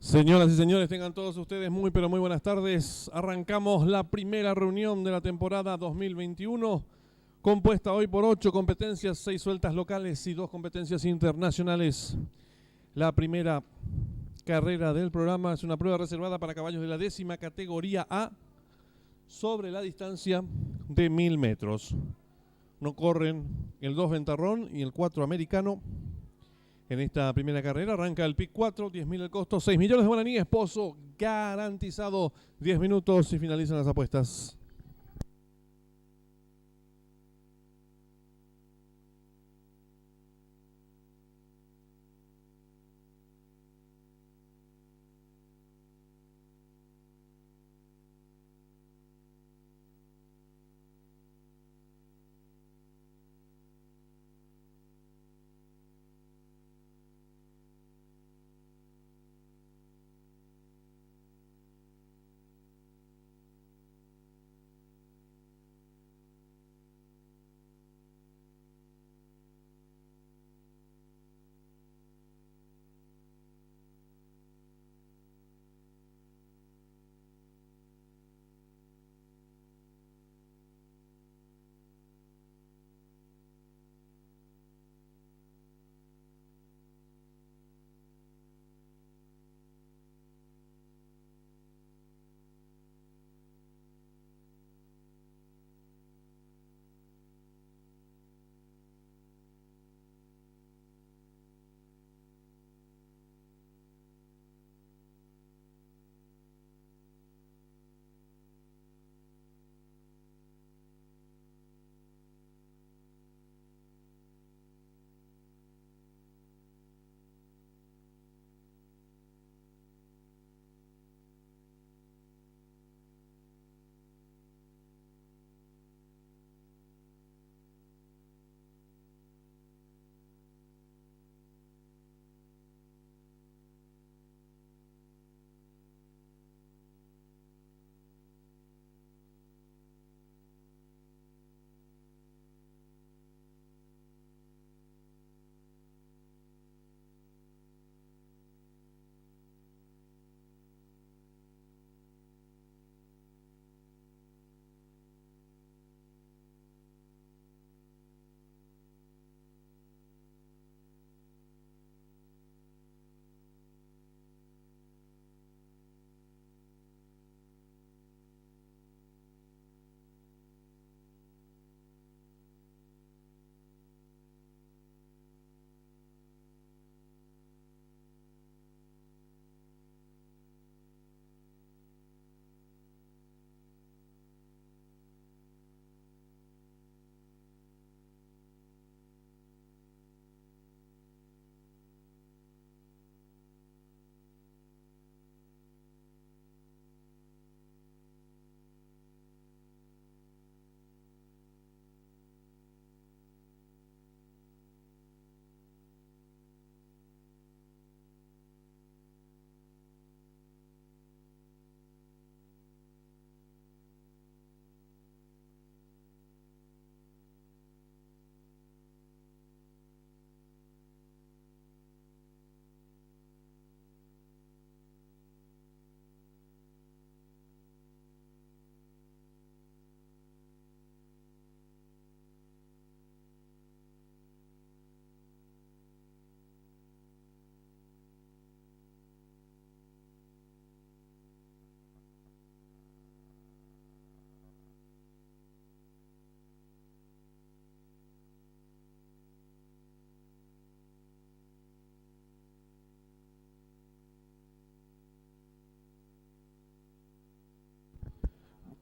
Señoras y señores, tengan todos ustedes muy pero muy buenas tardes. Arrancamos la primera reunión de la temporada 2021, compuesta hoy por 8 competencias, 6 sueltas locales y 2 competencias internacionales. La primera carrera del programa es una prueba reservada para caballos de la 10ª categoría A sobre la distancia de 1000 metros. No corren el 2 ventarrón y el 4 americano. En esta primera carrera arranca el pick 4, 10.000 el costo, 6 millones de guaraníes, pozo garantizado, 10 minutos y finalizan las apuestas.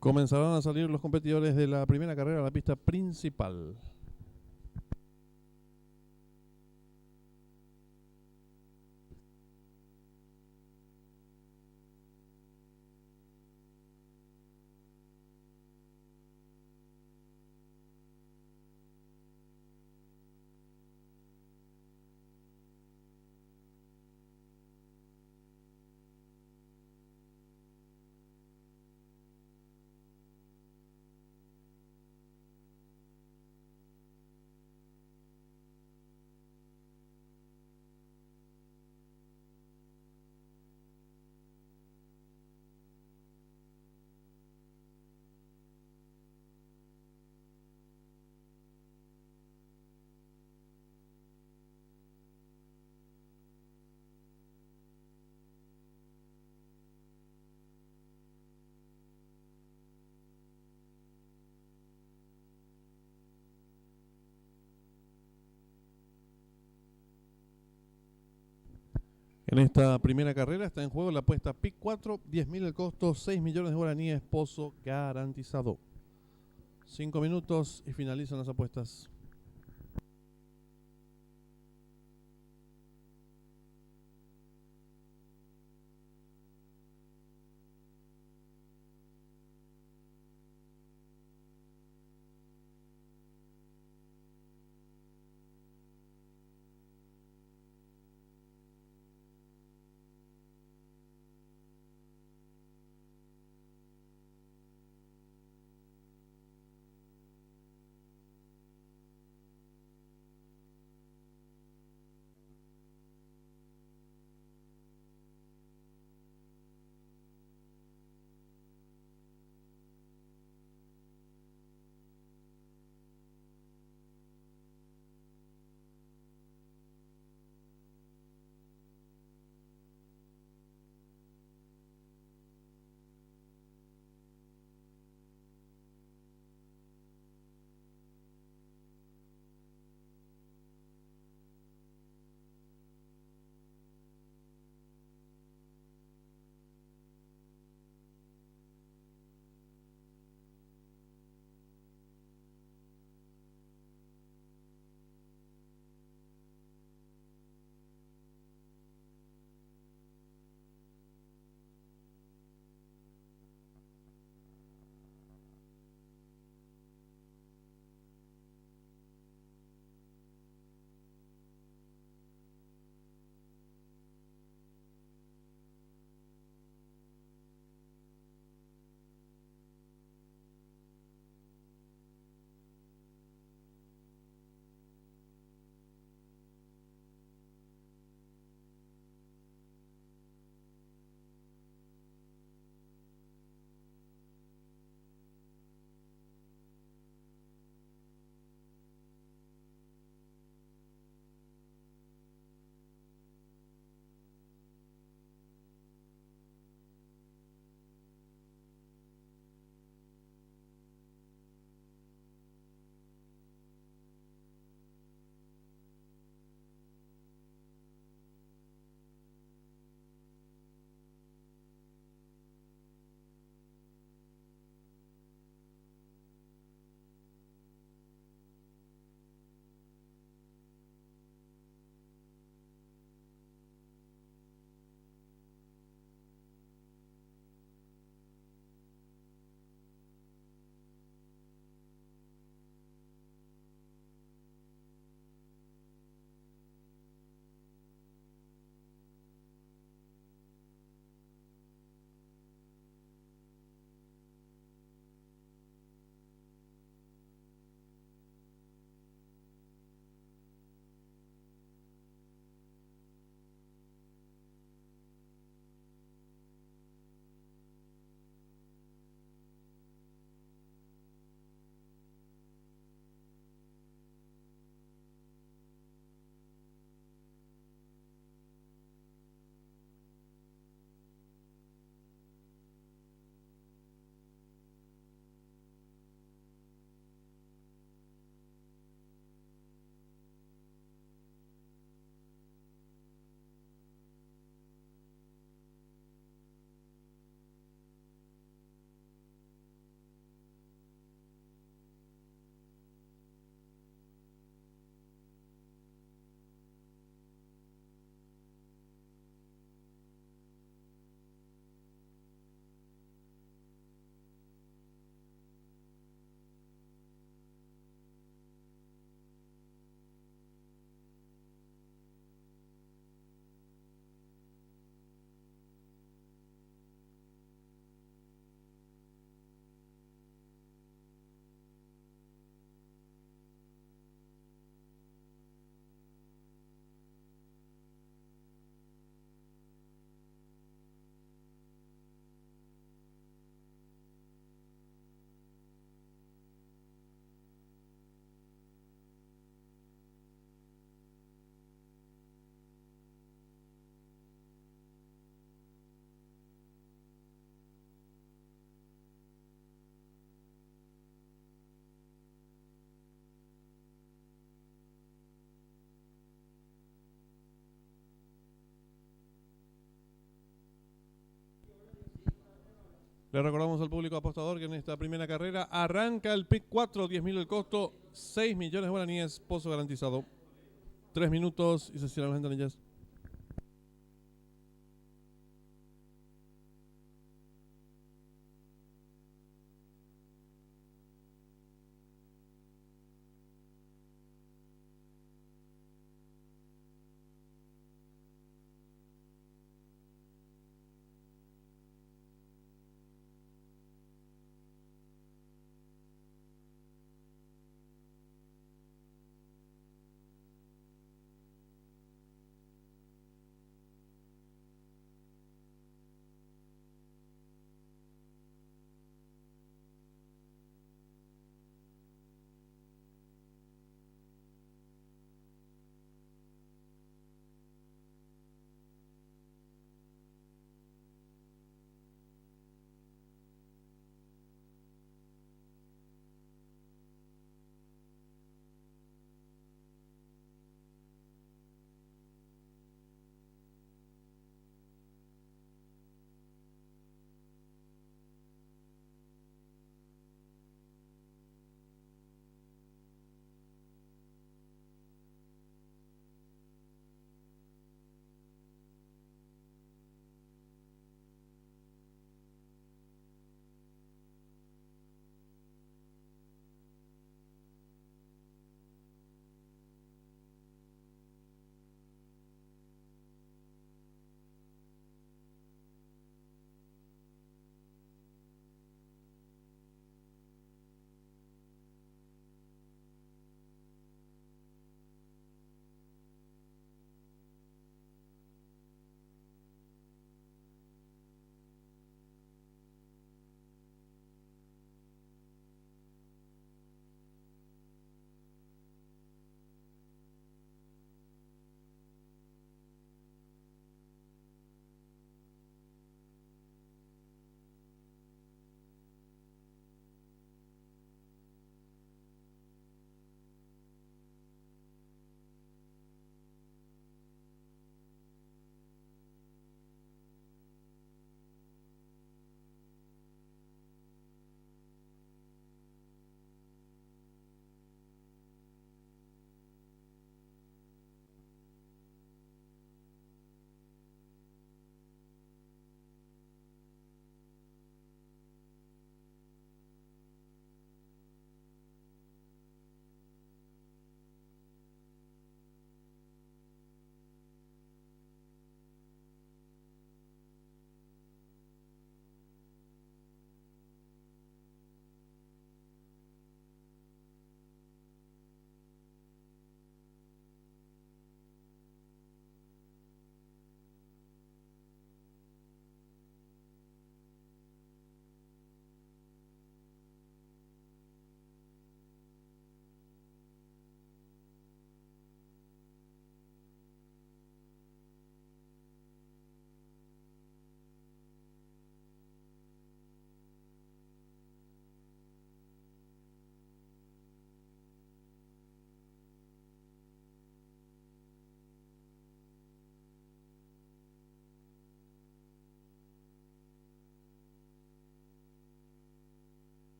Comenzarán a salir los competidores de la primera carrera a la pista principal. En esta primera carrera está en juego la apuesta PIC 4, 10.000 el costo, 6 millones de guaraníes, pozo garantizado. 5 minutos y finalizan las apuestas. Le recordamos al público apostador que en esta primera carrera arranca el pick 4, 10.000 el costo, 6 millones de guaraníes, pozo garantizado. 3 minutos y se cierran las ventanillas.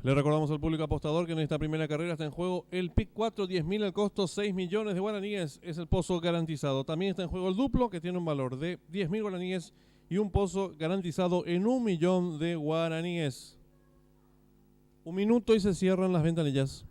Le recordamos al público apostador que en esta primera carrera está en juego el pick 4, 10.000 al costo, 6 millones de guaraníes, es el pozo garantizado. También está en juego el duplo, que tiene un valor de 10.000 guaraníes y un pozo garantizado en 1 millón de guaraníes. Un minuto y se cierran las ventanillas.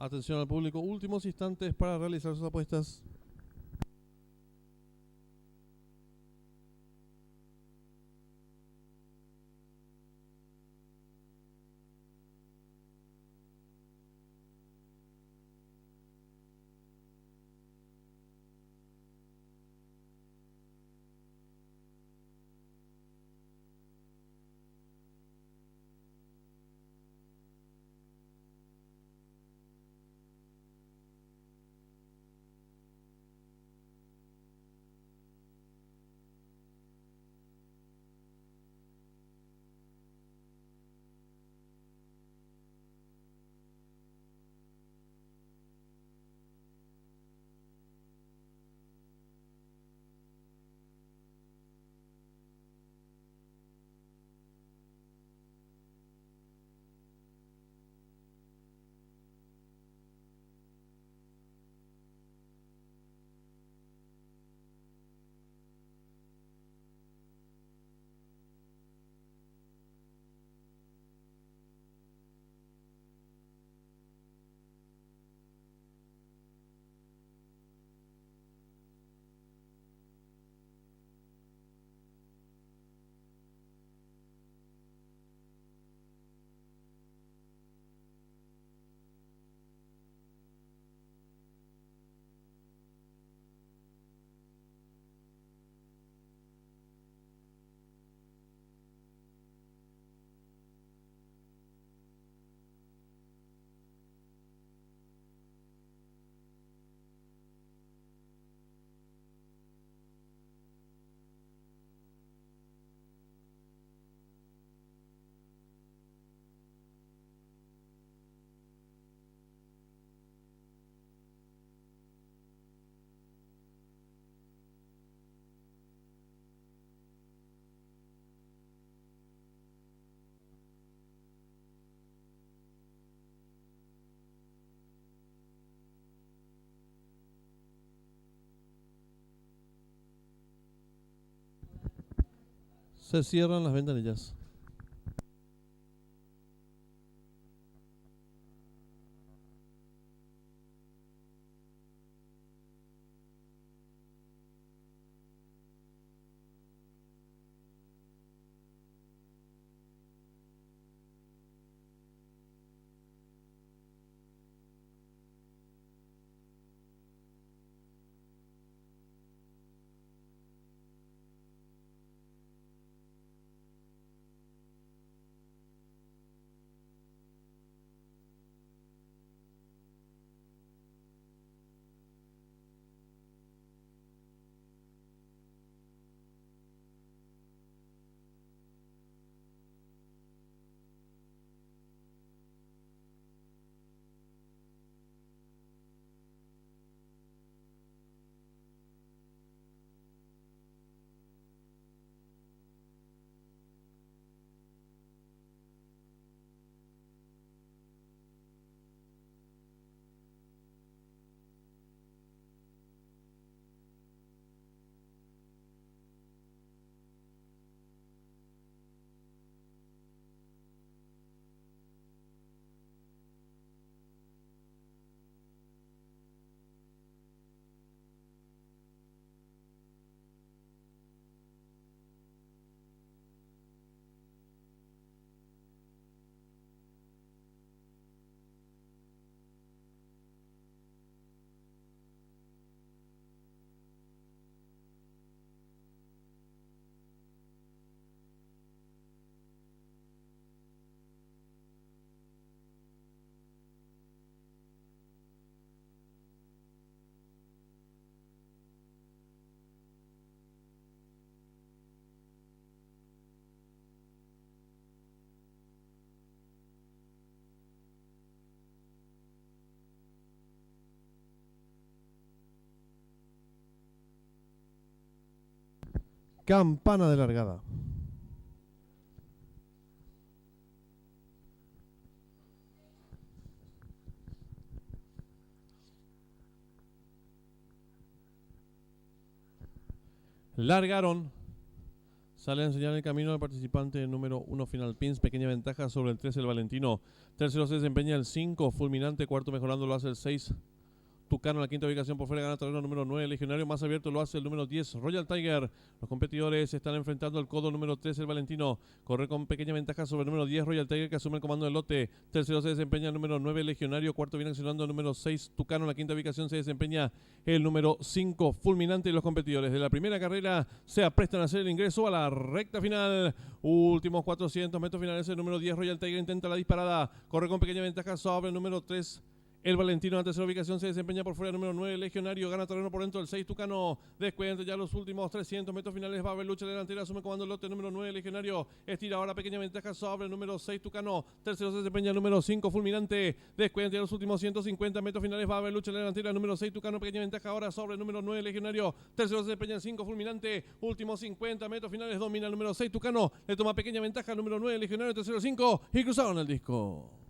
Atención al público, últimos instantes para realizar sus apuestas. Se cierran las ventanillas. Campana de largada. Largaron. Sale a enseñar el camino al participante número 1 Final Pins. Pequeña ventaja sobre el 13 el Valentino. Tercero se desempeña el 5 Fulminante. Cuarto mejorando lo hace el 6 Tucano. En la quinta ubicación por fuera gana terreno número 9 Legionario. Más abierto lo hace el número 10 Royal Tiger. Los competidores están enfrentando el codo número 13 el Valentino. Corre con pequeña ventaja sobre el número 10 Royal Tiger, que asume el comando del lote. Tercero se desempeña el número 9 Legionario. Cuarto viene accionando el número 6 Tucano. En la quinta ubicación se desempeña el número 5 Fulminante. Y los competidores de la primera carrera se aprestan a hacer el ingreso a la recta final. Últimos 400 metros finales. El número 10 Royal Tiger intenta la disparada. Corre con pequeña ventaja sobre el número 3 el Valentino. En la tercera ubicación se desempeña por fuera el número 9 Legionario. Gana terreno por dentro el 6 Tucano. Descuenta ya los últimos 300 metros finales. Va a haber lucha delantera. Asume comando el lote número 9 Legionario. Estira ahora pequeña ventaja sobre el número 6 Tucano. Tercero se desempeña el número 5 Fulminante. Descuenta ya los últimos 150 metros finales. Va a haber lucha delantera. Número 6 Tucano. Pequeña ventaja ahora sobre el número 9 Legionario. Tercero se desempeña el 5 Fulminante. Últimos 50 metros finales. Domina el número 6 Tucano. Le toma pequeña ventaja al número 9 Legionario. Tercero 5 y cruzaron el disco.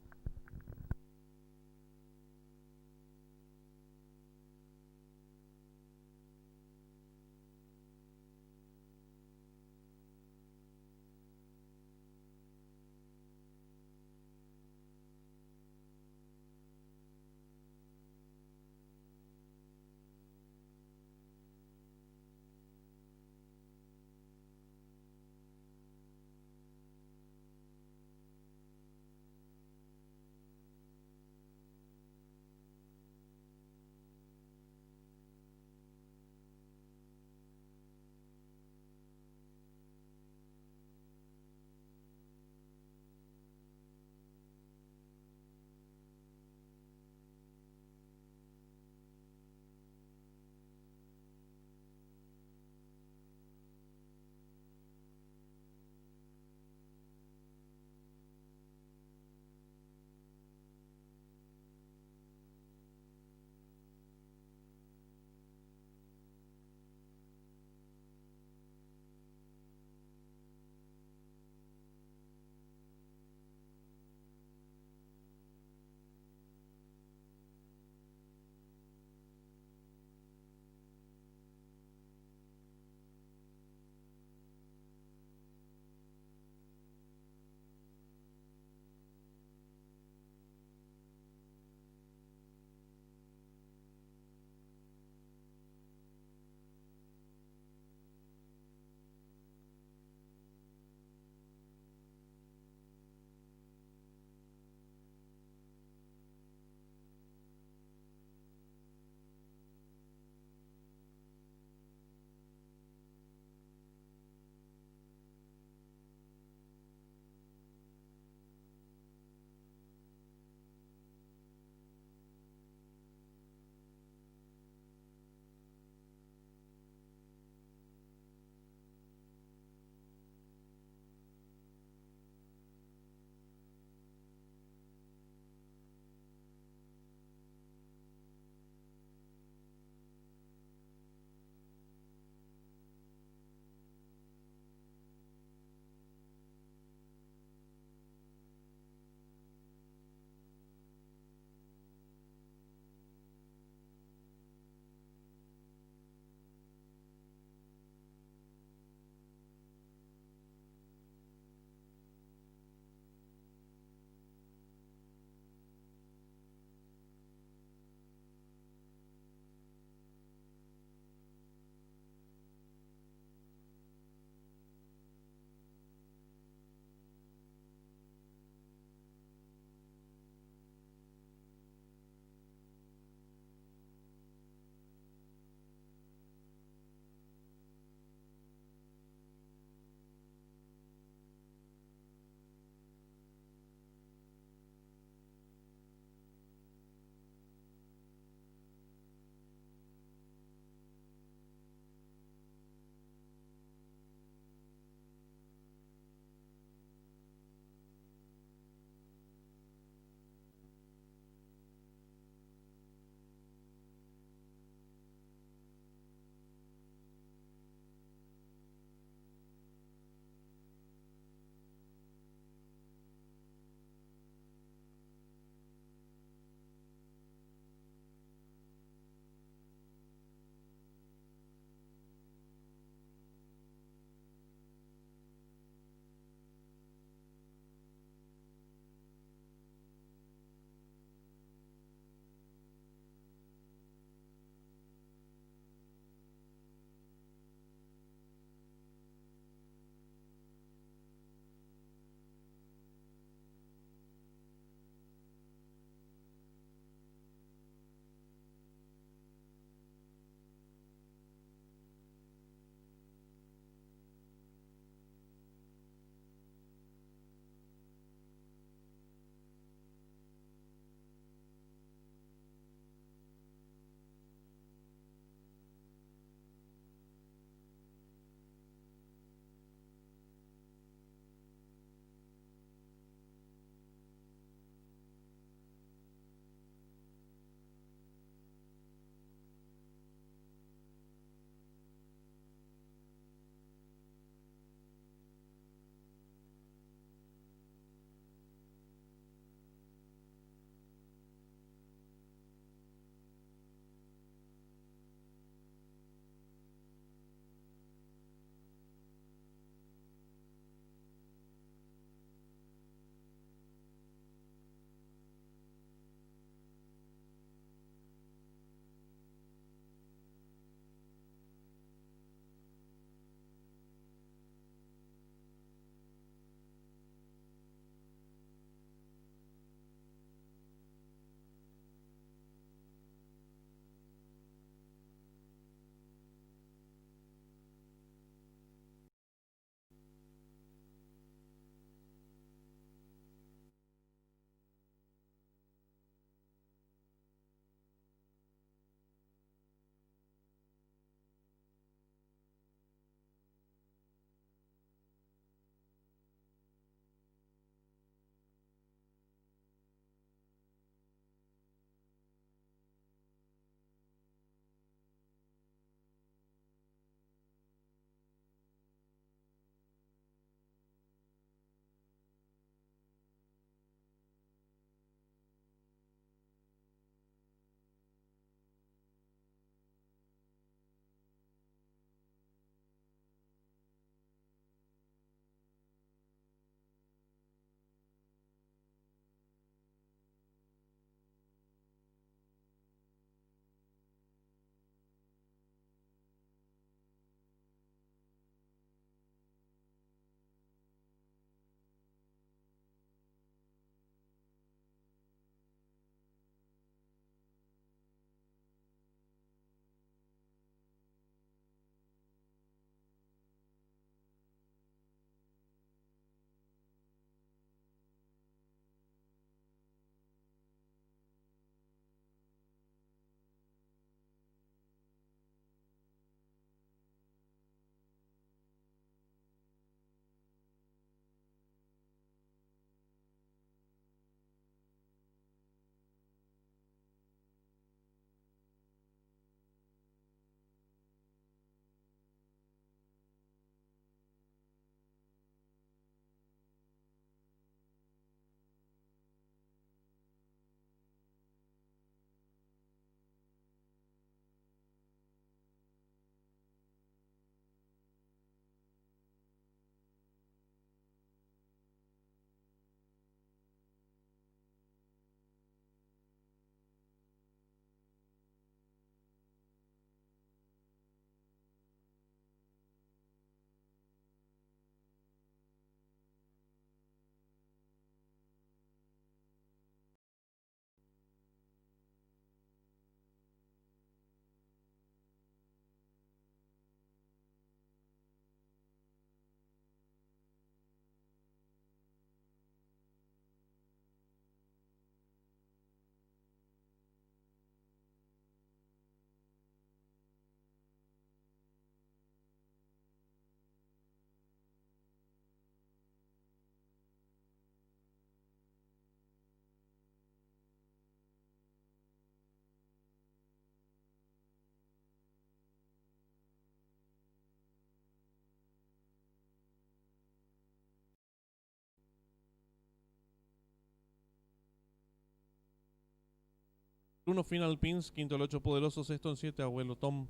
1 Final Pins, quinto el 8 Poderoso, sexto en 7 Abuelo Tom.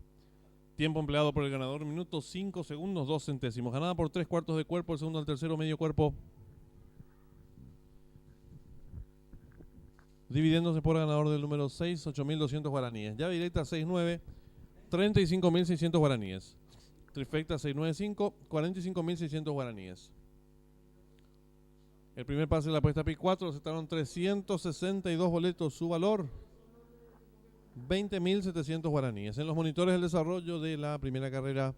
Tiempo empleado por el ganador, minutos 5 segundos 2 centésimos. Ganada por 3/4 de cuerpo, el segundo al tercero medio cuerpo. Dividiéndose por ganador del número 6, 8.200 guaraníes. Llave directa 6-9, 35.600 guaraníes. Trifecta 695, 45.600 guaraníes. El primer pase de la apuesta Pi 4, aceptaron 362 boletos. Su valor, 20.700 guaraníes. En los monitores del desarrollo de la primera carrera.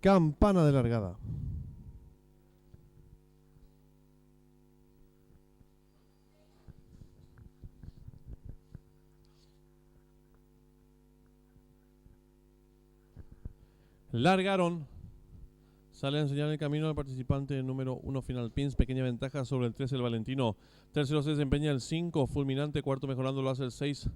Campana de largada. Largaron. Sale a enseñar el camino al participante número 1 Final Pins. Pequeña ventaja sobre el 13 el Valentino. Tercero se desempeña el 5 Fulminante. Cuarto mejorando lo hace el 6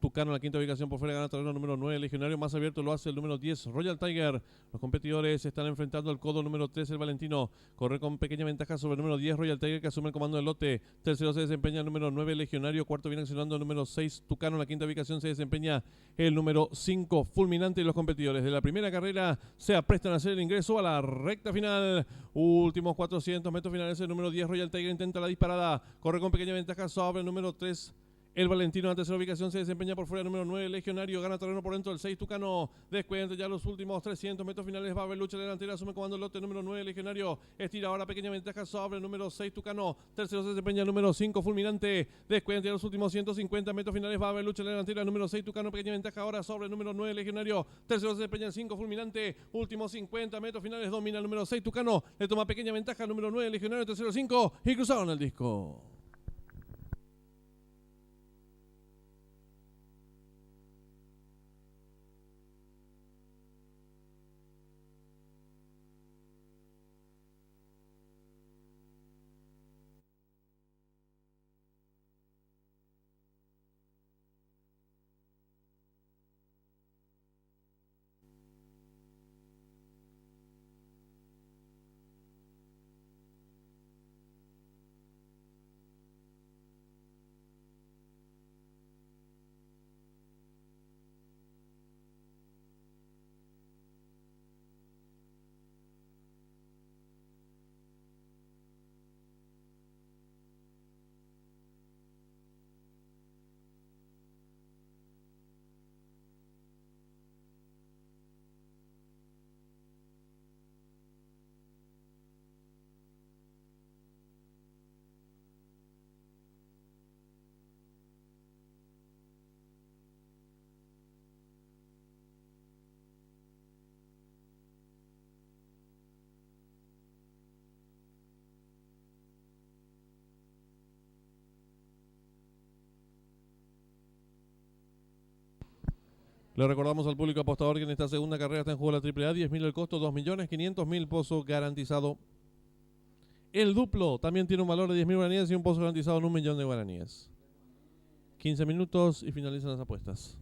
Tucano. En la quinta ubicación por fuera gana terreno número 9 Legionario. Más abierto lo hace el número 10 Royal Tiger. Los competidores están enfrentando al codo número 13 el Valentino. Corre con pequeña ventaja sobre el número 10 Royal Tiger, que asume el comando del lote. Tercero se desempeña el número 9 Legionario. Cuarto viene accionando el número 6 Tucano. En la quinta ubicación se desempeña el número 5 Fulminante. Y los competidores de la primera carrera se aprestan a hacer el ingreso a la recta final. Últimos 400 metros finales. El número 10 Royal Tiger intenta la disparada. Corre con pequeña ventaja sobre el número 3 el Valentino. En la tercera ubicación se desempeña por fuera el número 9 Legionario. Gana terreno por dentro el 6 Tucano. Descuenta ya los últimos 300 metros finales. Va a haber lucha delantera. Asume comando el lote número 9 Legionario. Estira ahora pequeña ventaja sobre el número 6 Tucano. Tercero se desempeña el número 5 Fulminante. Descuenta ya los últimos 150 metros finales. Va a haber lucha delantera. Número 6 Tucano. Pequeña ventaja ahora sobre el número 9 Legionario. Tercero se desempeña el 5 Fulminante. Últimos 50 metros finales. Domina el número 6 Tucano. Le toma pequeña ventaja al número 9 Legionario. Tercero 5 y cruzaron el disco. Le recordamos al público apostador que en esta segunda carrera está en juego la AAA, 10.000 el costo, 2.500.000 pozo garantizado. El duplo también tiene un valor de 10.000 guaraníes y un pozo garantizado en 1.000.000 de guaraníes. 15 minutos y finalizan las apuestas.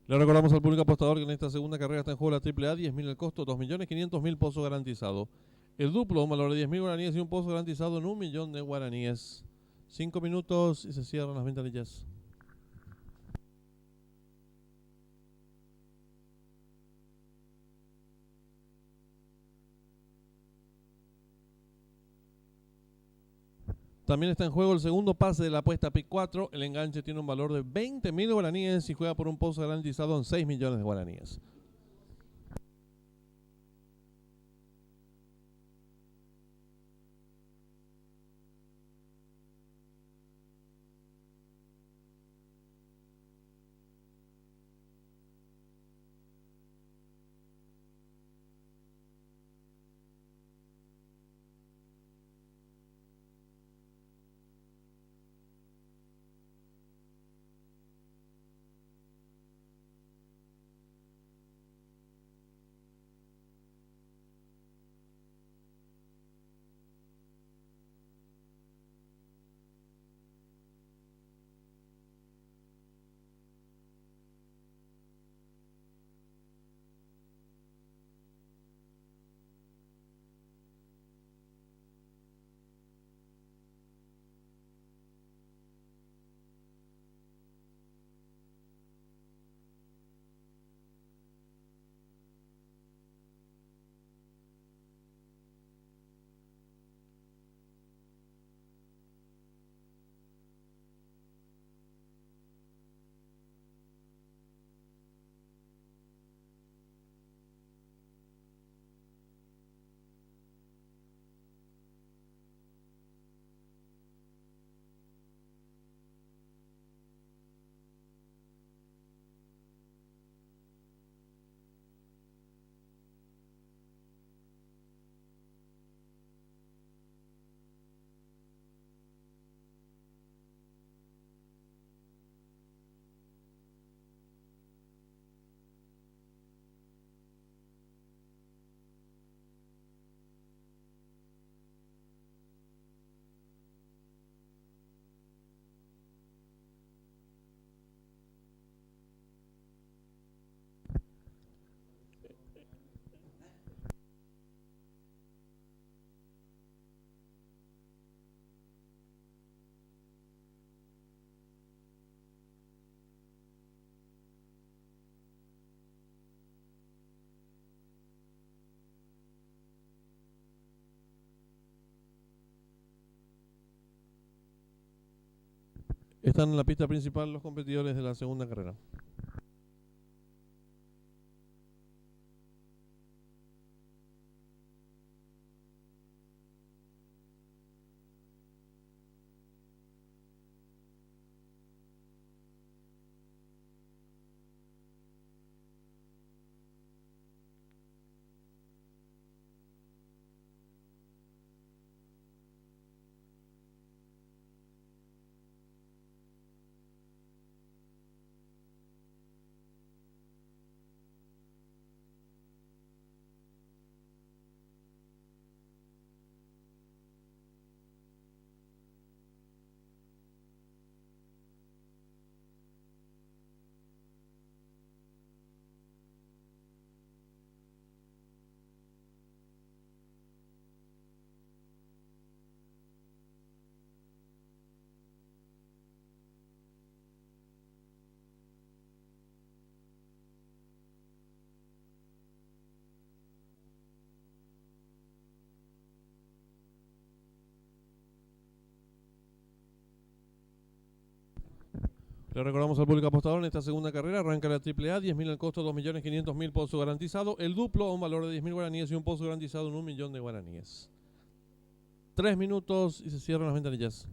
Le recordamos al público apostador que en esta segunda carrera está en juego la AAA, 10.000 el costo, 2.500.000 pozo garantizado. El duplo, un valor de 10.000 guaraníes y un pozo garantizado en 1.000.000 de guaraníes. 5 minutos y se cierran las ventanillas. También está en juego el segundo pase de la apuesta PIC 4. El enganche tiene un valor de 20.000 guaraníes y juega por un pozo garantizado en 6 millones de guaraníes. Están en la pista principal los competidores de la segunda carrera. Le recordamos al público apostador en esta segunda carrera arranca la AAA, 10.000 el costo, 2.500.000 pozo garantizado. El duplo a un valor de 10.000 guaraníes y un pozo garantizado en 1.000.000 de guaraníes. 3 minutos y se cierran las ventanillas.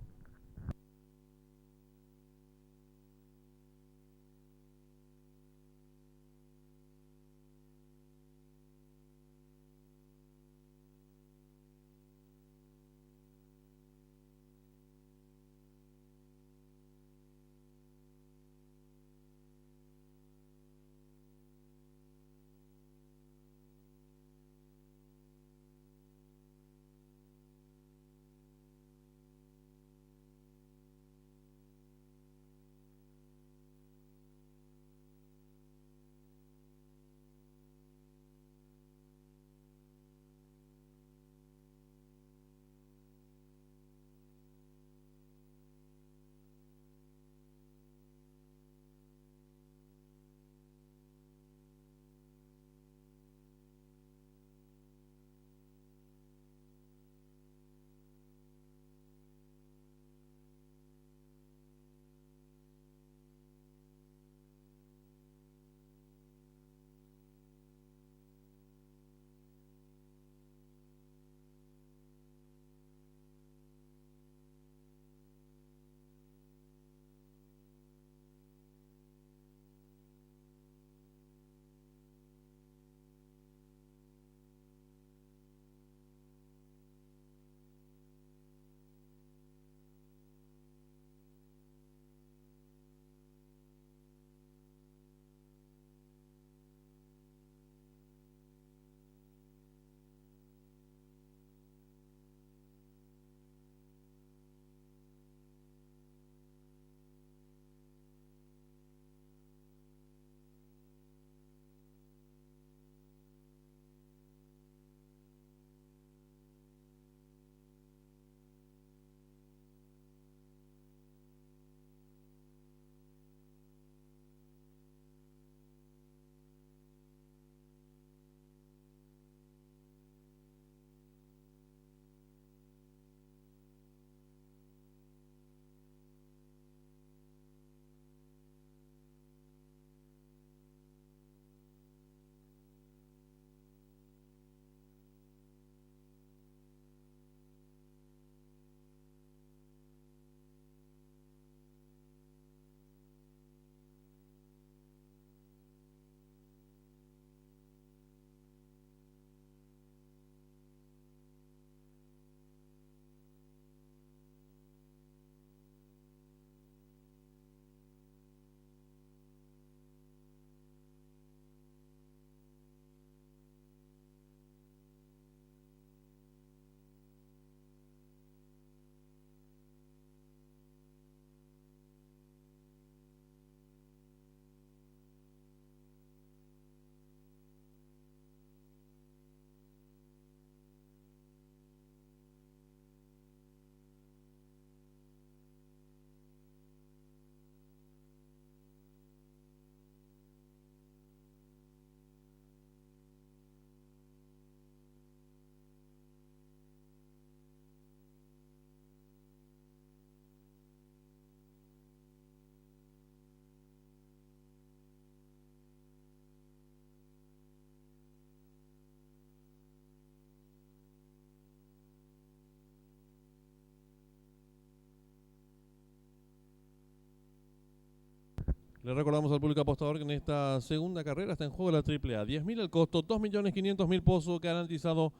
Le recordamos al público apostador que en esta segunda carrera está en juego la AAA. 10.000 el costo, 2.500.000 pozo, garantizado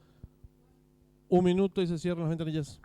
1 minuto y se cierran las ventanillas.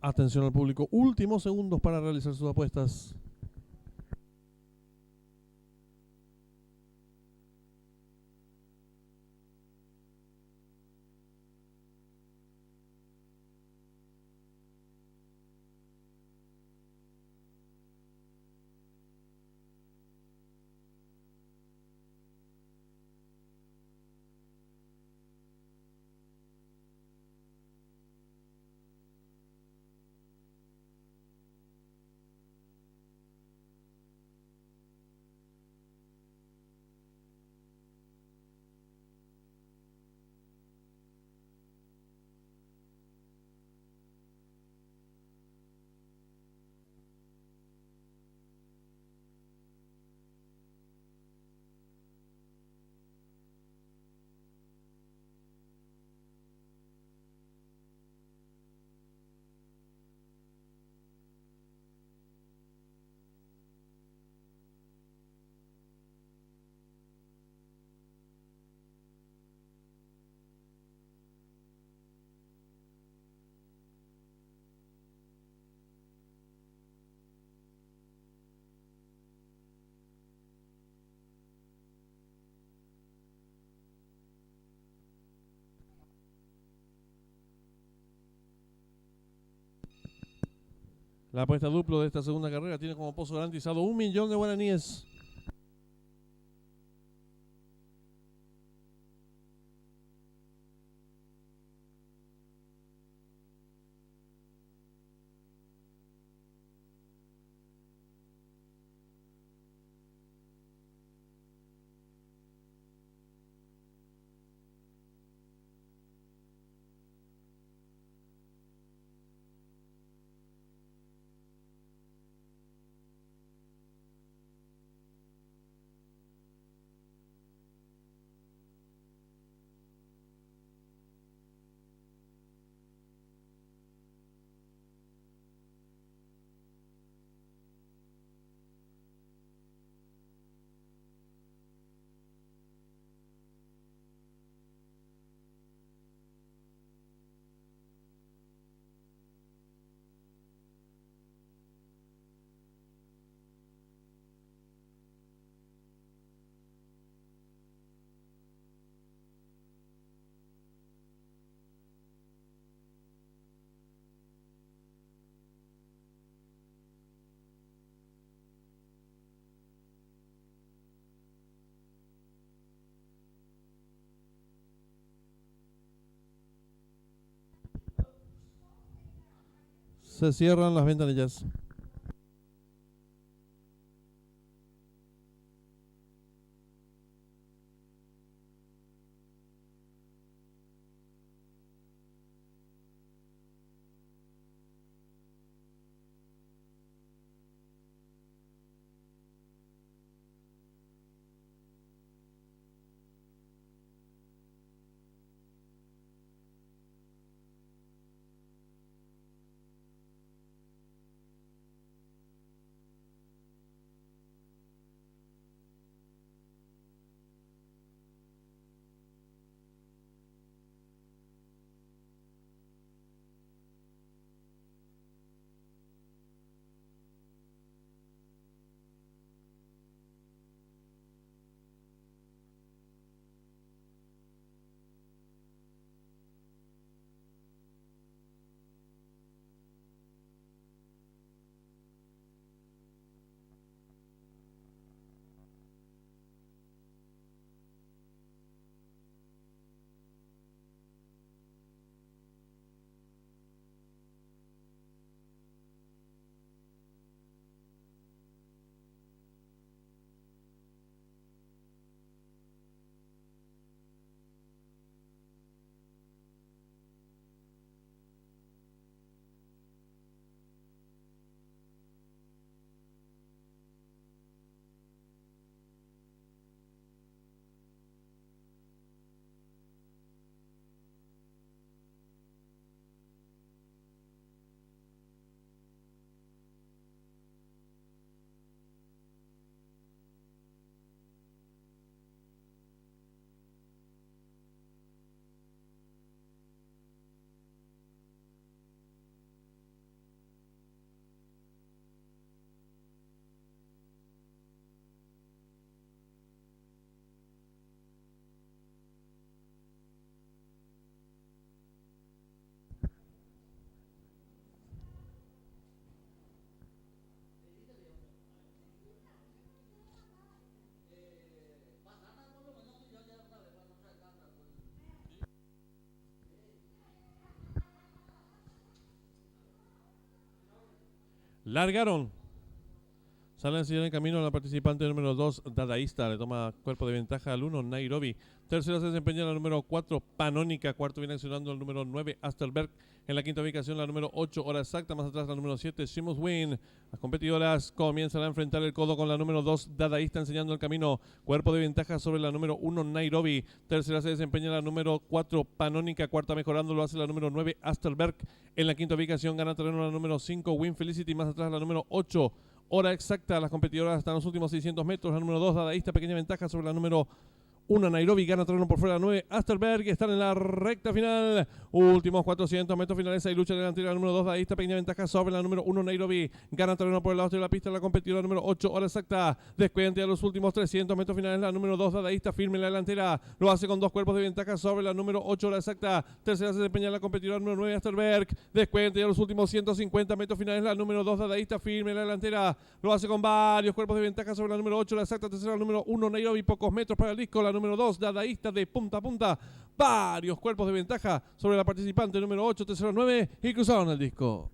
Atención al público, últimos segundos para realizar sus apuestas. La apuesta duplo de esta segunda carrera tiene como pozo garantizado 1.000.000 de guaraníes. Se cierran las ventanillas. Largaron. Sale en el camino la participante número 2, Dadaísta. Le toma cuerpo de ventaja al 1, Nairobi. Tercera se desempeña la número 4, Panónica. Cuarto viene accionando el número 9, Astelberg. En la quinta ubicación la número 8, Hora Exacta. Más atrás la número 7, Seamus Win. Las competidoras comienzan a enfrentar el codo con la número 2, Dadaísta, enseñando el camino. Cuerpo de ventaja sobre la número 1, Nairobi. Tercera se desempeña la número 4, Panónica. Cuarta mejorando lo hace la número 9, Astelberg. En la quinta ubicación gana terreno la número 5, Win Felicity. Más atrás la número 8, Hora Exacta. Las competidoras hasta los últimos 600 metros. La número 2, Dadaísta, pequeña ventaja sobre la número 1, Nairobi. Gana terreno por fuera la 9, Astelberg. Están en la recta final. Últimos 400 metros finales. Hay lucha delantera. La número 2, Dadaísta, pequeña ventaja sobre la número 1, Nairobi. Gana terreno por el lado de la pista. La competidora número 8, Hora Exacta. Descuente a los últimos 300 metros finales. La número 2, Dadaísta, firme en la delantera. Lo hace con dos cuerpos de ventaja sobre la número 8, Hora Exacta. Tercera se desempeña la competidora número 9, Astelberg. Descuente a los últimos 150 metros finales. La número 2, Dadaísta, firme en la delantera. Lo hace con varios cuerpos de ventaja sobre la número 8, Hora Exacta. Tercera, la número 1, Nairobi. Pocos metros para el disco. La número 2, Dadaísta, de punta a punta, varios cuerpos de ventaja sobre la participante número 8, tercero 9 y cruzaron el disco.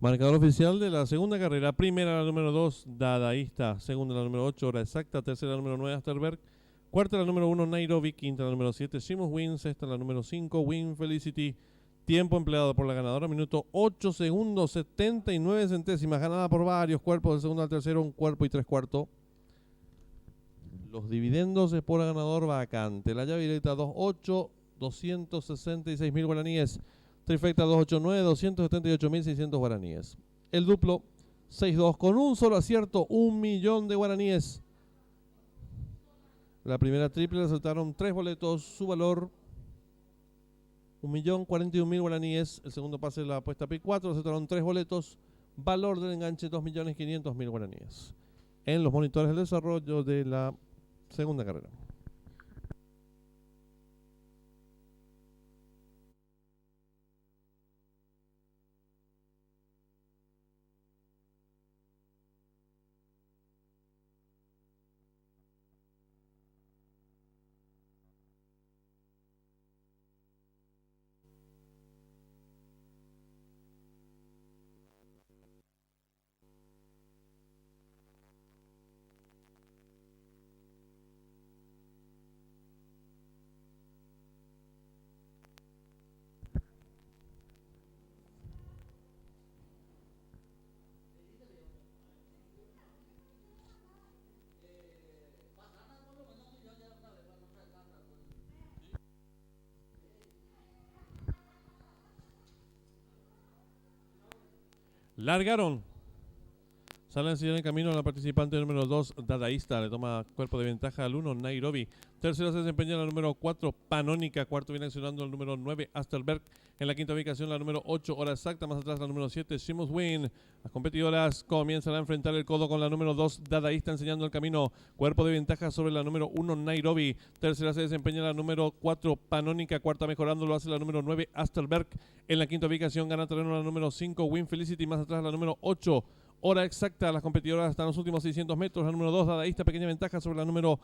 Marcador oficial de la segunda carrera. Primera la número 2, Dadaísta. Segunda la número 8, Hora Exacta. Tercera la número 9, Asterberg. Cuarta la número 1, Nairobi. Quinta la número 7, Seamus Win. Sexta la número 5, Win Felicity. Tiempo empleado por la ganadora, minuto 8 segundos 79 centésimas. Ganada por varios cuerpos, del segundo al tercero, un cuerpo y 3/4. Los dividendos es por ganador vacante. La llave directa 2-8, 266.000 guaraníes. Trifecta 289, 278.600 guaraníes. El duplo 6-2 con un solo acierto, 1.000.000 de guaraníes. La primera triple acertaron 3 boletos, su valor 1.041.000 guaraníes. El segundo pase la apuesta P4, acertaron 3 boletos, valor del enganche 2.500.000 guaraníes. En los monitores del desarrollo de la segunda carrera. Largaron. Sale a enseñar el camino a la participante número 2, Dadaísta. Le toma cuerpo de ventaja al 1, Nairobi. Tercero se desempeña la número 4, Panónica. Cuarto viene accionando el número 9, Asterberg. En la quinta ubicación la número 8, Hora Exacta. Más atrás la número 7, Seamus Win. Las competidoras comienzan a enfrentar el codo con la número 2, Dadaísta, enseñando el camino. Cuerpo de ventaja sobre la número 1, Nairobi. Tercera se desempeña la número 4, Panónica. Cuarta mejorando lo hace la número 9, Asterberg. En la quinta ubicación gana terreno la número 5, Win Felicity. Más atrás la número 8, Hora Exacta. Las competidoras hasta los últimos 600 metros. La número 2, Dadaísta, pequeña ventaja sobre la número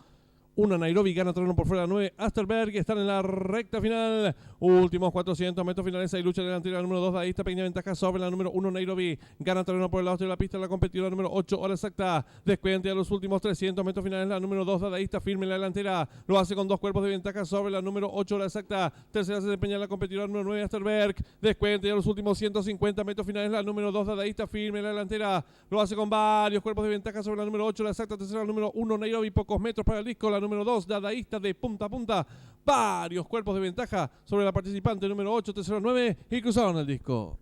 1, Nairobi. Gana terreno por fuera 9, Asterberg. Están en la recta final. Últimos 400 metros finales. Hay lucha delantera. La número 2, Dadaísta, pequeña ventaja sobre la número 1, Nairobi. Gana terreno por el lado de la pista. La competidora número 8, Hora Exacta. Descuente a los últimos 300 metros finales. La número 2, Dadaísta, firme en la delantera. Lo hace con 2 cuerpos de ventaja sobre la número 8, Hora Exacta. Tercera se desempeña la competidora número 9, Asterberg. Descuente a los últimos 150 metros finales. La número 2, Dadaísta, firme en la delantera. Lo hace con varios cuerpos de ventaja sobre la número 8, Hora Exacta. Tercera, la número 1, Nairobi. Pocos metros para el disco. La número 2, Dadaísta, de punta a punta, varios cuerpos de ventaja sobre la participante número 8, tercero 9 y cruzaron el disco.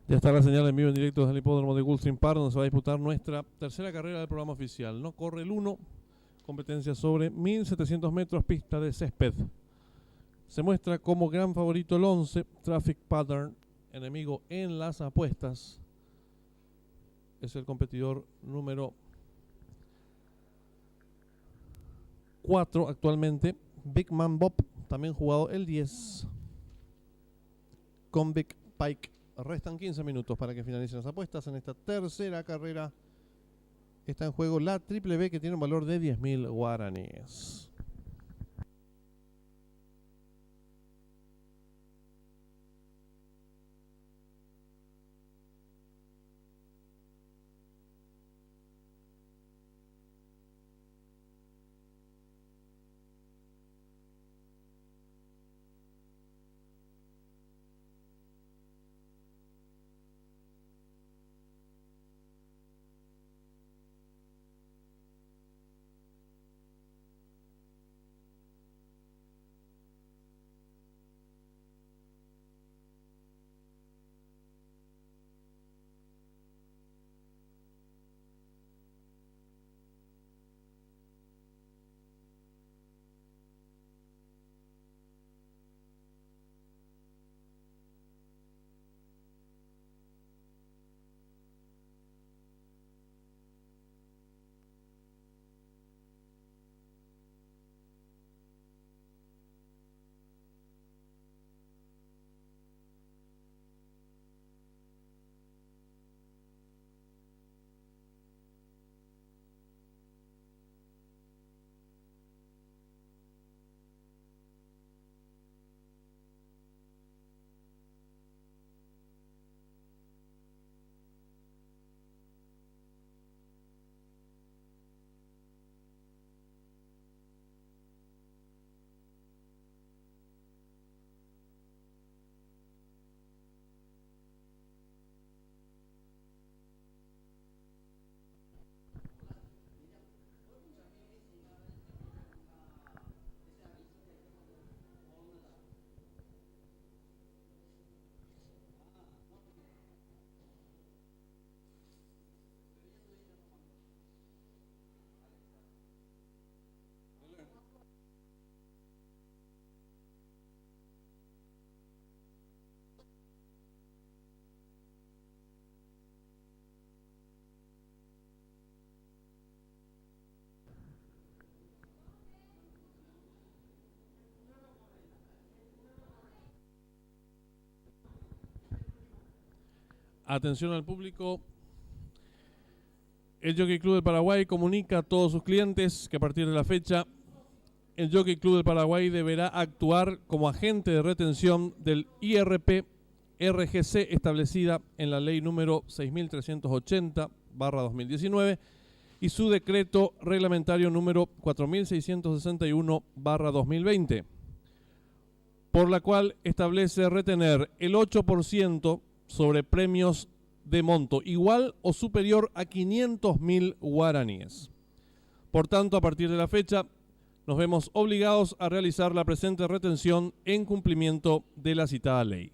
Ya está la señal en vivo en directo desde el hipódromo de Gulfstream Park, donde se va a disputar nuestra tercera carrera del programa oficial. No corre el 1, competencia sobre 1700 metros, pista de césped. Se muestra como gran favorito el 11, Traffic Pattern, enemigo en las apuestas. Es el competidor número 4 actualmente. Big Man Bob, también jugado el 10. Con Big Pike. Restan 15 minutos para que finalicen las apuestas. En esta tercera carrera está en juego la Triple B, que tiene un valor de 10.000 guaraníes. Atención al público. El Jockey Club del Paraguay comunica a todos sus clientes que a partir de la fecha el Jockey Club del Paraguay deberá actuar como agente de retención del IRP RGC establecida en la ley número 6380/2019 y su decreto reglamentario número 4661/2020, por la cual establece retener el 8% sobre premios de monto igual o superior a 500.000 guaraníes. Por tanto, a partir de la fecha, nos vemos obligados a realizar la presente retención en cumplimiento de la citada ley.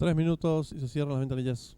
3 minutos y se cierran las ventanillas.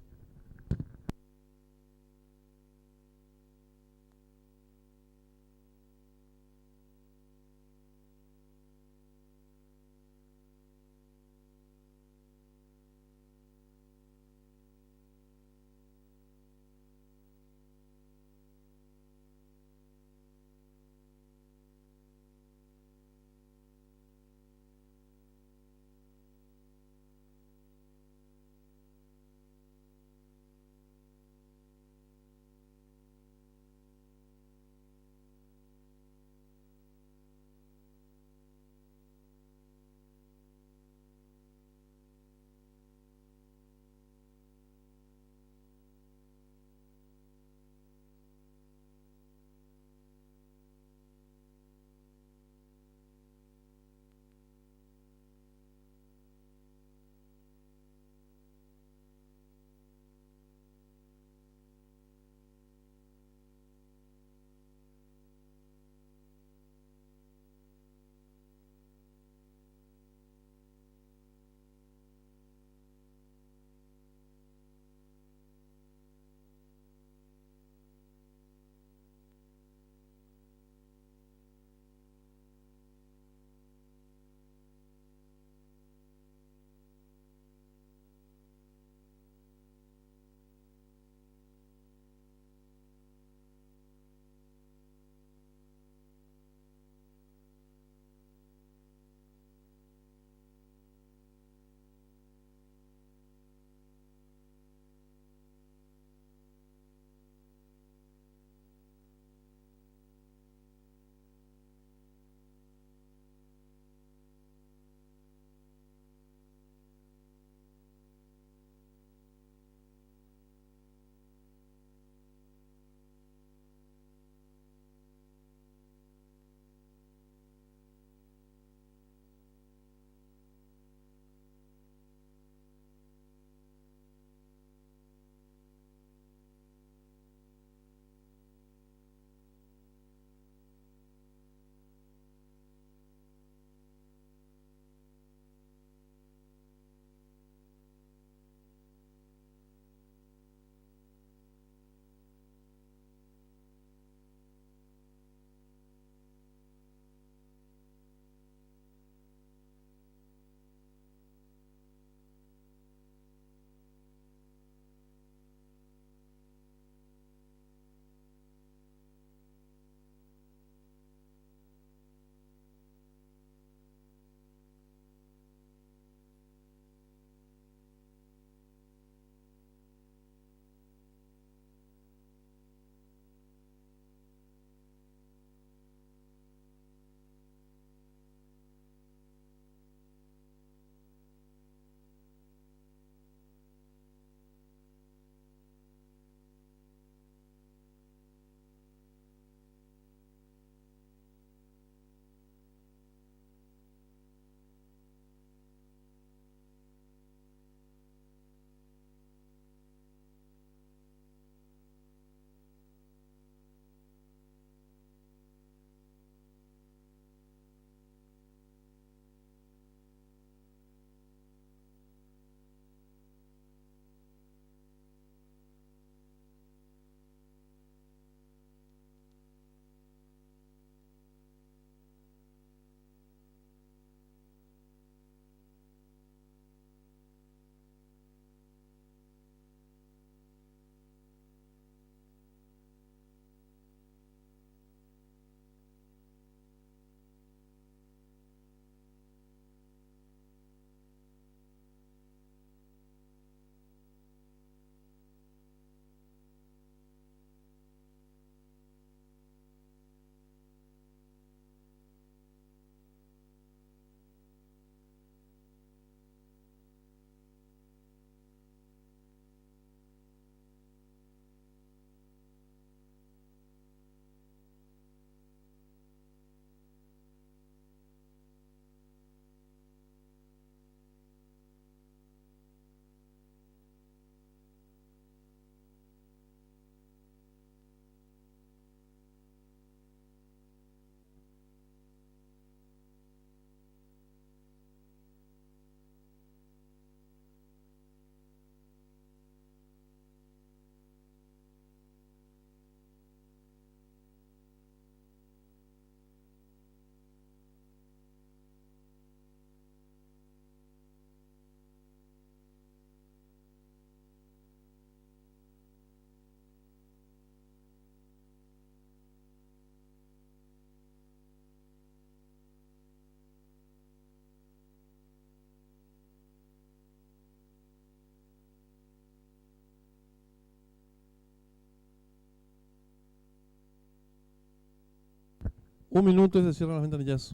Un minuto y se cierran las ventanillas.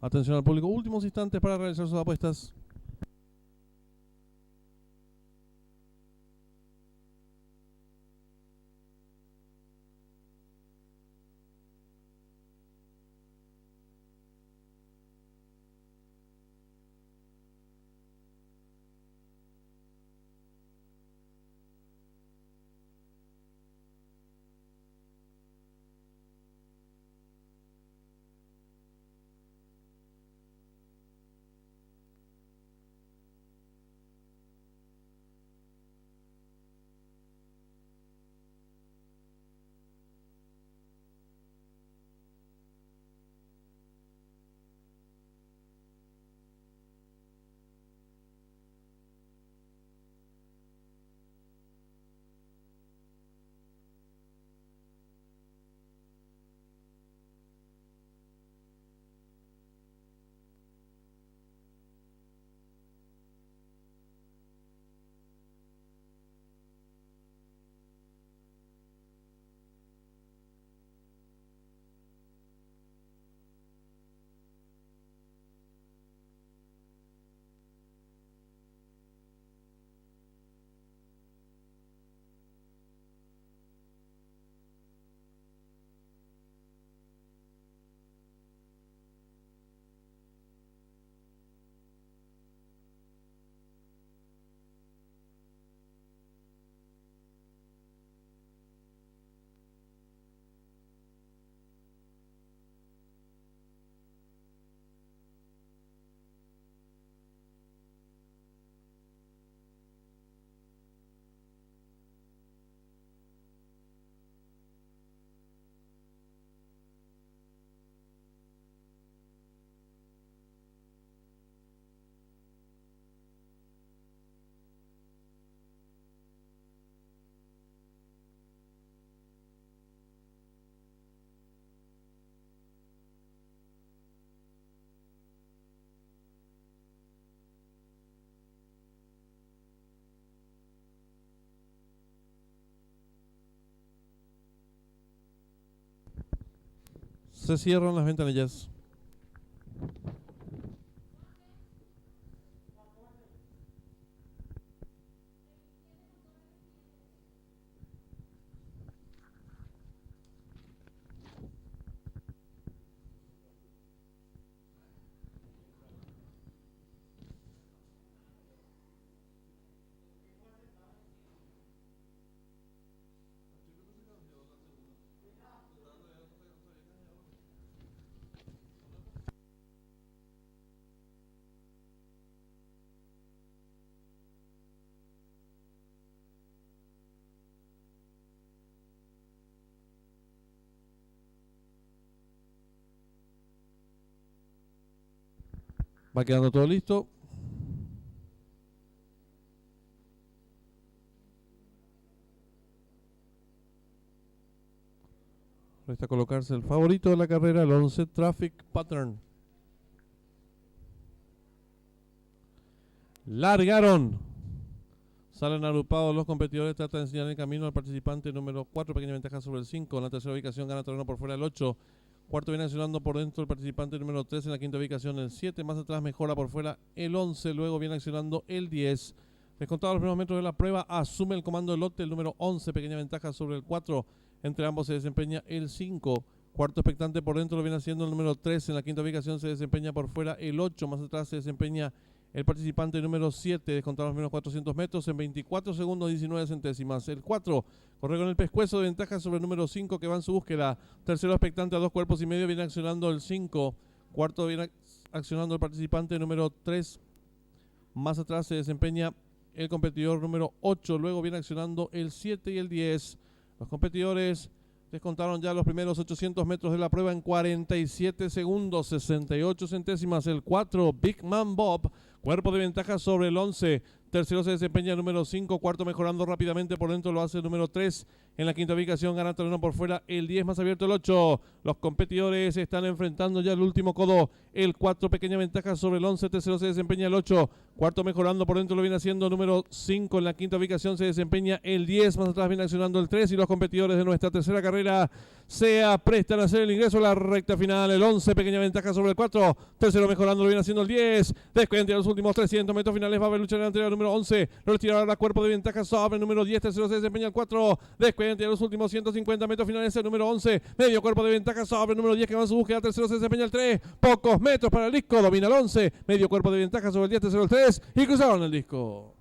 Atención al público, últimos instantes para realizar sus apuestas. Se cierran las ventanillas. Va quedando todo listo. Resta colocarse el favorito de la carrera, el 11 Traffic Pattern. Largaron. Salen agrupados los competidores. Trata de enseñar el camino al participante número 4. Pequeña ventaja sobre el 5. En la tercera ubicación gana terreno por fuera el 8. Cuarto viene accionando por dentro el participante número 3. En la quinta ubicación el 7. Más atrás mejora por fuera el 11. Luego viene accionando el 10. Descontados los primeros metros de la prueba, asume el comando del lote el número 11. Pequeña ventaja sobre el 4. Entre ambos se desempeña el 5. Cuarto expectante por dentro lo viene haciendo el número 3. En la quinta ubicación se desempeña por fuera el 8. Más atrás se desempeña el participante número 7, descontados los menos 400 metros en 24 segundos 19 centésimas. El 4 corre con el pescuezo de ventaja sobre el número 5 que va en su búsqueda. Tercero expectante a 2 cuerpos y medio viene accionando el 5. Cuarto viene accionando el participante número 3. Más atrás se desempeña el competidor número 8. Luego viene accionando el 7 y el 10. Los competidores descontaron ya los primeros 800 metros de la prueba en 47 segundos 68 centésimas. El 4, Big Man Bob, cuerpo de ventaja sobre el 11. Tercero se desempeña el número 5. Cuarto mejorando rápidamente por dentro lo hace el número 3. En la quinta ubicación gana terreno por fuera el 10, más abierto el 8. Los competidores están enfrentando ya el último codo. El 4, pequeña ventaja sobre el 11. Tercero se desempeña el 8. Cuarto mejorando por dentro lo viene haciendo el número 5. En la quinta ubicación se desempeña el 10. Más atrás viene accionando el 3. Y los competidores de nuestra tercera carrera se aprestan a hacer el ingreso a la recta final. El 11, pequeña ventaja sobre el 4. Tercero mejorando lo viene haciendo el 10. Descuente a los últimos 300 metros finales. Va a haber lucha delantera el número 11. Lo retira ahora cuerpo de ventaja sobre el número 10. Tercero se desempeña el 4. Descuente a los últimos 150 metros finales el número 11. Medio cuerpo de ventaja sobre el número 10 que va en su búsqueda. Tercero se desempeña el 3. Pocos metros para el disco. Domina el 11. Medio cuerpo de ventaja sobre el 10. Tercero el 3. Y cruzaron el disco.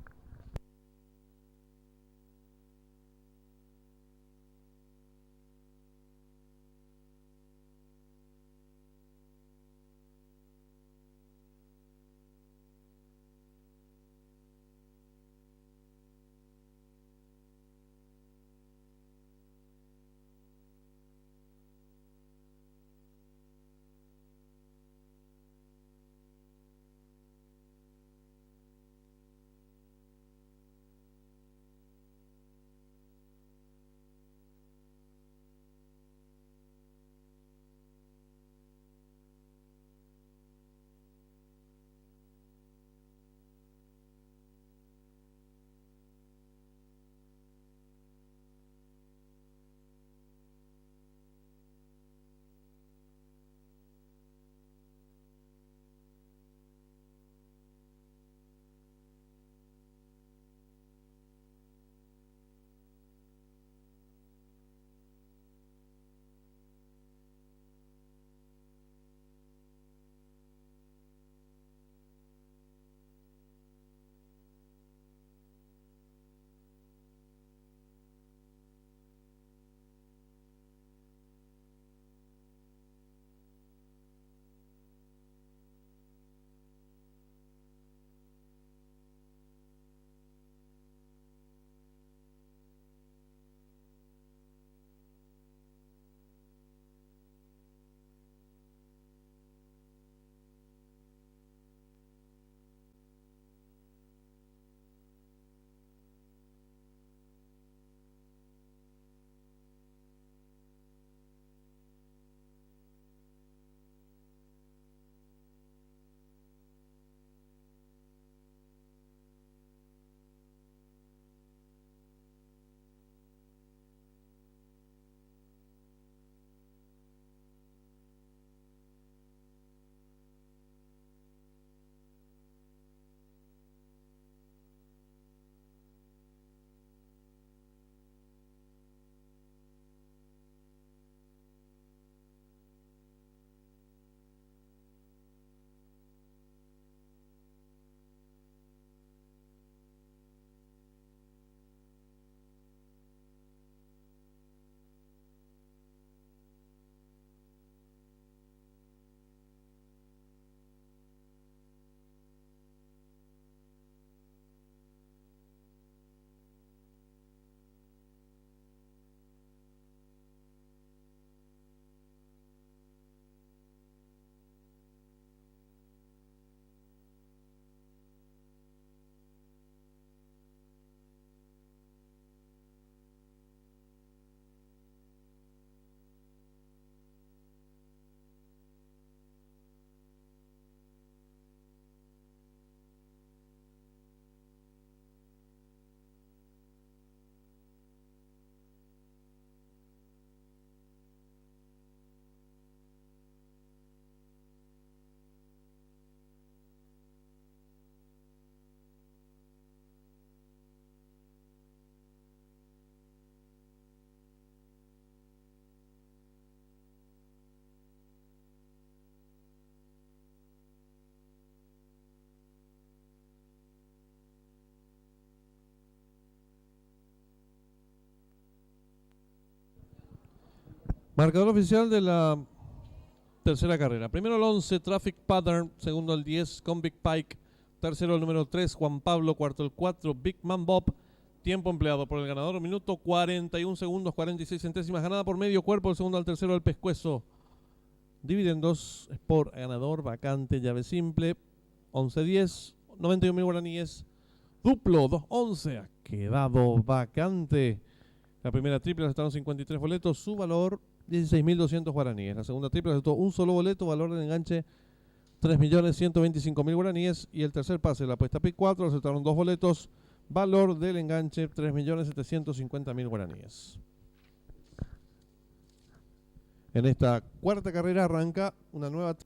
Marcador oficial de la tercera carrera. Primero el 11, Traffic Pattern. Segundo el 10, Convict Pike. Tercero el número 3, Juan Pablo. Cuarto el 4, Big Man Bob. Tiempo empleado por el ganador, 1 minuto 41 segundos 46 centésimas. Ganada por medio cuerpo, el segundo al tercero el Pescuezo. Dividendos por ganador, vacante, llave simple. 11-10, 91.000 guaraníes. Duplo, 2-11. Ha quedado vacante. La primera triple aceptaron 53 boletos. Su valor, 16.200 guaraníes. La segunda triple aceptó un solo boleto. Valor del enganche, 3.125.000 guaraníes. Y el tercer pase, la apuesta PIC 4, aceptaron 2 boletos. Valor del enganche, 3.750.000 guaraníes. En esta cuarta carrera arranca una nueva...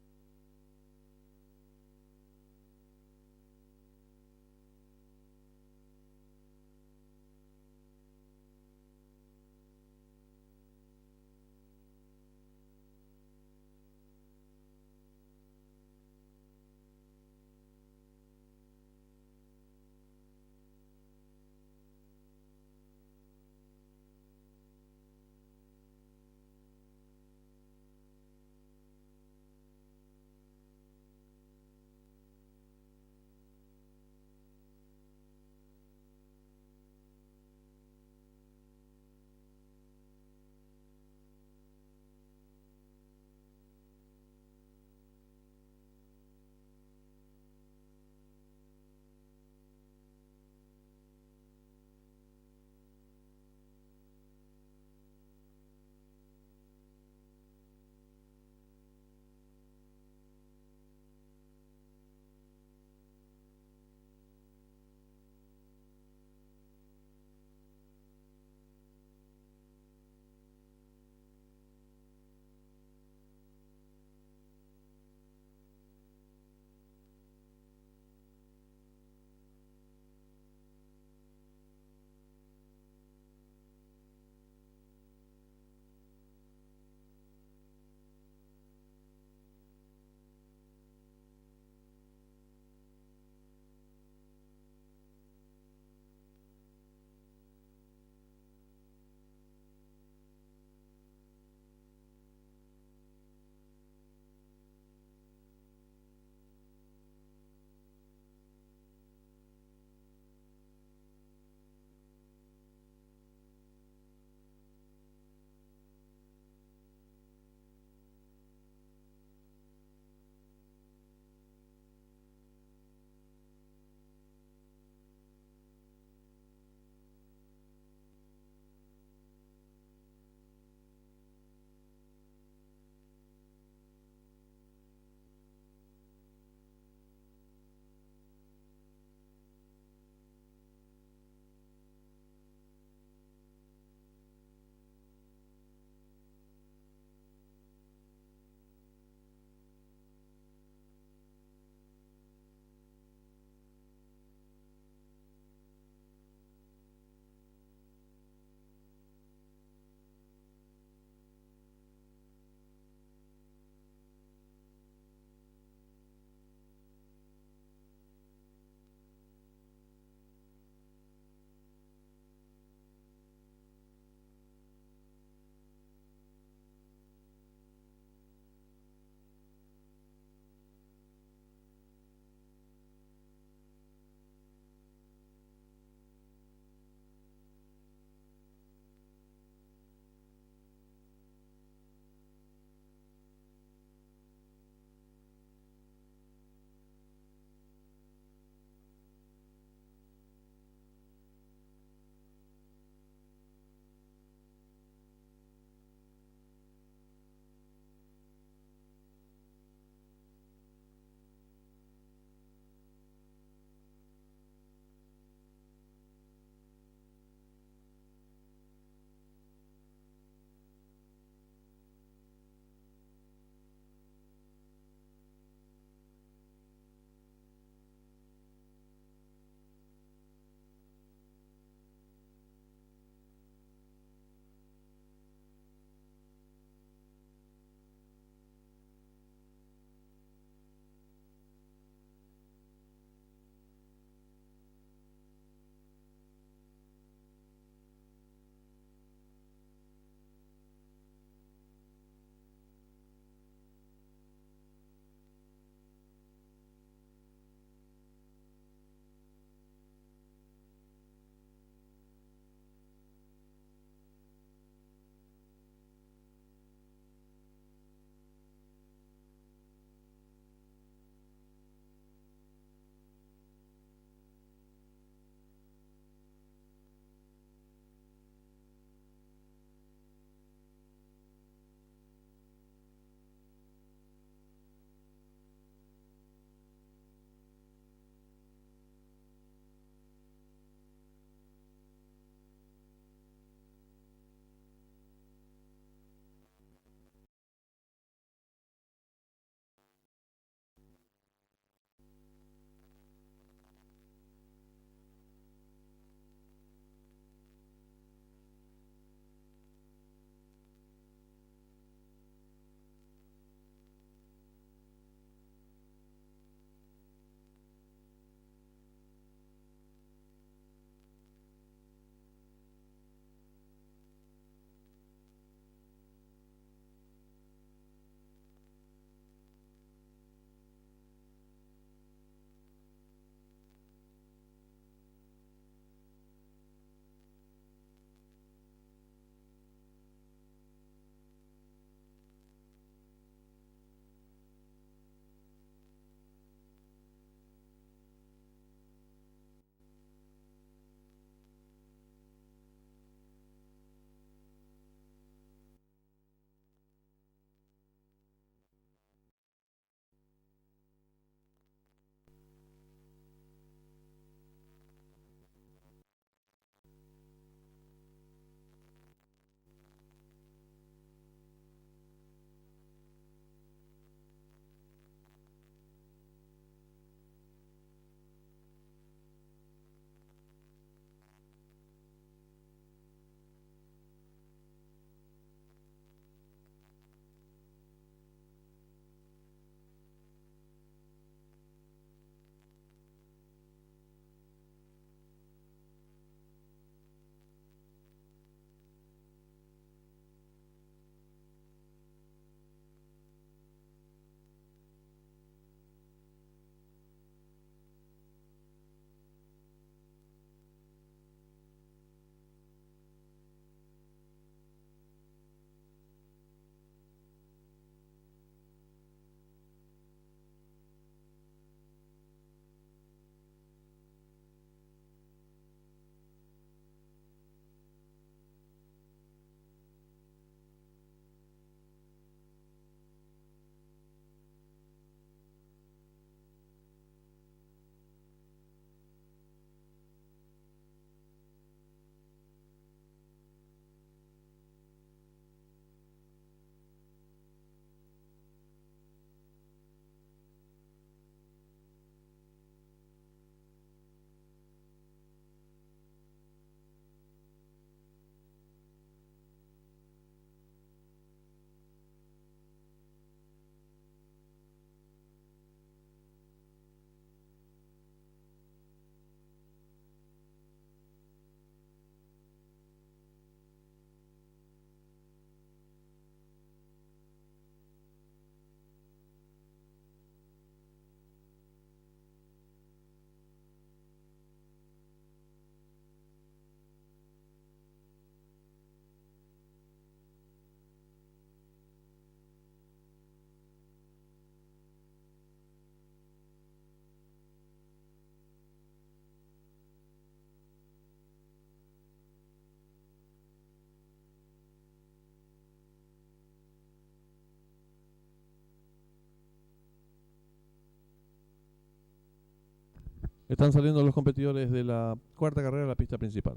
Están saliendo los competidores de la cuarta carrera a la pista principal.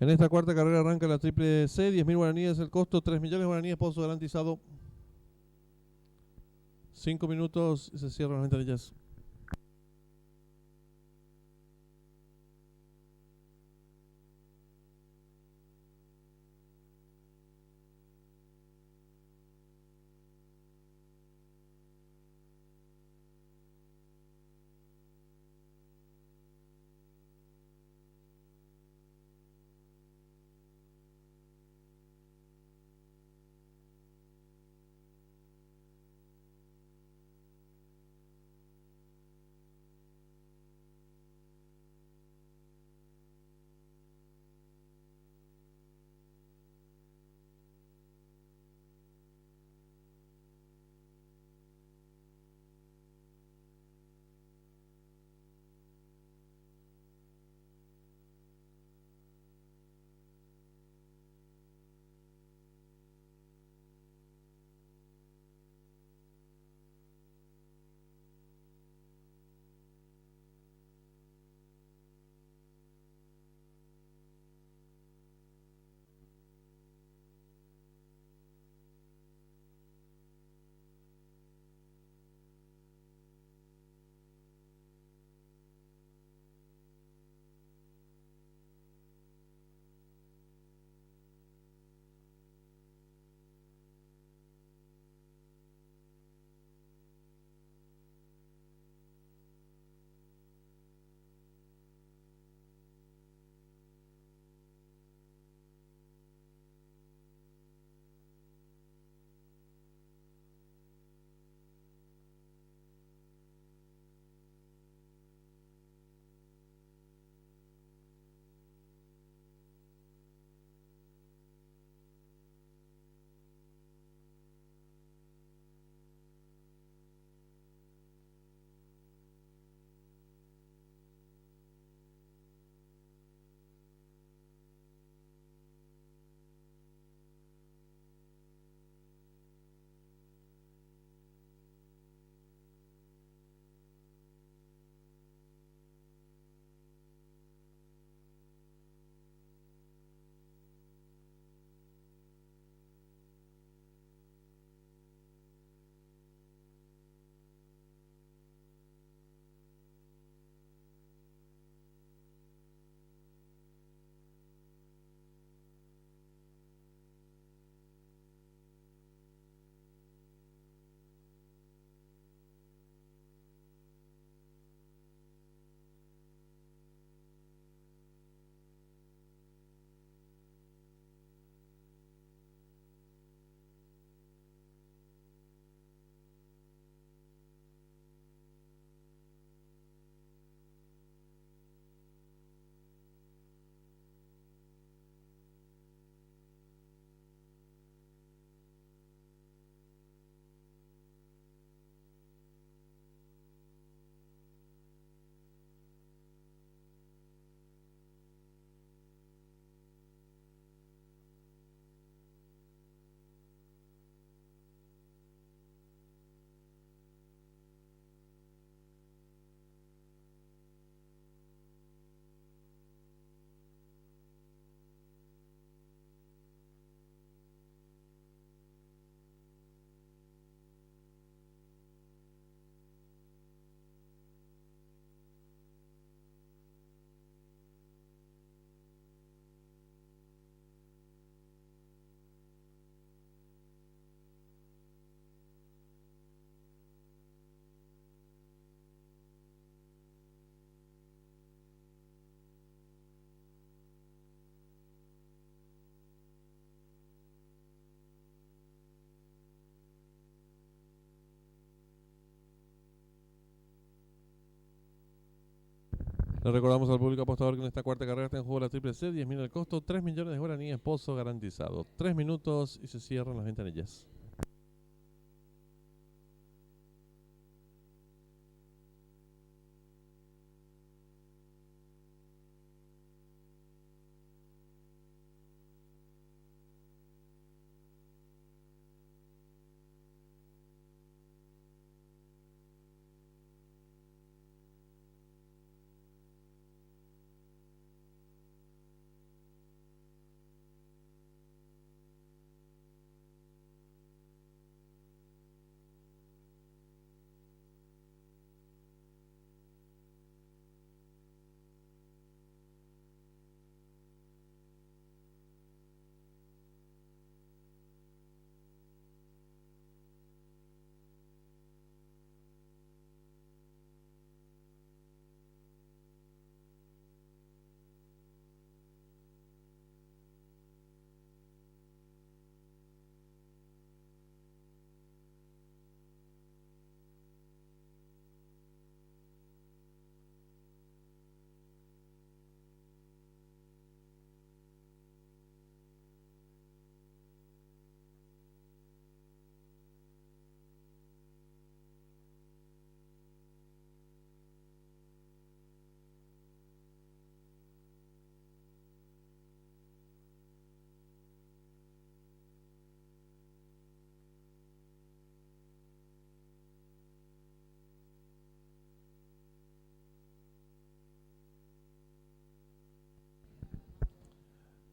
En esta cuarta carrera arranca la triple C, 10.000 guaraníes el costo, 3 millones de guaraníes pozo garantizado. 5 minutos y se cierran las ventanillas. Le recordamos al público apostador que en esta cuarta carrera está en juego la triple C, 10.000 el costo, 3 millones de guaraníes, pozo garantizado. 3 minutos y se cierran las ventanillas.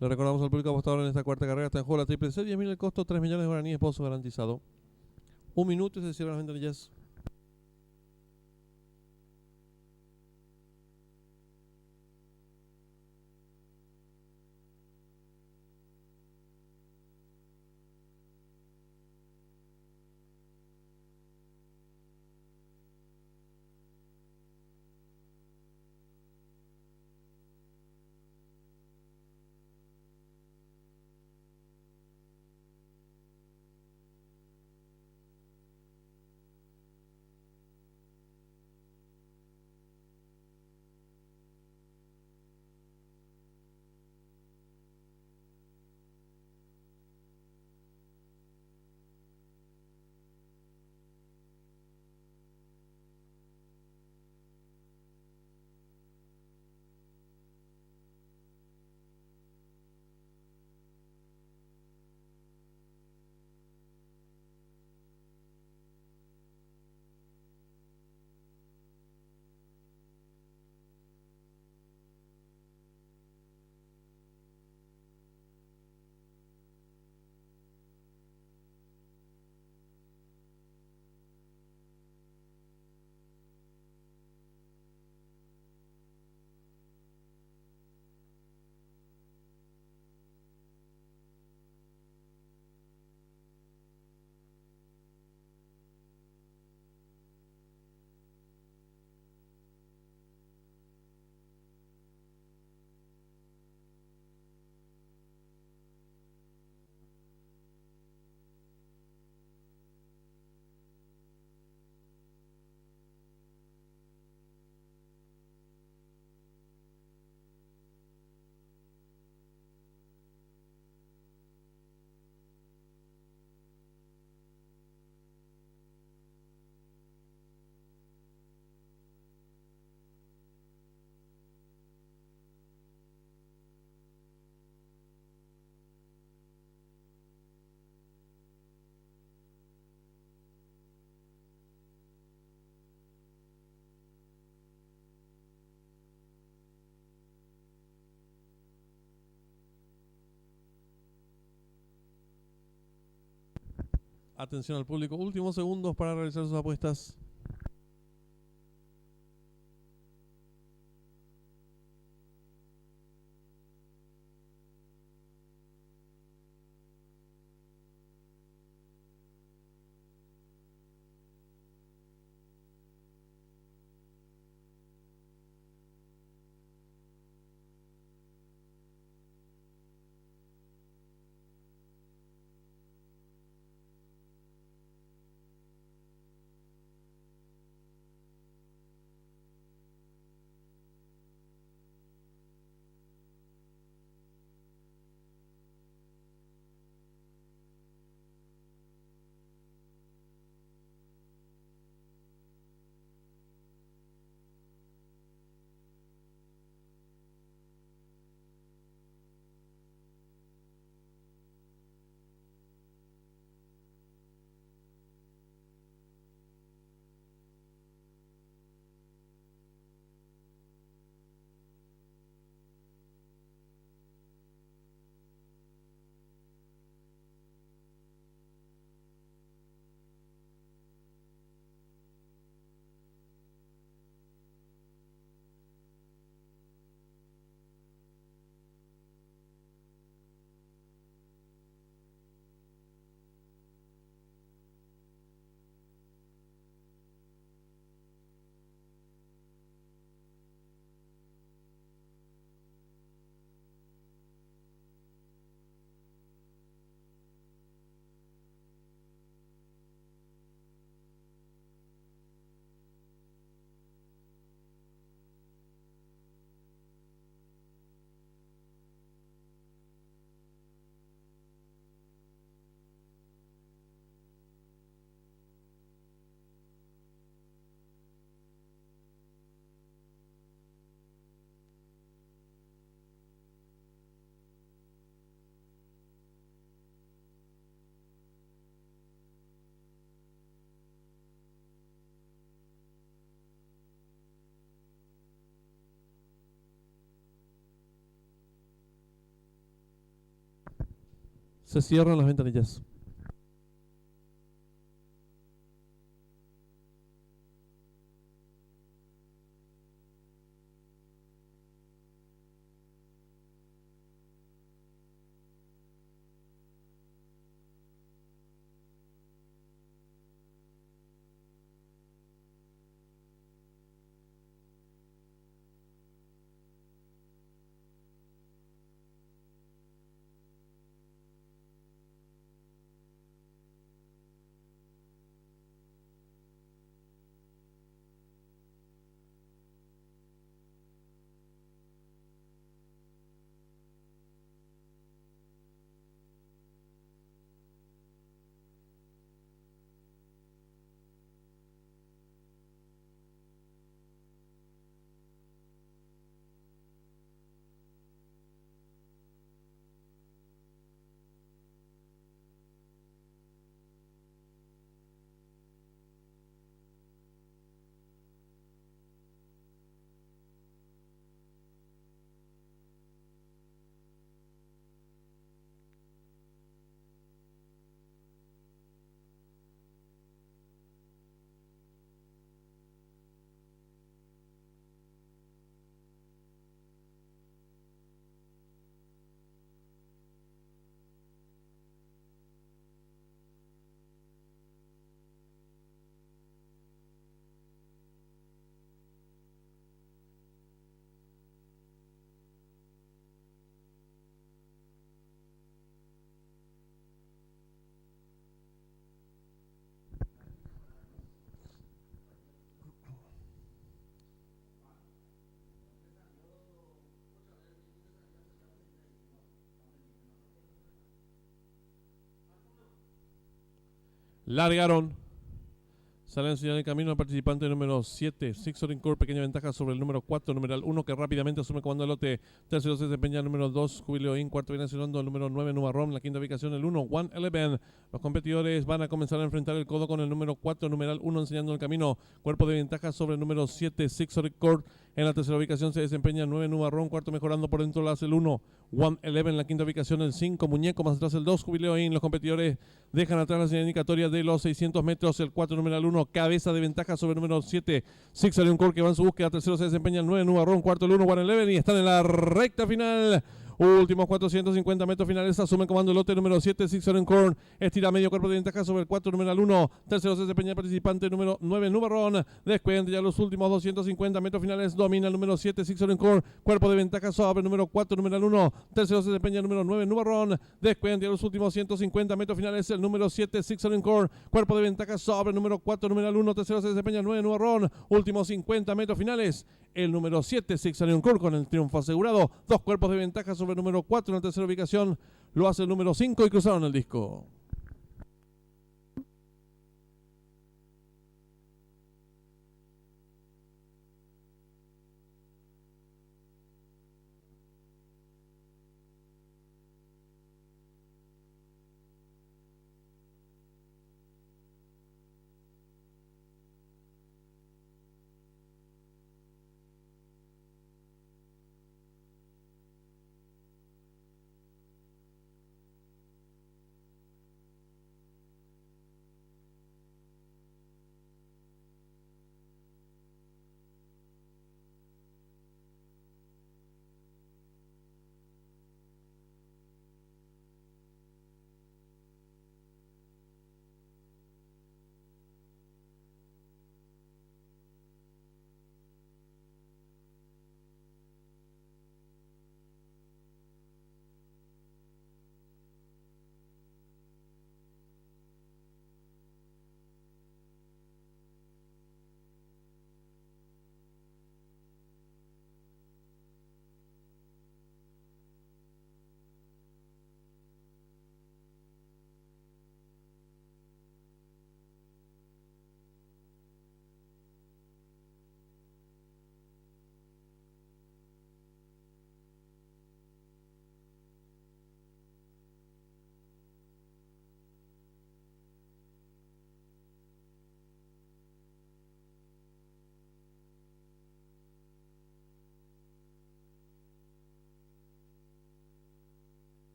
Le recordamos al público apostador en esta cuarta carrera está en juego la triple C, 10.000 el costo, 3 millones de guaraníes, pozo garantizado. 1 minuto y se cierran las ventanillas. Atención al público, últimos segundos para realizar sus apuestas. Se cierran las ventanillas. Largaron. Sale a enseñar el camino el participante número 7, Sixoring Core, pequeña ventaja sobre el número 4, numeral 1, que rápidamente asume comando del lote. Tercero se desempeña el número 2, Jubileo In. Cuarto viene accionando el número 9, Nubarrom. La quinta ubicación el 1, 111. Los competidores van a comenzar a enfrentar el codo con el número 4, numeral 1, enseñando el camino. Cuerpo de ventaja sobre el número 7, Sixoring Core. En la tercera ubicación se desempeña el 9, Nubarrom. Cuarto mejorando por dentro lo hace el 1, 111. En la quinta ubicación el 5, Muñeco. Más atrás el 2, Jubileo In. Los competidores dejan atrás la señal indicatoria de los 600 metros. El 4, numeral 1, cabeza de ventaja sobre el número 7, Sixoring Core, que va en su búsqueda. Tercero se desempeña el 9, Nubarrom. Cuarto el 1, 111. Y están en la recta final. Últimos 450 metros finales. Asume el comando el lote número 7, Sixoring Core. Estira medio cuerpo de ventaja sobre el 4, número 1. Tercero se desempeña el participante número 9, Nubarrom. Descuenta ya los últimos 250 metros finales. Domina el número 7, Sixoring Core. Cuerpo de ventaja sobre el número 4, número 1. Tercero se desempeña el número 9, Nubarrom. Descuenta ya los últimos 150 metros finales. El número 7, Sixoring Core. Cuerpo de ventaja sobre el número 4, número 1. Tercero se desempeña el 9, Nubarrom. Últimos 50 metros finales. El número 7, Sixoring Core, con el triunfo asegurado. Dos cuerpos de ventaja sobre el número 4 en la tercera ubicación. Lo hace el número 5 y cruzaron el disco.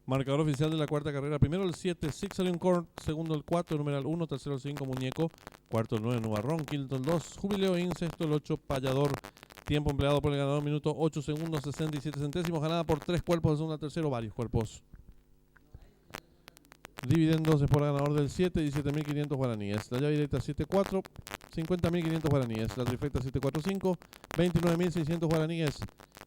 Marcador oficial de la cuarta carrera. Primero el 7, Six Court. Segundo el 4, numeral 1. Tercero el 5, Muñeco. Cuarto el 9, Nubarrón. Quinto el 2, Jubileo In. Sexto el 8, Payador. Tiempo empleado por el ganador, minuto 8 segundos 67 centésimos. Ganada por 3 cuerpos de segundo al tercero, varios cuerpos. Dividendos es por ganador del 7, 17.500 guaraníes. La llave directa 7-4, 50.500 guaraníes. La trifecta 7-4-5, 29.600 guaraníes.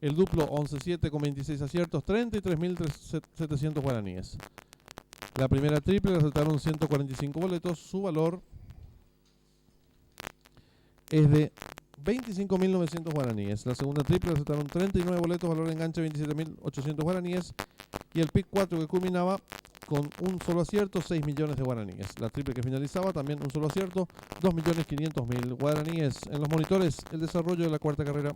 El duplo 11-7 con 26 aciertos, 33.700 guaraníes. La primera triple le acertaron 145 boletos. Su valor es de 25.900 guaraníes. La segunda triple le acertaron 39 boletos, valor de enganche 27.800 guaraníes. Y el pick 4 que culminaba con un solo acierto, 6 millones de guaraníes. La triple que finalizaba también un solo acierto, 2.500.000 guaraníes. En los monitores, el desarrollo de la cuarta carrera.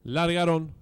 Largaron.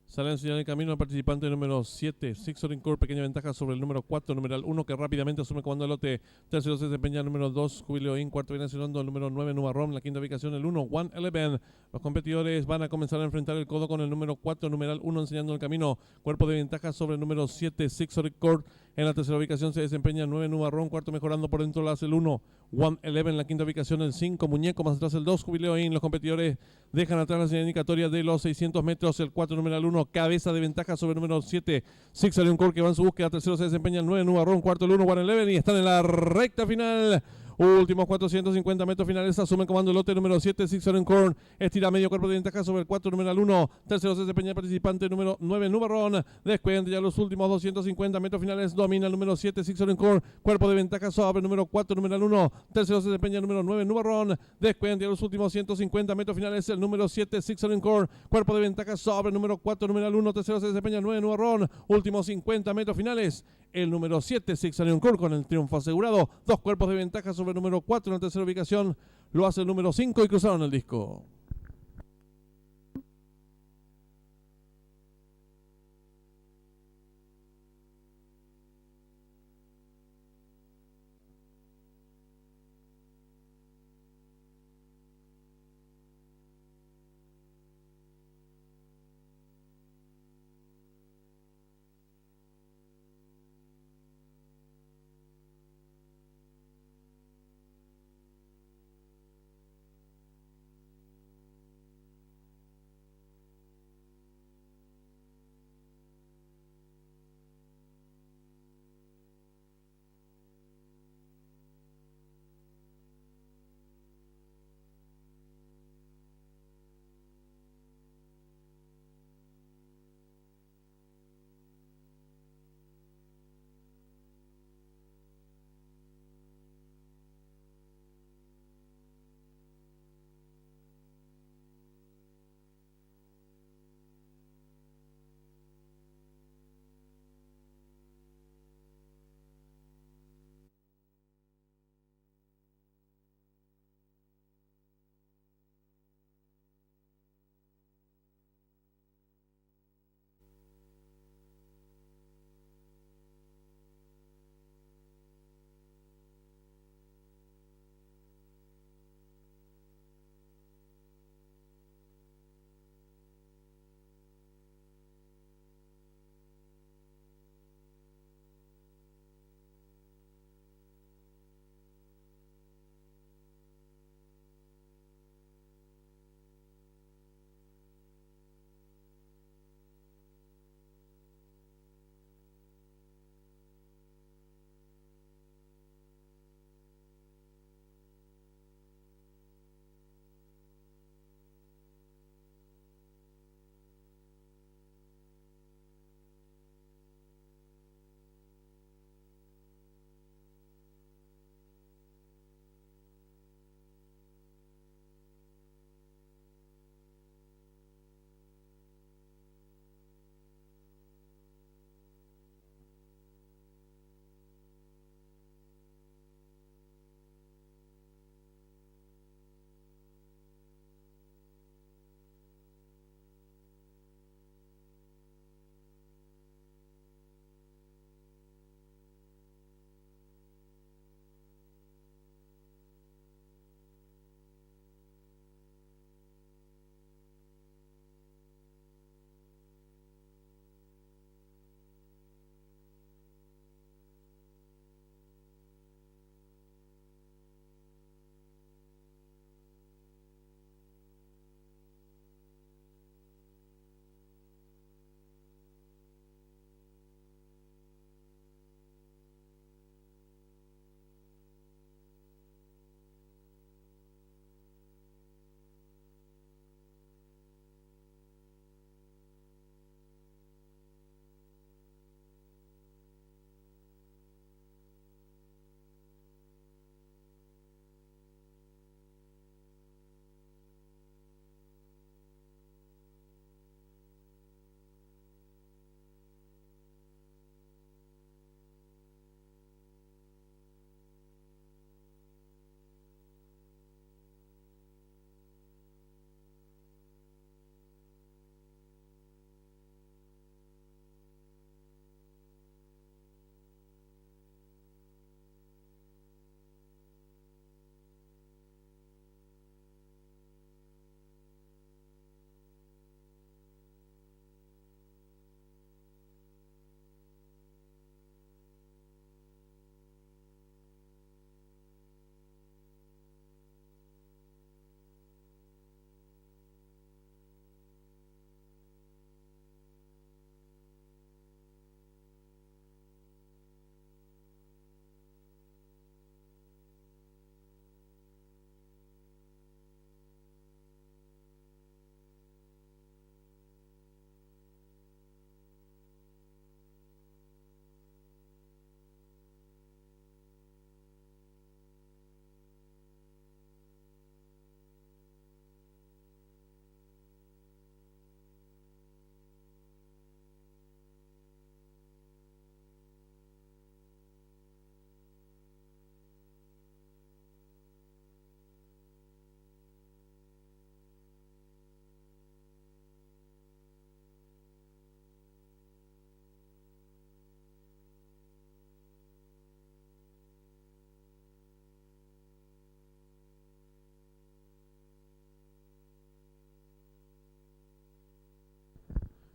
Sale a enseñar el camino al participante número 7, Sixoring Core, pequeña ventaja sobre el número 4, numeral 1, que rápidamente asume comando del lote. Tercero se desempeña el número 2, Jubileo In. Cuarto viene asignando el número 9, Nubarrón. La quinta ubicación el 1, One Eleven. Los competidores van a comenzar a enfrentar el codo con el número 4, numeral 1, enseñando el camino. Cuerpo de ventaja sobre el número 7, Sixoring Core. En la tercera ubicación se desempeña el 9, Nubarrón. Cuarto mejorando por dentro lo hace el 1, One Eleven. La quinta ubicación el 5, Muñeco. Más atrás el 2, Jubileo In. Los competidores dejan atrás la señal indicatoria de los 600 metros. El 4, numeral 1, cabeza de ventaja sobre el número 7, Six Core, que va en su búsqueda. Tercero se desempeña el 9, Nubarrón. Cuarto el 1, One Eleven. Y están en la recta final. Últimos 450 metros finales. Asume comando el lote número 7, Six Core. Estira medio cuerpo de ventaja sobre el 4, numeral 1. Tercero se desempeña el participante número 9, Nubarrón. Descuenta ya los últimos 250 metros finales. Domina el número 7, Six Core. Cuerpo de ventaja sobre el número 4, numeral 1. Tercero se desempeña el número 9, Nubarrón. Descuenta ya los últimos 150 metros finales. El número 7, Six Core. Cuerpo de ventaja sobre el número 4, numeral 1. Tercero se desempeña el 9, Nubarrón. Últimos 50 metros finales. El número 7, Six Core, con el triunfo asegurado. Dos cuerpos de ventaja sobre el número 4 en la tercera ubicación. Lo hace el número 5 y cruzaron el disco.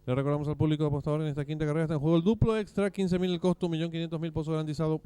Le recordamos al público apostador en esta quinta carrera está en juego el duplo extra, 15.000 el costo, 1.500.000 pozo garantizado.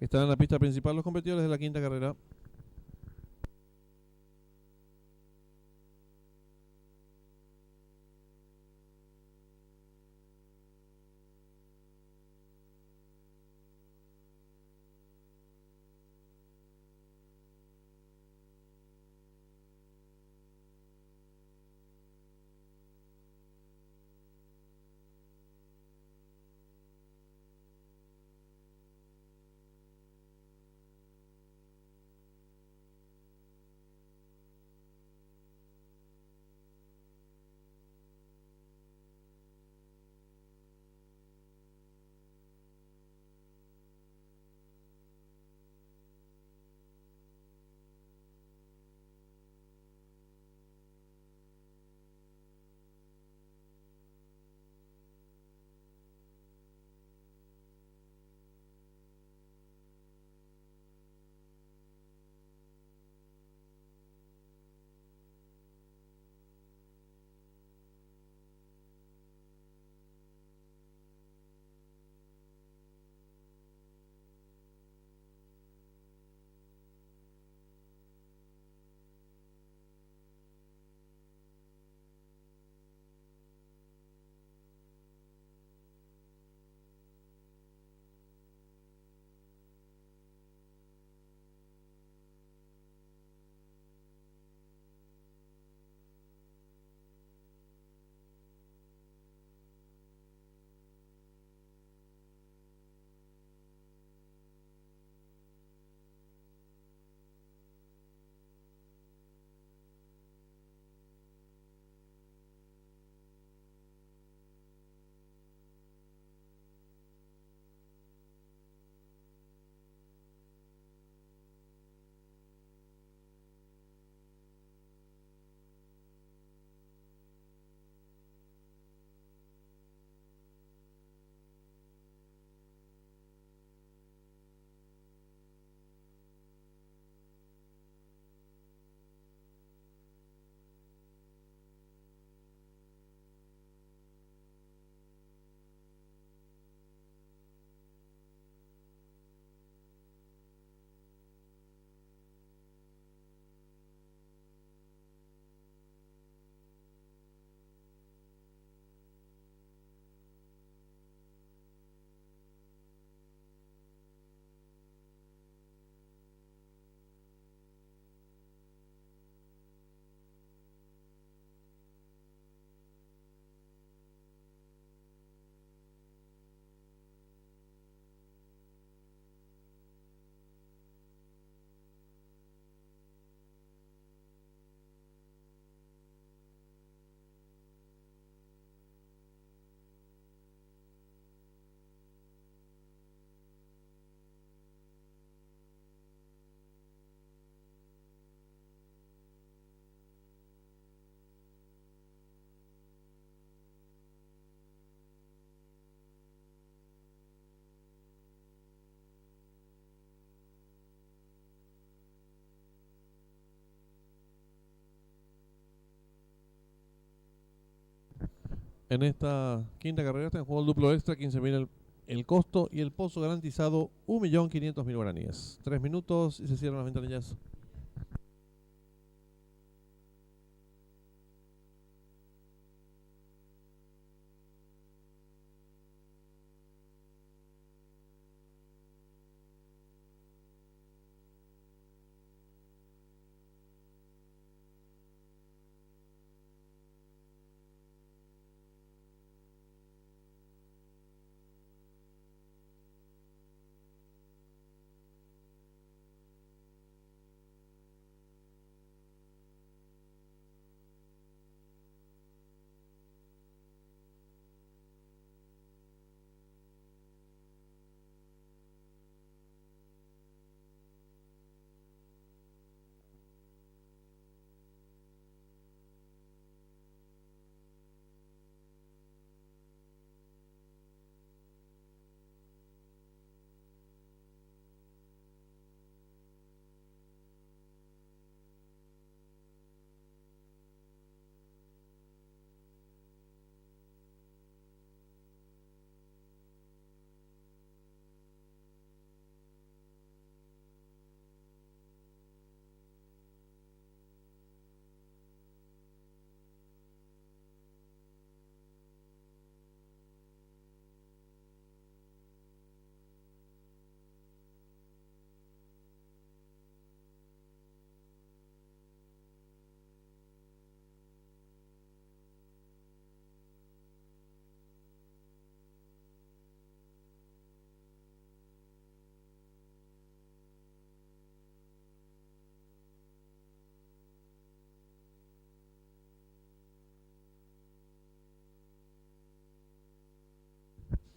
Están en la pista principal los competidores de la quinta carrera. En esta quinta carrera está en juego el duplo extra, 15.000 el costo y el pozo garantizado 1.500.000 guaraníes. 3 minutos y se cierran las ventanillas.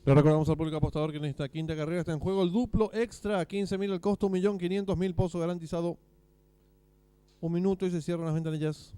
Le recordamos al público apostador que en esta quinta carrera está en juego el duplo extra, 15.000 el costo, 1.500.000 pozo garantizado. 1 minuto y se cierran las ventanillas.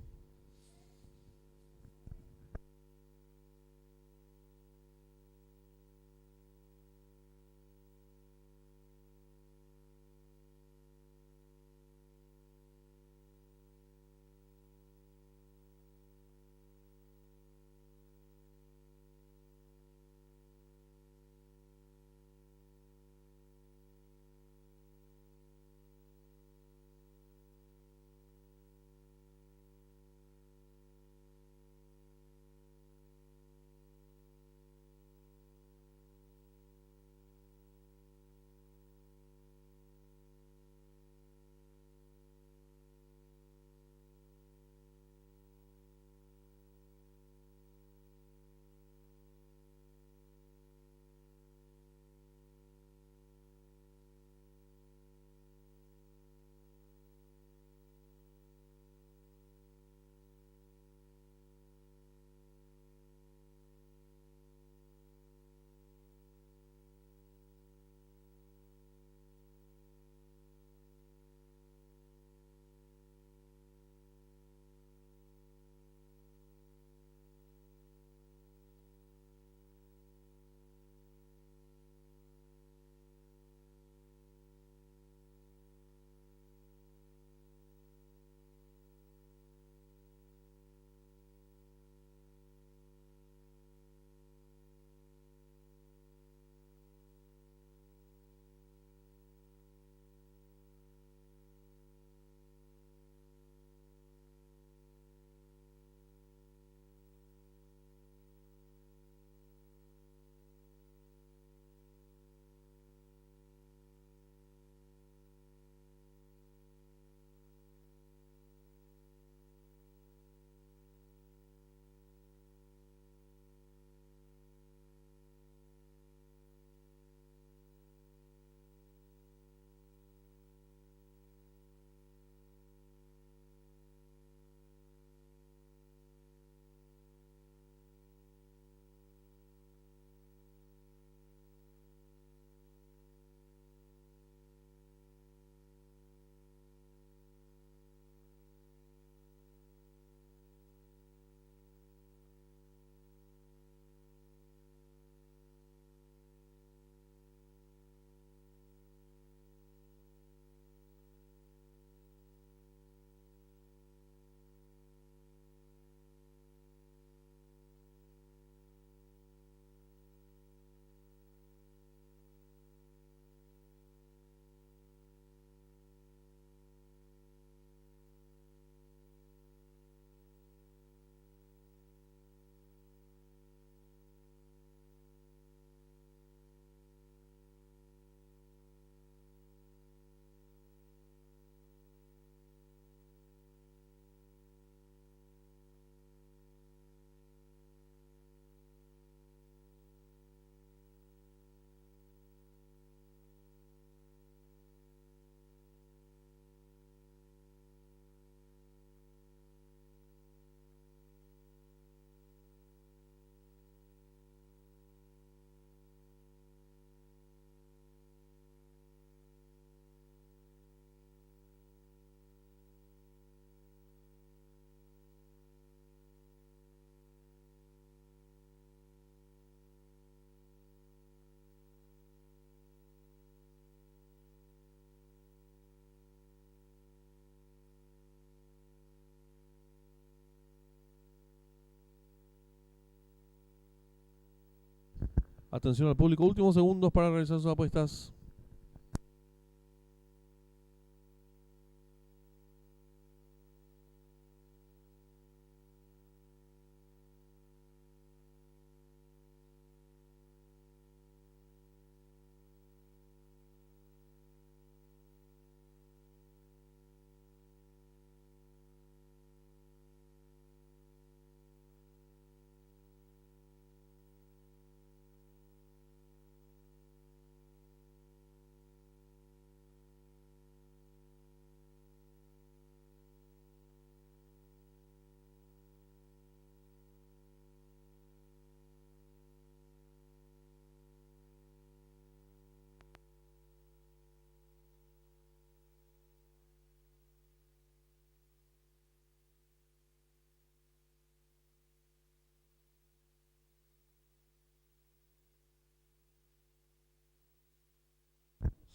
Atención al público, últimos segundos para realizar sus apuestas.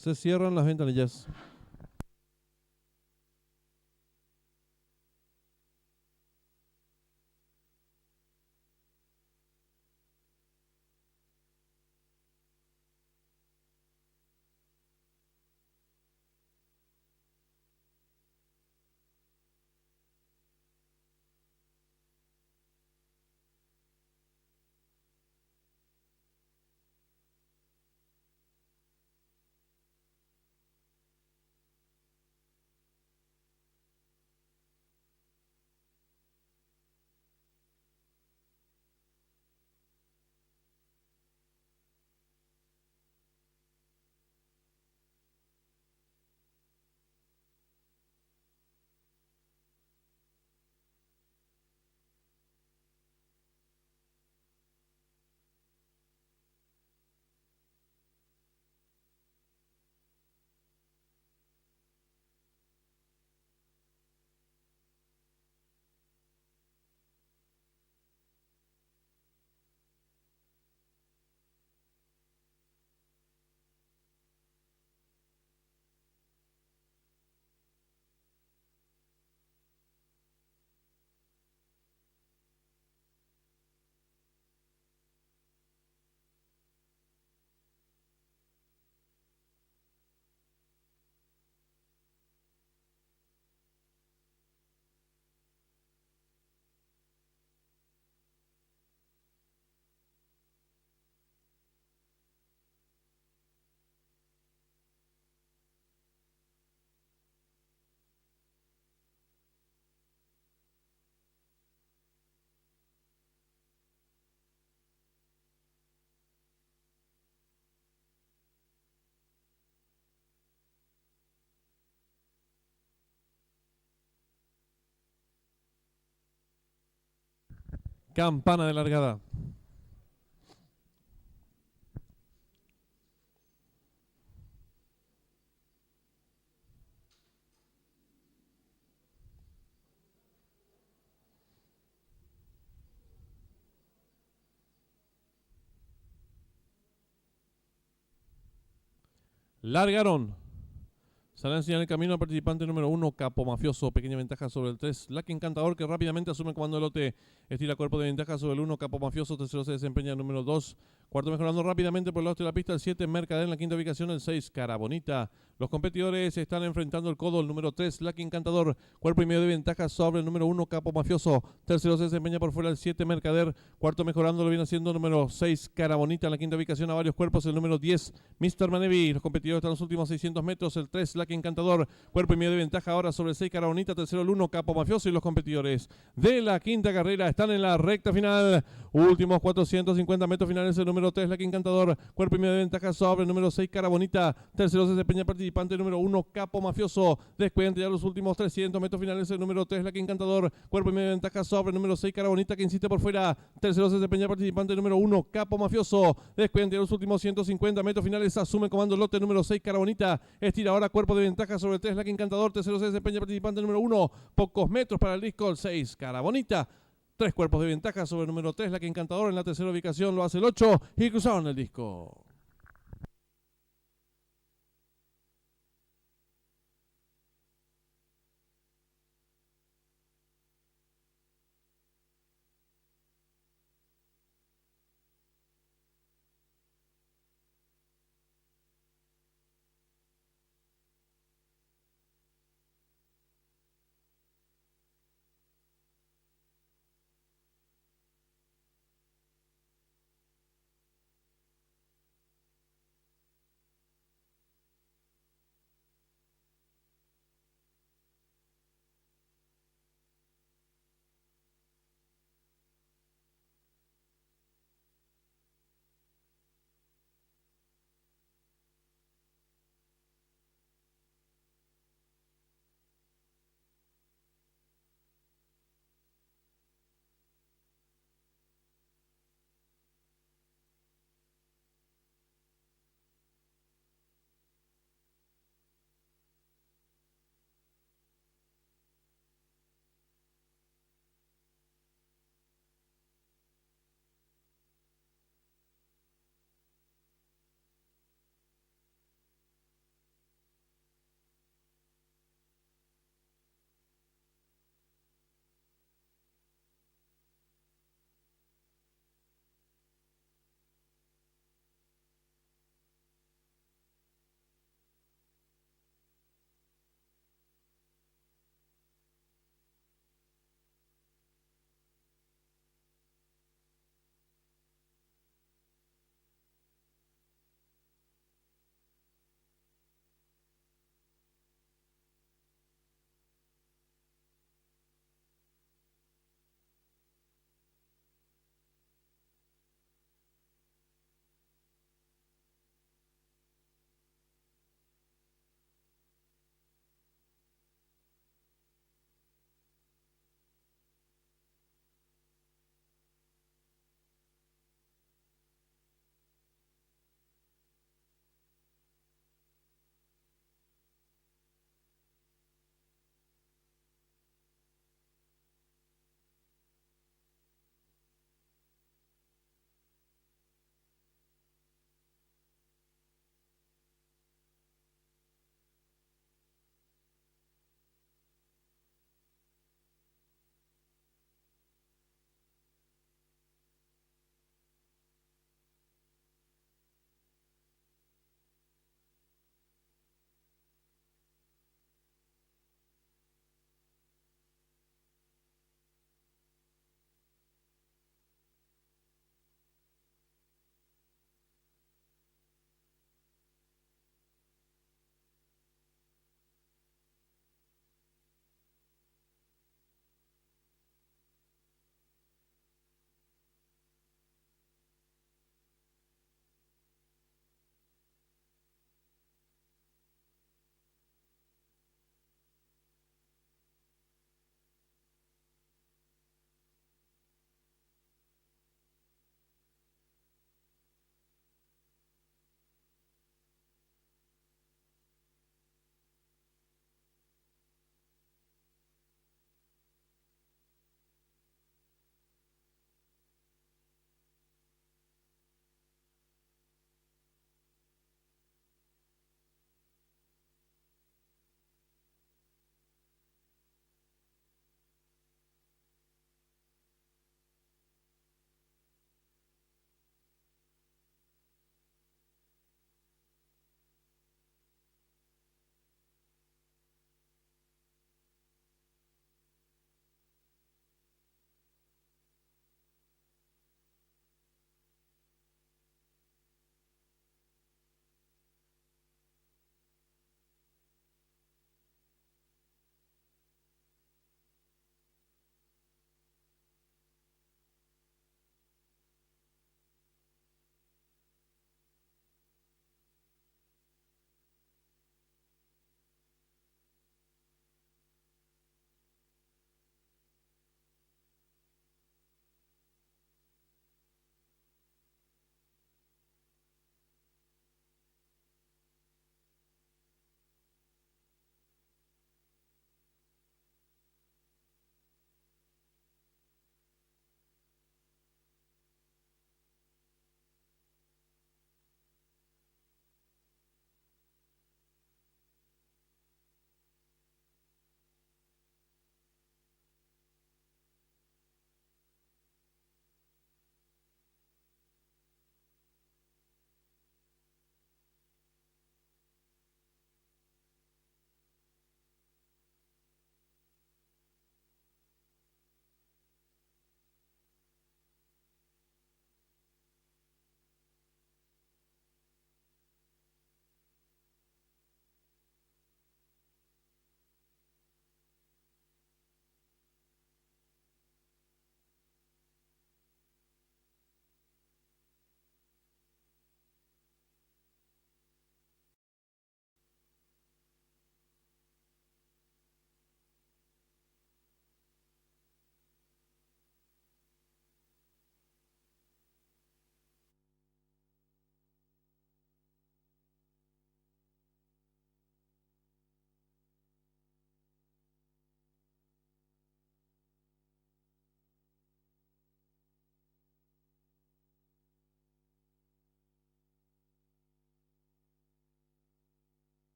Se cierran las ventanillas. Campana de largada. Largaron. Sale a enseñar el camino al participante número 1, Capo Mafioso. Pequeña ventaja sobre el 3, Lucky Encantador, que rápidamente asume el comando del lote. Estira cuerpo de ventaja sobre el 1, Capo Mafioso. Tercero se desempeña el número 2. Cuarto mejorando rápidamente por el oeste de la pista, el 7, Mercader en la quinta ubicación, el 6, Cara Bonita. Los competidores están enfrentando el codo, el número 3, Lucky Encantador. Cuerpo y medio de ventaja sobre el número 1, Capo Mafioso. Tercero se desempeña por fuera el 7, Mercader. Cuarto mejorando lo viene haciendo el número 6, Cara Bonita. En la quinta ubicación a varios cuerpos, el número 10, Mr. Manevi. Los competidores están en los últimos 600 metros, el 3, Lucky Encantador. Cuerpo y medio de ventaja ahora sobre el 6, Cara Bonita. Tercero el 1, Capo Mafioso. Y los competidores de la quinta carrera están en la recta final. Últimos 450 metros finales, el número 3, Lucky Encantador. Cuerpo y medio de ventaja sobre el número 6, Cara Bonita. Tercero se desempeña participante número 1, Capo Mafioso. Después de ya los últimos 300 metros finales, el número 3, Lucky Encantador. Cuerpo y medio de ventaja sobre el número 6, Cara Bonita, que insiste por fuera. Tercero se desempeña participante número 1, Capo Mafioso. Después de los últimos 150 metros finales, asume comando el lote número 6, Cara Bonita. Estira ahora cuerpo de ventaja sobre el 3, Lucky Encantador. Tercero se desempeña participante número 1. Pocos metros para el disco, el 6, Cara Bonita. 3 cuerpos de ventaja sobre el número 3, Lucky Encantador. En la tercera ubicación lo hace el 8 y cruzaron el disco.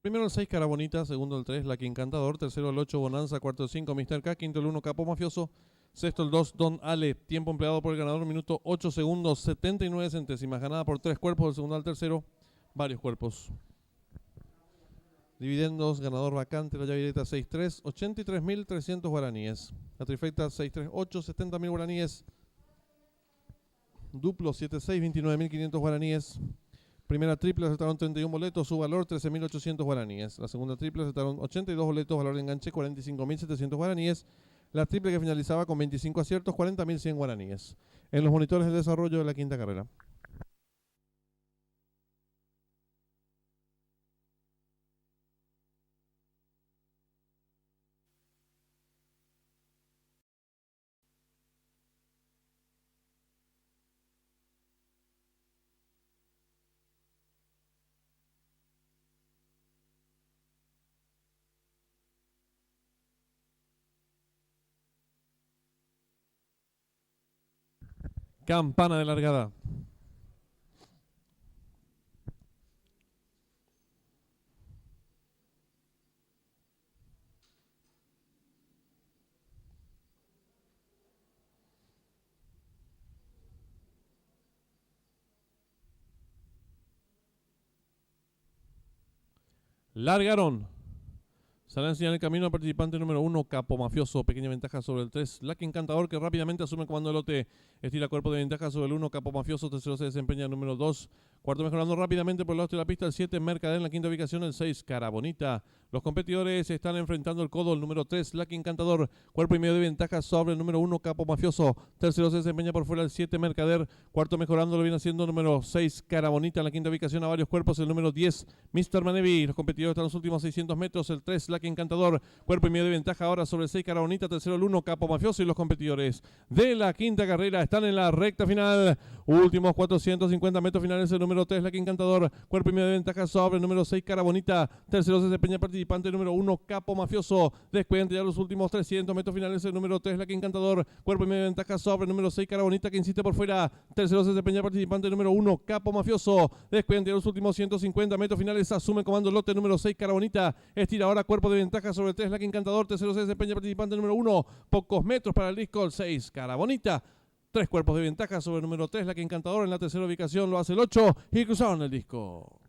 Primero el 6, Cara Bonita. Segundo el 3, Lucky Encantador. Tercero el 8, Bonanza. Cuarto el 5, Mr. K. Quinto el 1, Capo Mafioso. Sexto el 2, Don Ale. Tiempo empleado por el ganador, minuto 8 segundos 79 centésimas. Ganada por 3 cuerpos, del segundo al tercero, varios cuerpos. Dividendos, ganador vacante, la llave directa 6-3, 83.300 guaraníes. La trifecta 6-3-8, 70.000 guaraníes. Duplo 7-6, 29.500 guaraníes. Primera triple aceptaron 31 boletos, su valor 13.800 guaraníes. La segunda triple aceptaron 82 boletos, valor de enganche 45.700 guaraníes. La triple que finalizaba con 25 aciertos, 40.100 guaraníes. En los monitores de desarrollo de la quinta carrera. Campana de largada. Largaron. Sale a enseñar el camino al participante número 1, Capo Mafioso. Pequeña ventaja sobre el 3, Lucky Encantador, que rápidamente asume el comando del lote. Estira cuerpo de ventaja sobre el 1, Capo Mafioso. Tercero se desempeña el número 2. Cuarto mejorando rápidamente por el lado de la pista, el 7, Mercader. En la quinta ubicación, el 6, Cara Bonita. Los competidores están enfrentando el codo, el número 3, Lucky Encantador. Cuerpo y medio de ventaja sobre el número 1, Capo Mafioso. Tercero se desempeña por fuera el 7, Mercader. Cuarto mejorando lo viene haciendo el número 6, Cara Bonita. En la quinta ubicación a varios cuerpos, el número 10, Mr. Manevi. Los competidores están en los últimos 600 metros, el 3, Lucky Encantador. Cuerpo y medio de ventaja ahora sobre el 6, Cara Bonita. Tercero el 1, Capo Mafioso. Y los competidores de la quinta carrera están en la recta final. Últimos 450 metros finales, el número 3, Lucky Encantador. Cuerpo y medio de ventaja sobre el número 6, Cara Bonita. Tercero se desempeña el participante número 1, Capo Mafioso. Después de ya los últimos 300 metros finales, el número 3, Lucky Encantador. Cuerpo y medio de ventaja sobre el número 6, Cara Bonita, que insiste por fuera. Tercero se desempeña el participante número 1, Capo Mafioso. Después de ya los últimos 150 metros finales, asume comando el lote número 6, Cara Bonita. Estira ahora cuerpo de ventaja sobre el 3, Lucky Encantador. Tercero se desempeña el participante número 1. Pocos metros para el disco, el 6, Cara Bonita. 3 cuerpos de ventaja sobre el número 3, Lucky Encantador. En la tercera ubicación lo hace el 8 y cruzaron el disco.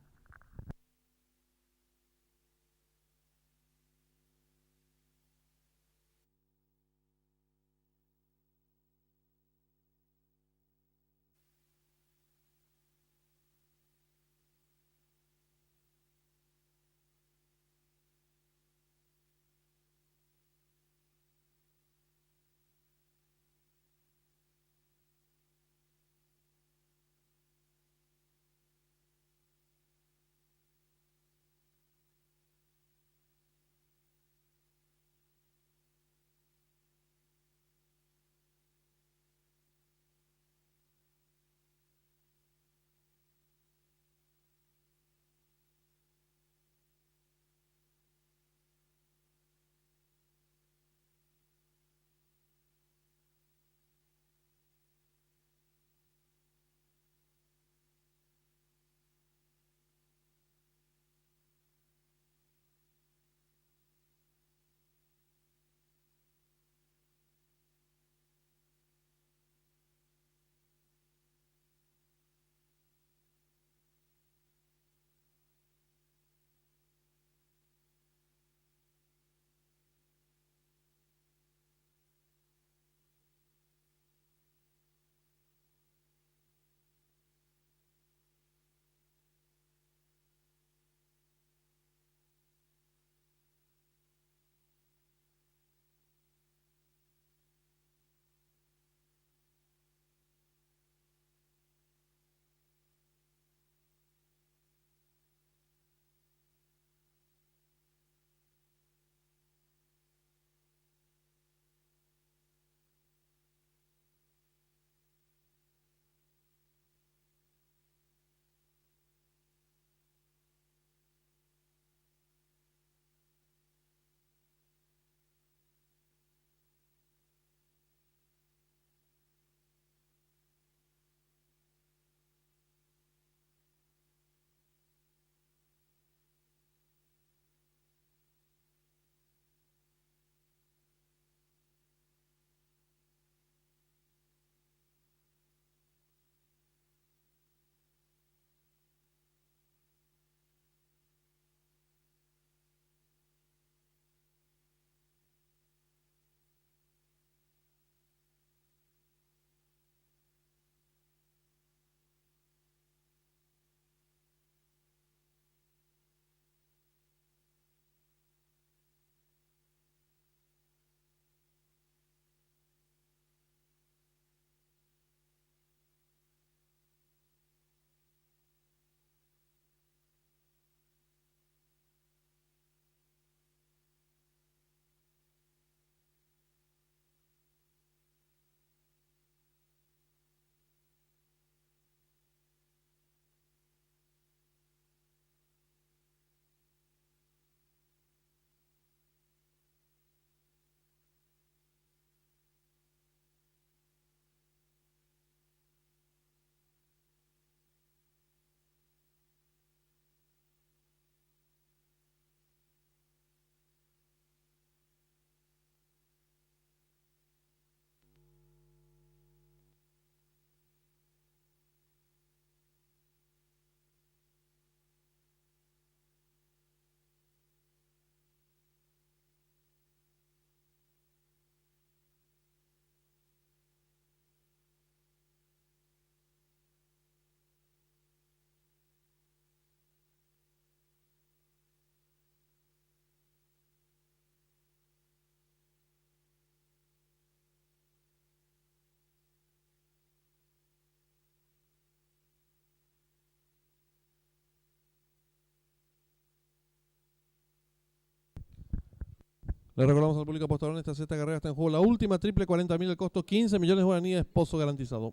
Le recordamos al público apostador en esta sexta carrera está en juego la última triple, 40.000 el costo, 15 millones de guaraníes, pozo garantizado.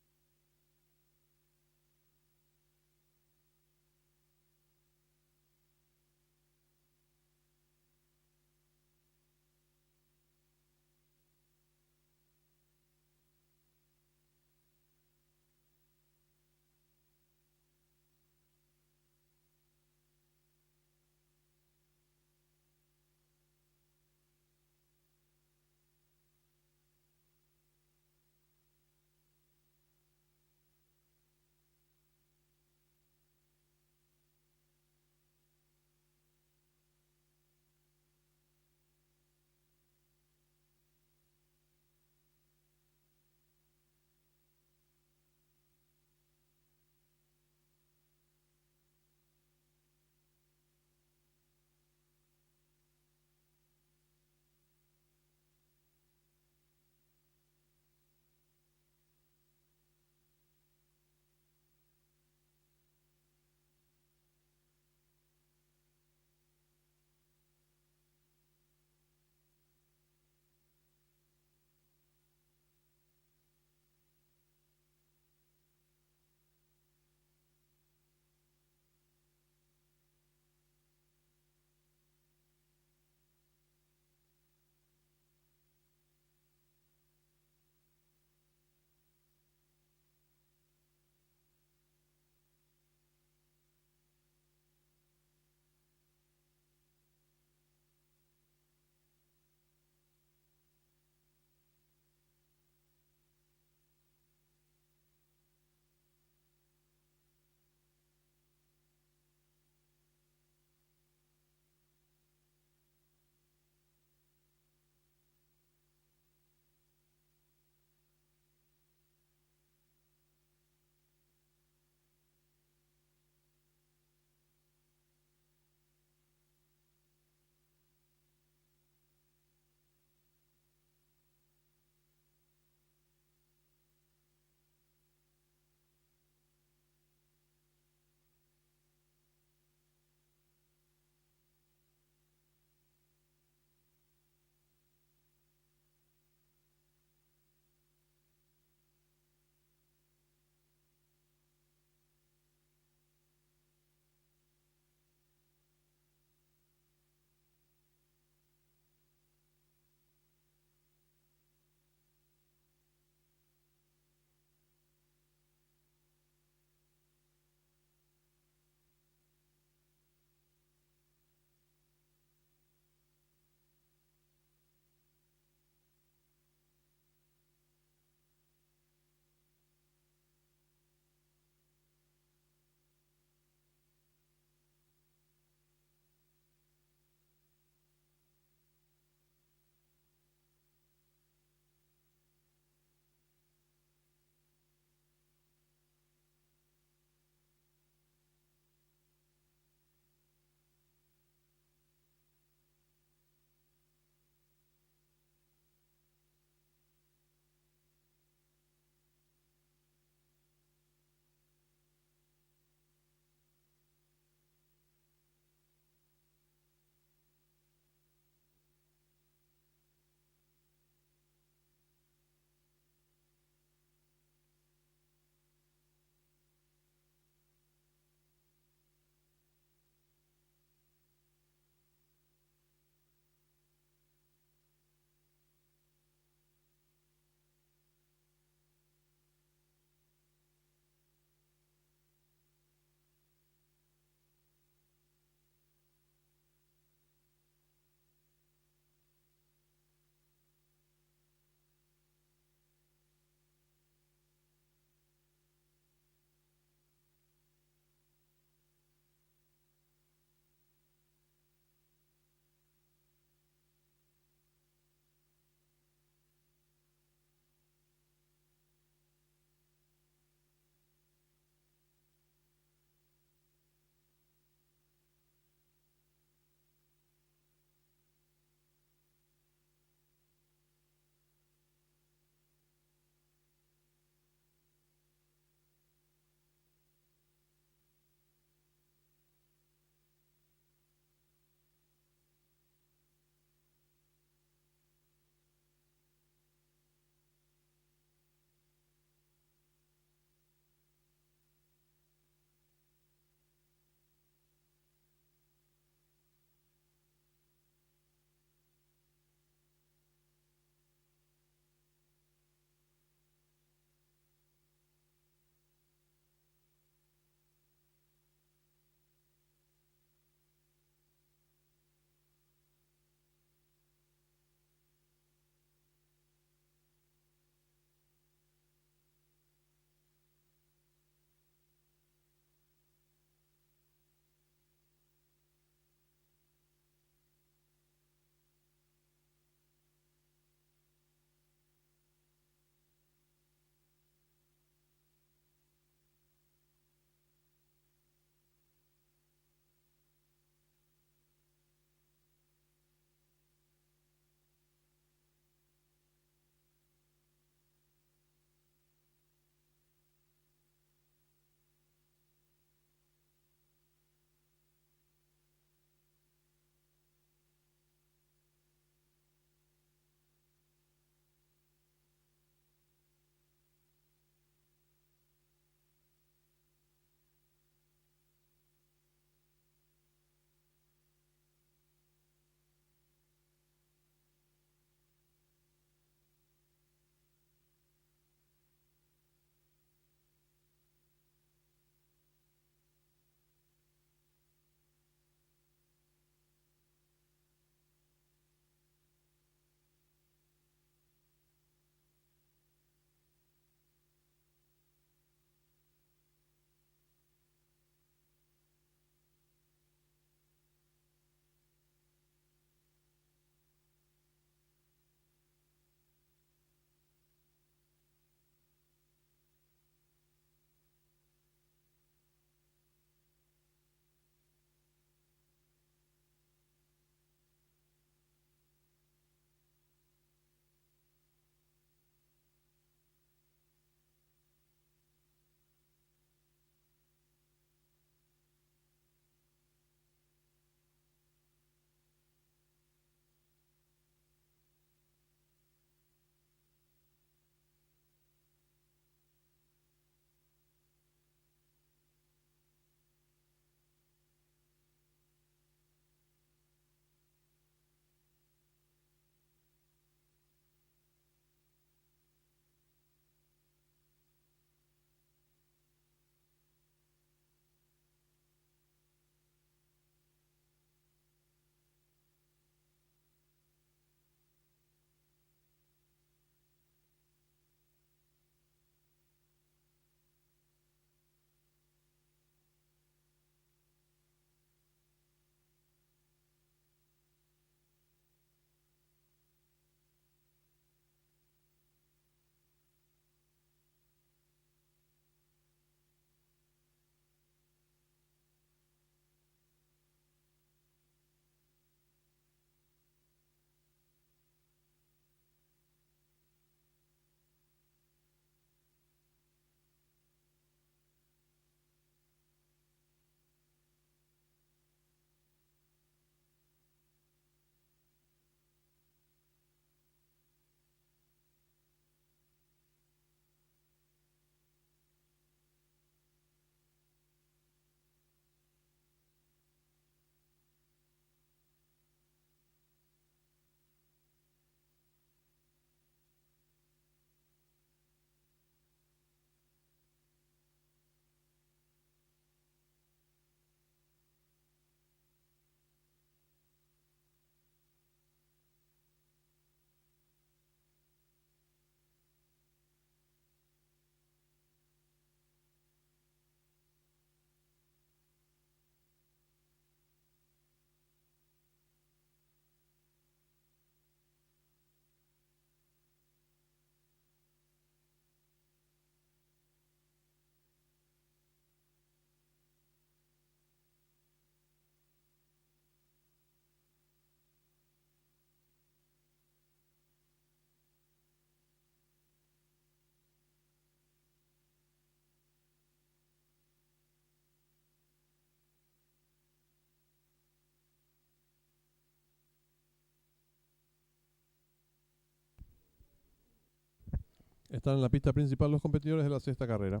Están en la pista principal los competidores de la sexta carrera.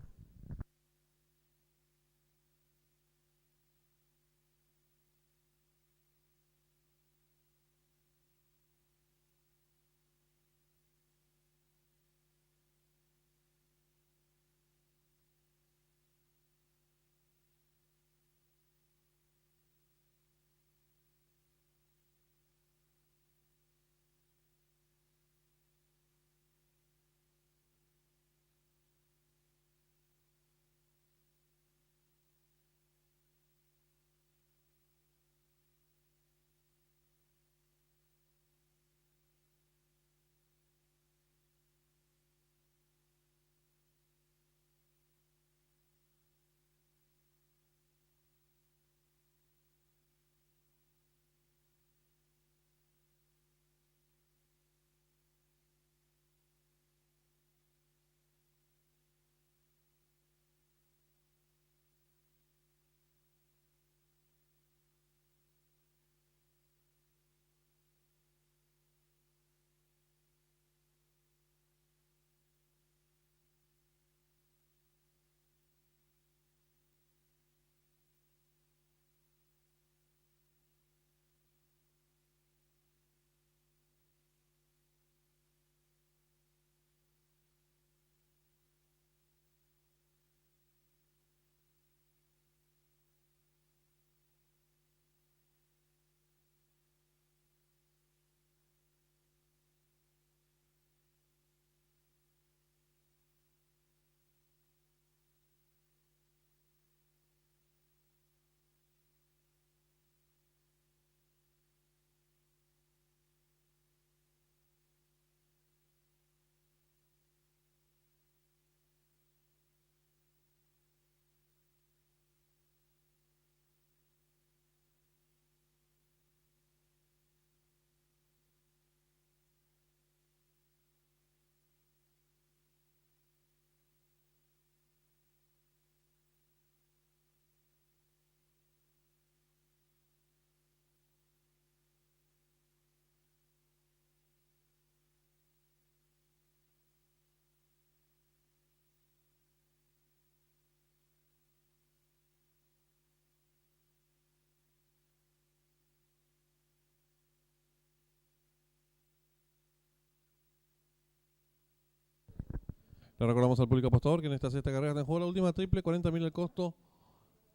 Le recordamos al público apostador que en esta sexta carrera está en juego la última triple, 40.000 el costo,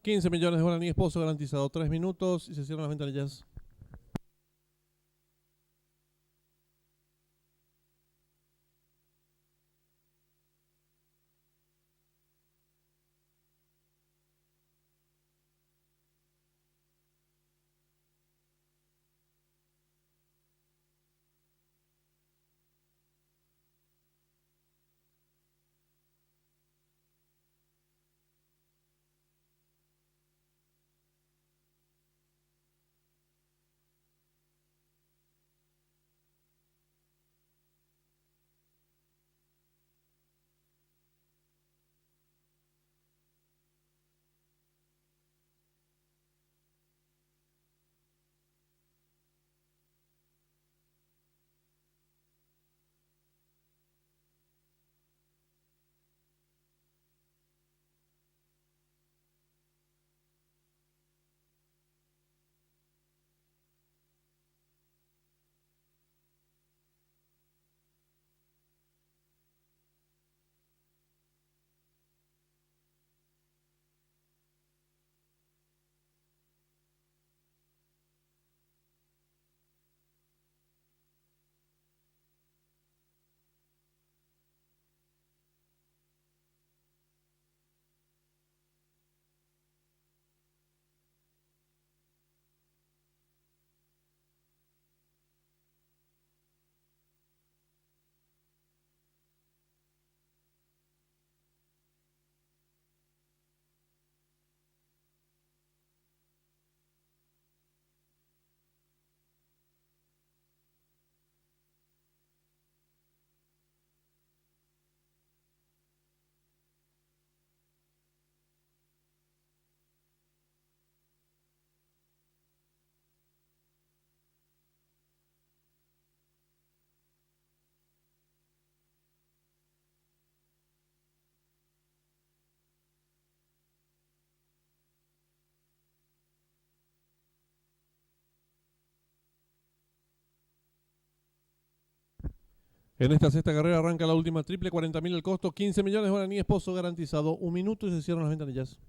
15 millones de guaraníes, pozo garantizado, 3 minutos y se cierran las ventanillas. En esta sexta carrera arranca la última triple, 40.000 el costo, 15 millones guaraníes, pozo garantizado. 1 minuto y se cierran las ventanillas.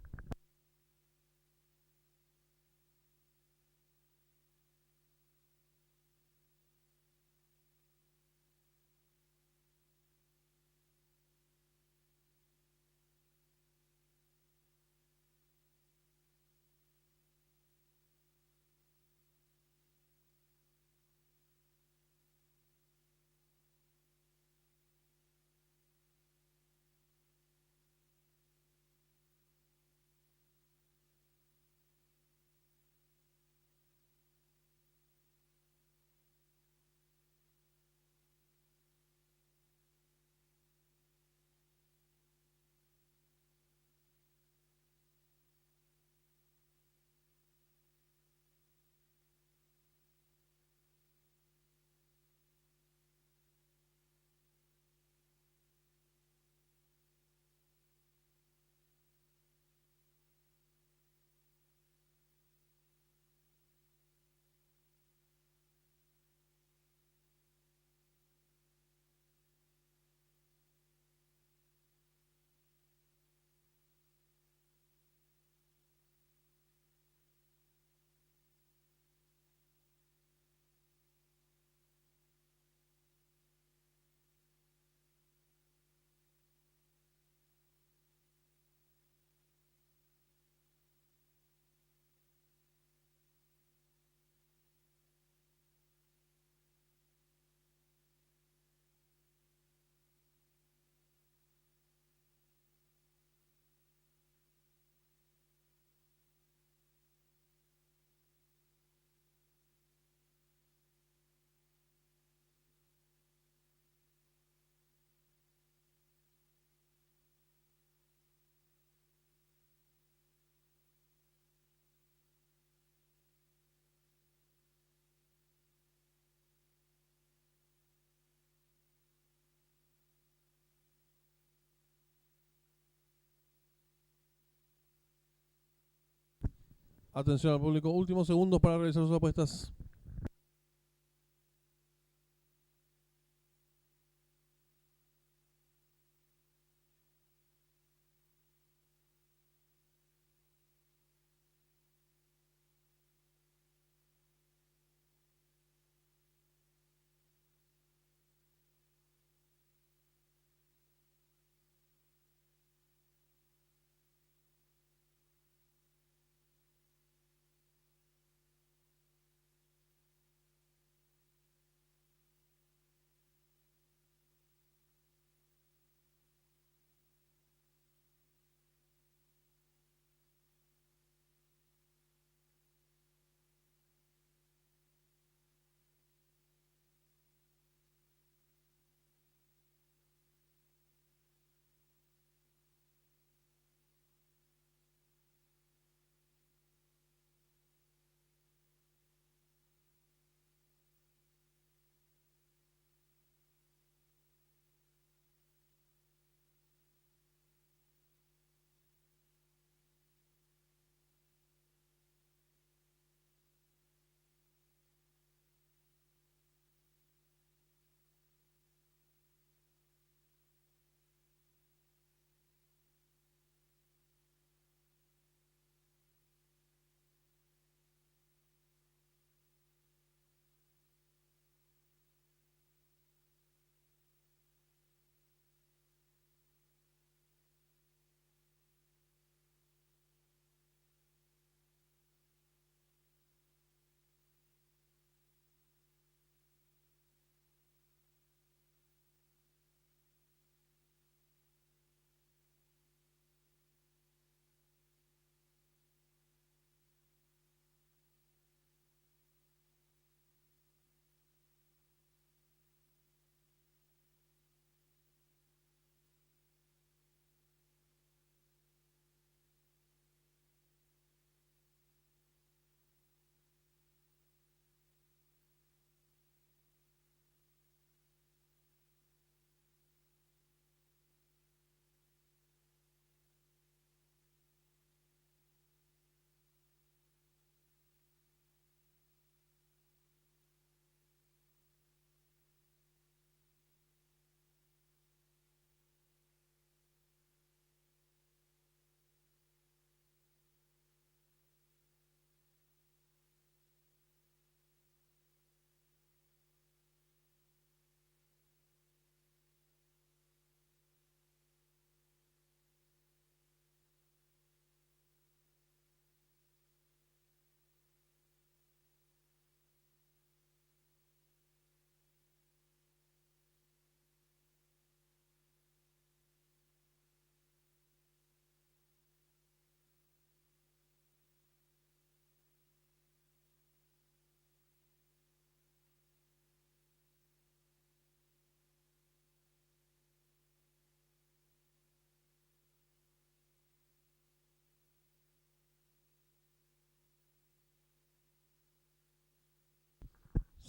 Atención al público, últimos segundos para realizar sus apuestas.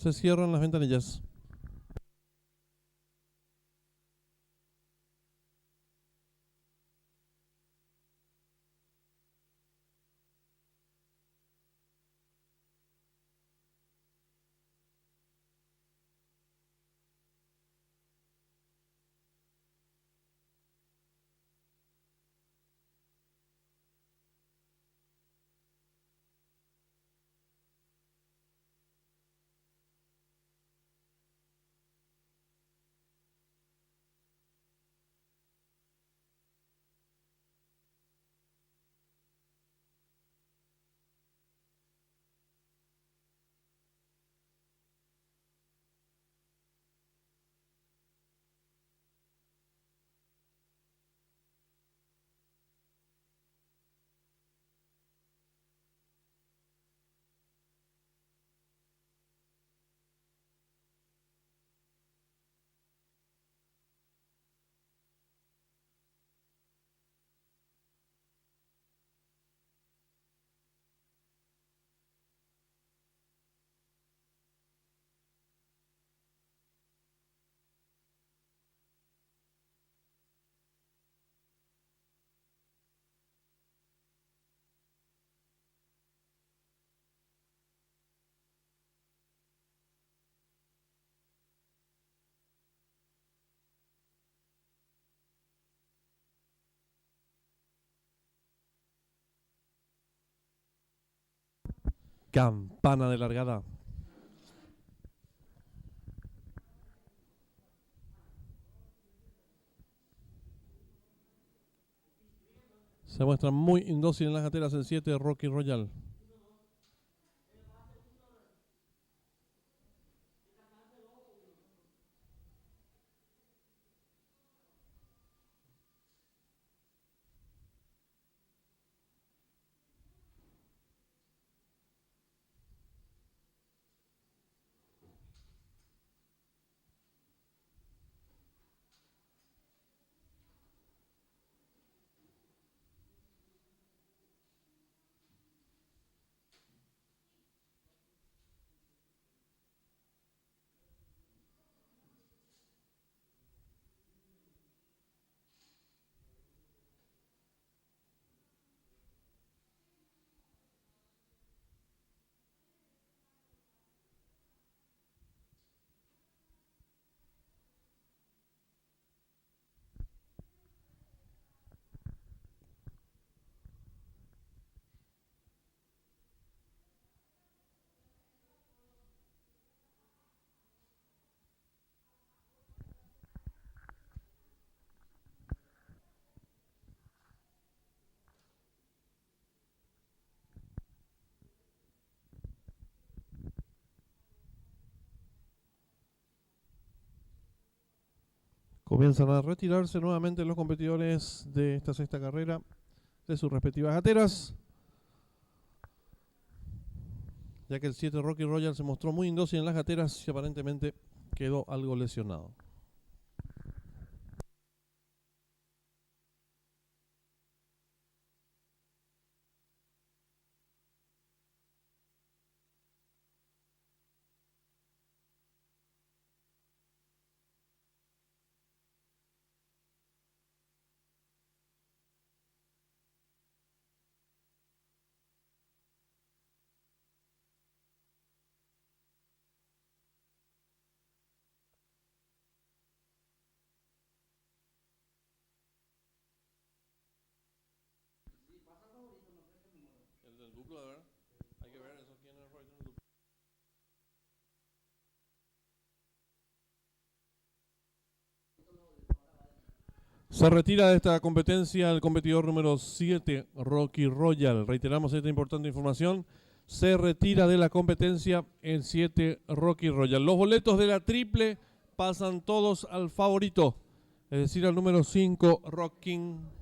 Se cierran las ventanillas. Campana de largada. Se muestra muy indócil en las gateras el 7 Rocky Royal. Comienzan a retirarse nuevamente los competidores de esta sexta carrera de sus respectivas gateras, ya que el 7 Rocky Royal se mostró muy indócil en las gateras y aparentemente quedó algo lesionado. El del duplo, de verdad. Hay que ver eso, quién es el duplo. Se retira de esta competencia el competidor número 7, Rocky Royal. Reiteramos esta importante información. Se retira de la competencia el 7 Rocky Royal. Los boletos de la triple pasan todos al favorito, es decir, al número 5, Rocking.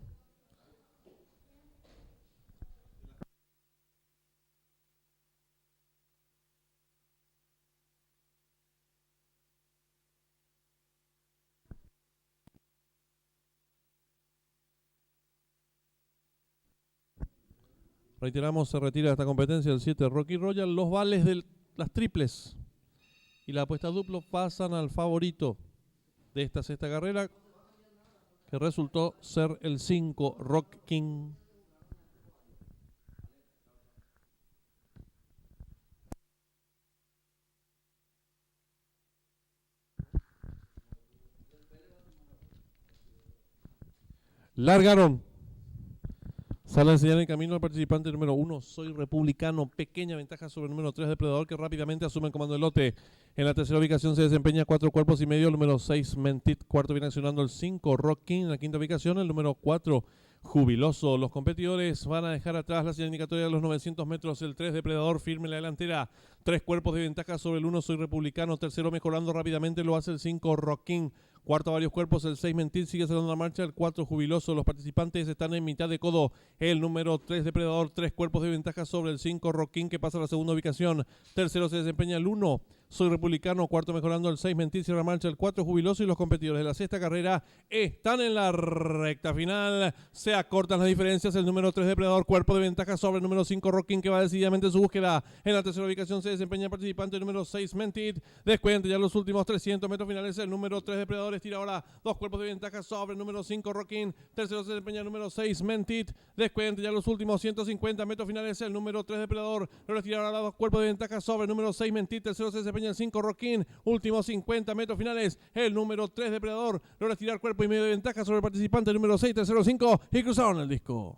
Reiteramos, se retira de esta competencia el 7 Rocky Royal. Los vales de las triples y la apuesta duplo pasan al favorito de esta sexta carrera, que resultó ser el 5 Rock King. Largaron. Sale a enseñar el camino al participante número 1, Soy Republicano. Pequeña ventaja sobre el número 3, Depredador, que rápidamente asume el comando del lote. En la tercera ubicación se desempeña 4 cuerpos y medio, el número 6, Mentit. Cuarto viene accionando el 5, Rock King. En la quinta ubicación, el número 4, Jubiloso. Los competidores van a dejar atrás la señal indicatoria de los 900 metros. El 3, Depredador, firme en la delantera. 3 cuerpos de ventaja sobre el 1, Soy Republicano. Tercero, mejorando rápidamente, lo hace el 5, Rock King. Cuarto, varios cuerpos, el 6, Mentir, sigue cerrando la marcha, el 4, Jubiloso. Los participantes están en mitad de codo. El número 3, Depredador, 3 cuerpos de ventaja sobre el 5, Rocking, que pasa a la segunda ubicación. Tercero se desempeña el 1, Soy Republicano. Cuarto mejorando el 6, Mentir, cierra la marcha, el 4, Jubiloso. Y los competidores de la sexta carrera están en la recta final. Se acortan las diferencias, el número 3, Depredador, cuerpo de ventaja sobre el número 5, Rocking, que va decididamente en su búsqueda. En la tercera ubicación se desempeña el participante número 6, Mentir. Descuenta ya los últimos 300 metros finales, el número 3, Depredador, estira ahora 2 cuerpos de ventaja sobre el número 5, Rocking. Tercero se desempeña el número 6, Mentit. Descuenta ya los últimos 150 metros finales, el número 3, Depredador. Luego estira ahora 2 cuerpos de ventaja sobre el número 6, Mentit. Tercero se desempeña el 5, Rocking. Últimos 50 metros finales, el número 3, Depredador. Luego estirar cuerpo y medio de ventaja sobre el participante número 6, tercero 5 y cruzaron el disco.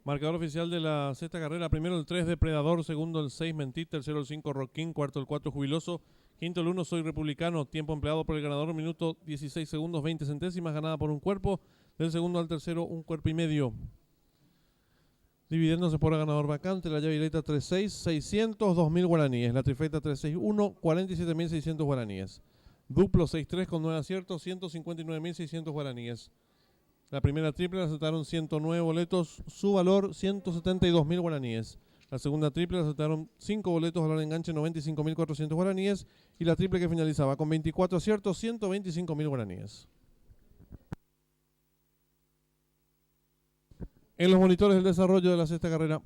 Marcador oficial de la sexta carrera. Primero el 3 Depredador, segundo el 6 Mentit, tercero el 5 Rockin, cuarto el 4 Jubiloso, quinto el 1 Soy Republicano. Tiempo empleado por el ganador, minuto 16 segundos 20 centésimas, ganada por un cuerpo. Del segundo al tercero, un cuerpo y medio. Dividiéndose por el ganador vacante, la llave directa 36, 602.000 guaraníes. La trifecta 361, 47.600 guaraníes. Duplo 6-3 con 9 aciertos, 159.600 guaraníes. La primera triple la aceptaron 109 boletos, su valor 172.000 guaraníes. La segunda triple la aceptaron 5 boletos, valor de enganche 95.400 guaraníes. Y la triple que finalizaba con 24 aciertos, 125.000 guaraníes. En los monitores del desarrollo de la sexta carrera.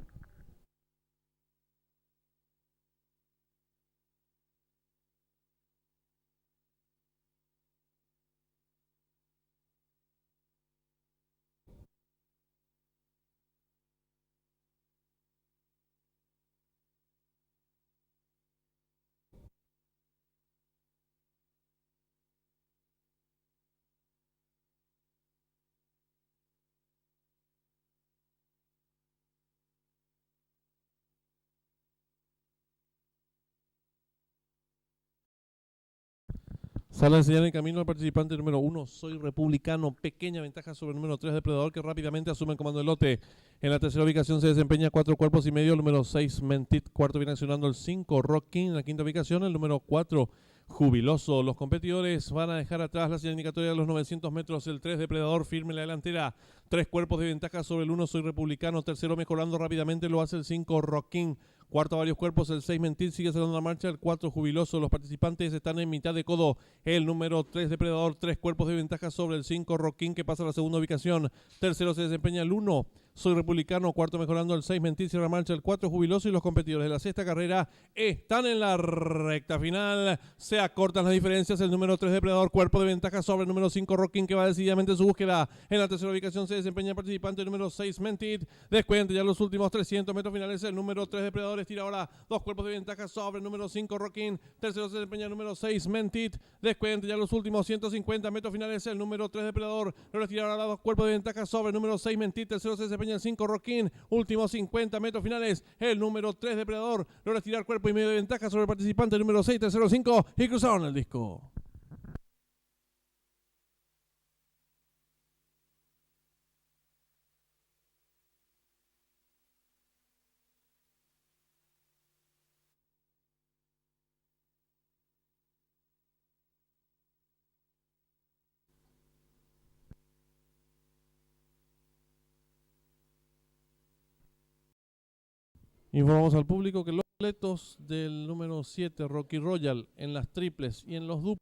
Sale a enseñar en camino al participante número 1, Soy Republicano. Pequeña ventaja sobre el número 3, Depredador, que rápidamente asume el comando del lote. En la tercera ubicación se desempeña 4 cuerpos y medio, el número 6, Mentit. Cuarto viene accionando el 5, Rockin. En la quinta ubicación, el número 4, Jubiloso. Los competidores van a dejar atrás la señal indicatoria de los 900 metros. El 3, Depredador, firme en la delantera. 3 cuerpos de ventaja sobre el 1, Soy Republicano. Tercero mejorando rápidamente lo hace el 5, Rockin. Cuarto, varios cuerpos, el 6 Mentir sigue cerrando la marcha, el 4 Jubiloso. Los participantes están en mitad de codo. El número 3 Depredador, 3 cuerpos de ventaja sobre el 5 Rockin, que pasa a la segunda ubicación. Tercero se desempeña el 1 Soy Republicano. Cuarto mejorando el 6 Mentir, cierra marcha el 4 Jubiloso. Y los competidores de la sexta carrera están en la recta final. Se acortan las diferencias. El número 3 Depredador, cuerpo de ventaja sobre el número 5 Rockin, que va decididamente en su búsqueda. En la tercera ubicación se desempeña el participante número 6 Mentir. Descuenta ya los últimos 300 metros finales. El número 3 Depredador estira ahora 2 cuerpos de ventaja sobre el número 5 Rockin. Tercero se desempeña el número 6 Mentit. Descuenta ya los últimos 150 metros finales. El número 3 Depredador lo retira ahora 2 cuerpos de ventaja sobre el número 6 Mentit. Tercero se desempeña el 5 Rockin. Últimos 50 metros finales. El número 3 Depredador lo retira cuerpo y medio de ventaja sobre el participante número 6. Tercero 5 y cruzaron el disco. Informamos al público que los boletos del número 7 Rocky Royal en las triples y en los duplos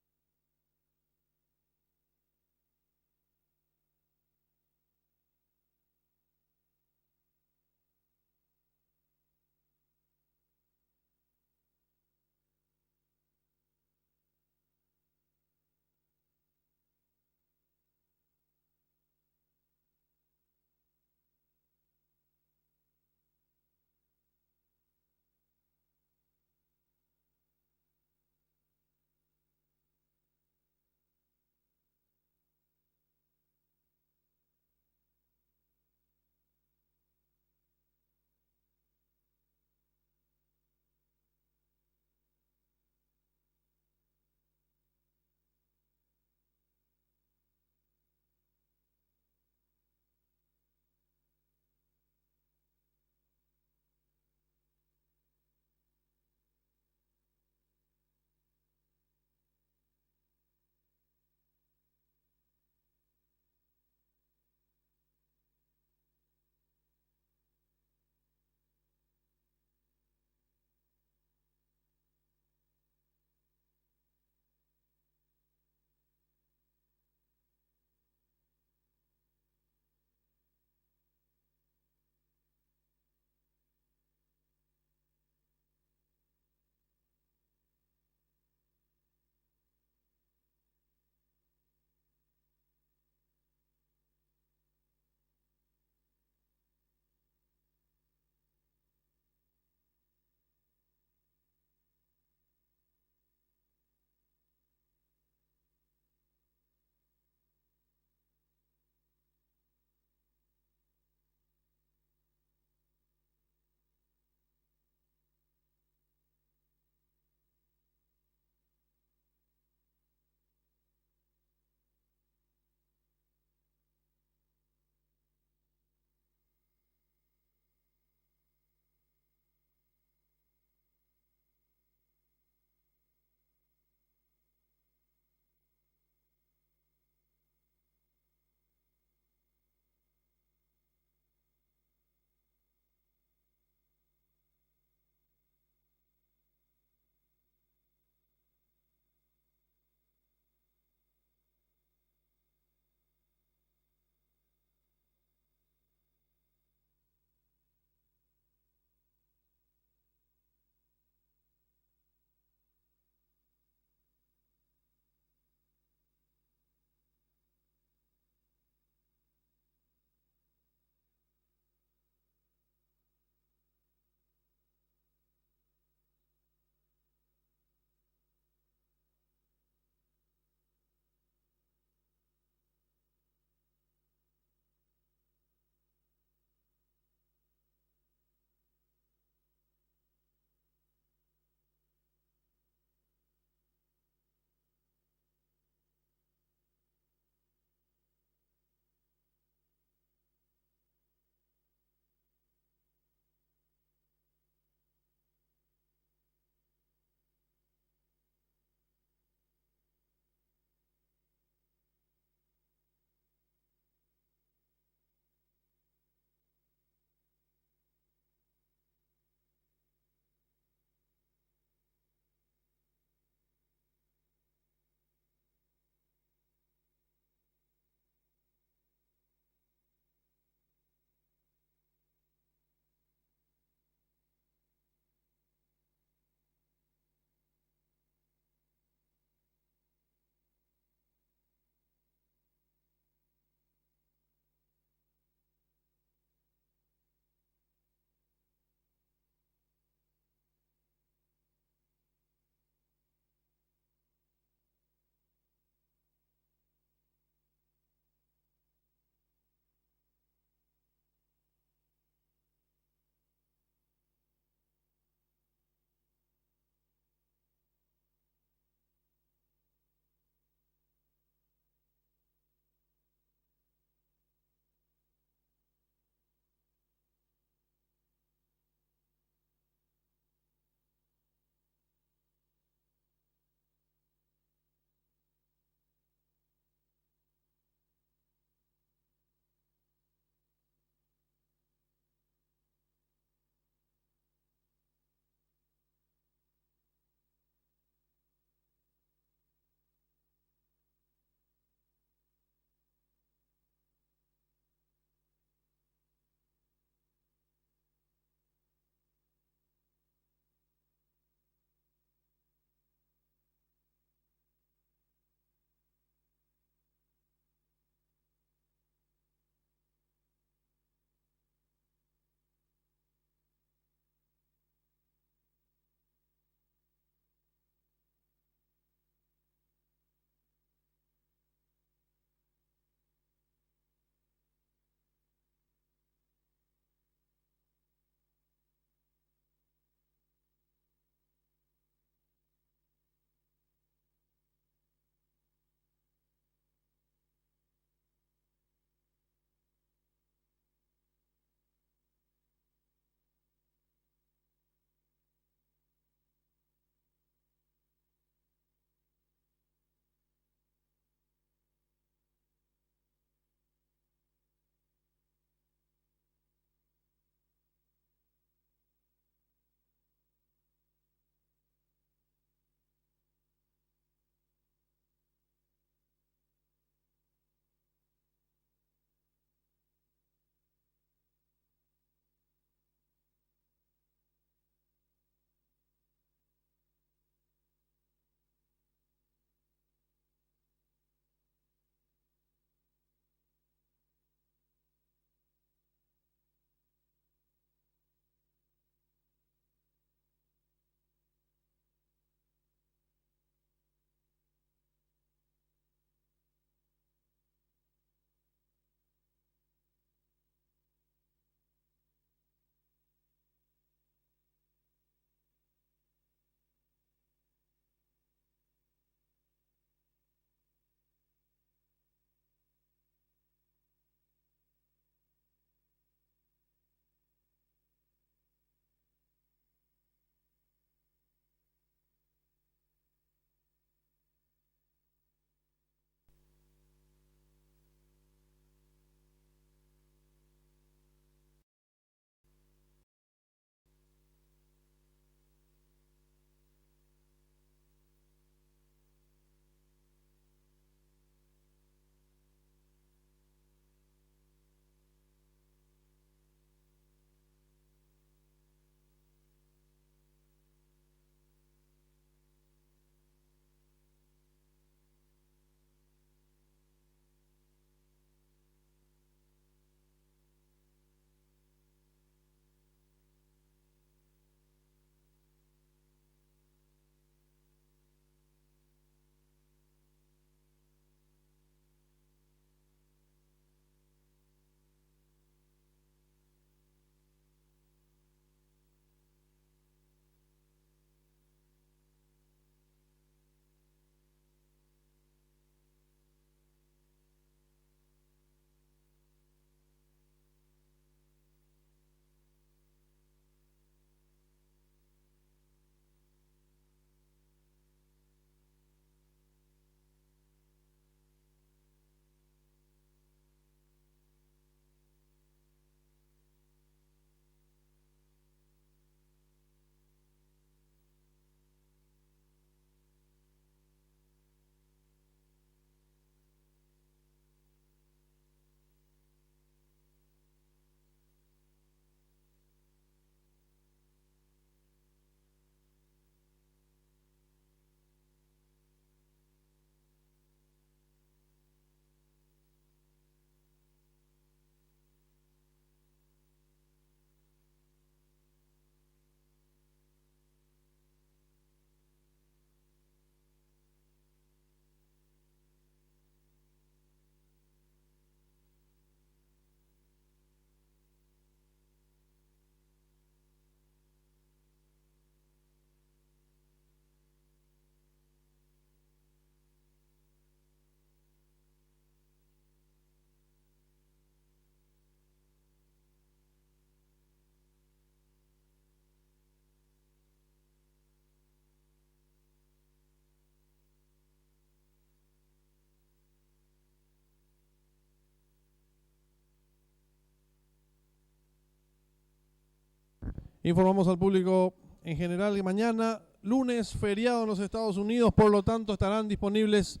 Informamos al público en general que mañana, lunes, feriado en los Estados Unidos, por lo tanto estarán disponibles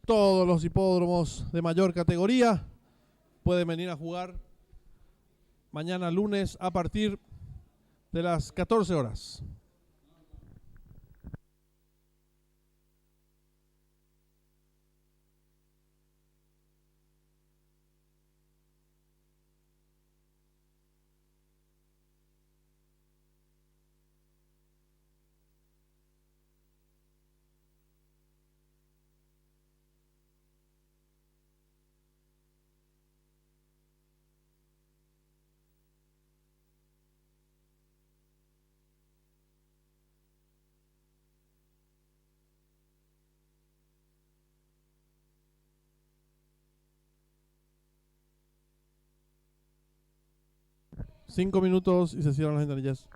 todos los hipódromos de mayor categoría. Pueden venir a jugar mañana lunes a partir de las 14 horas. Cinco minutos y se cierran las ventanillas.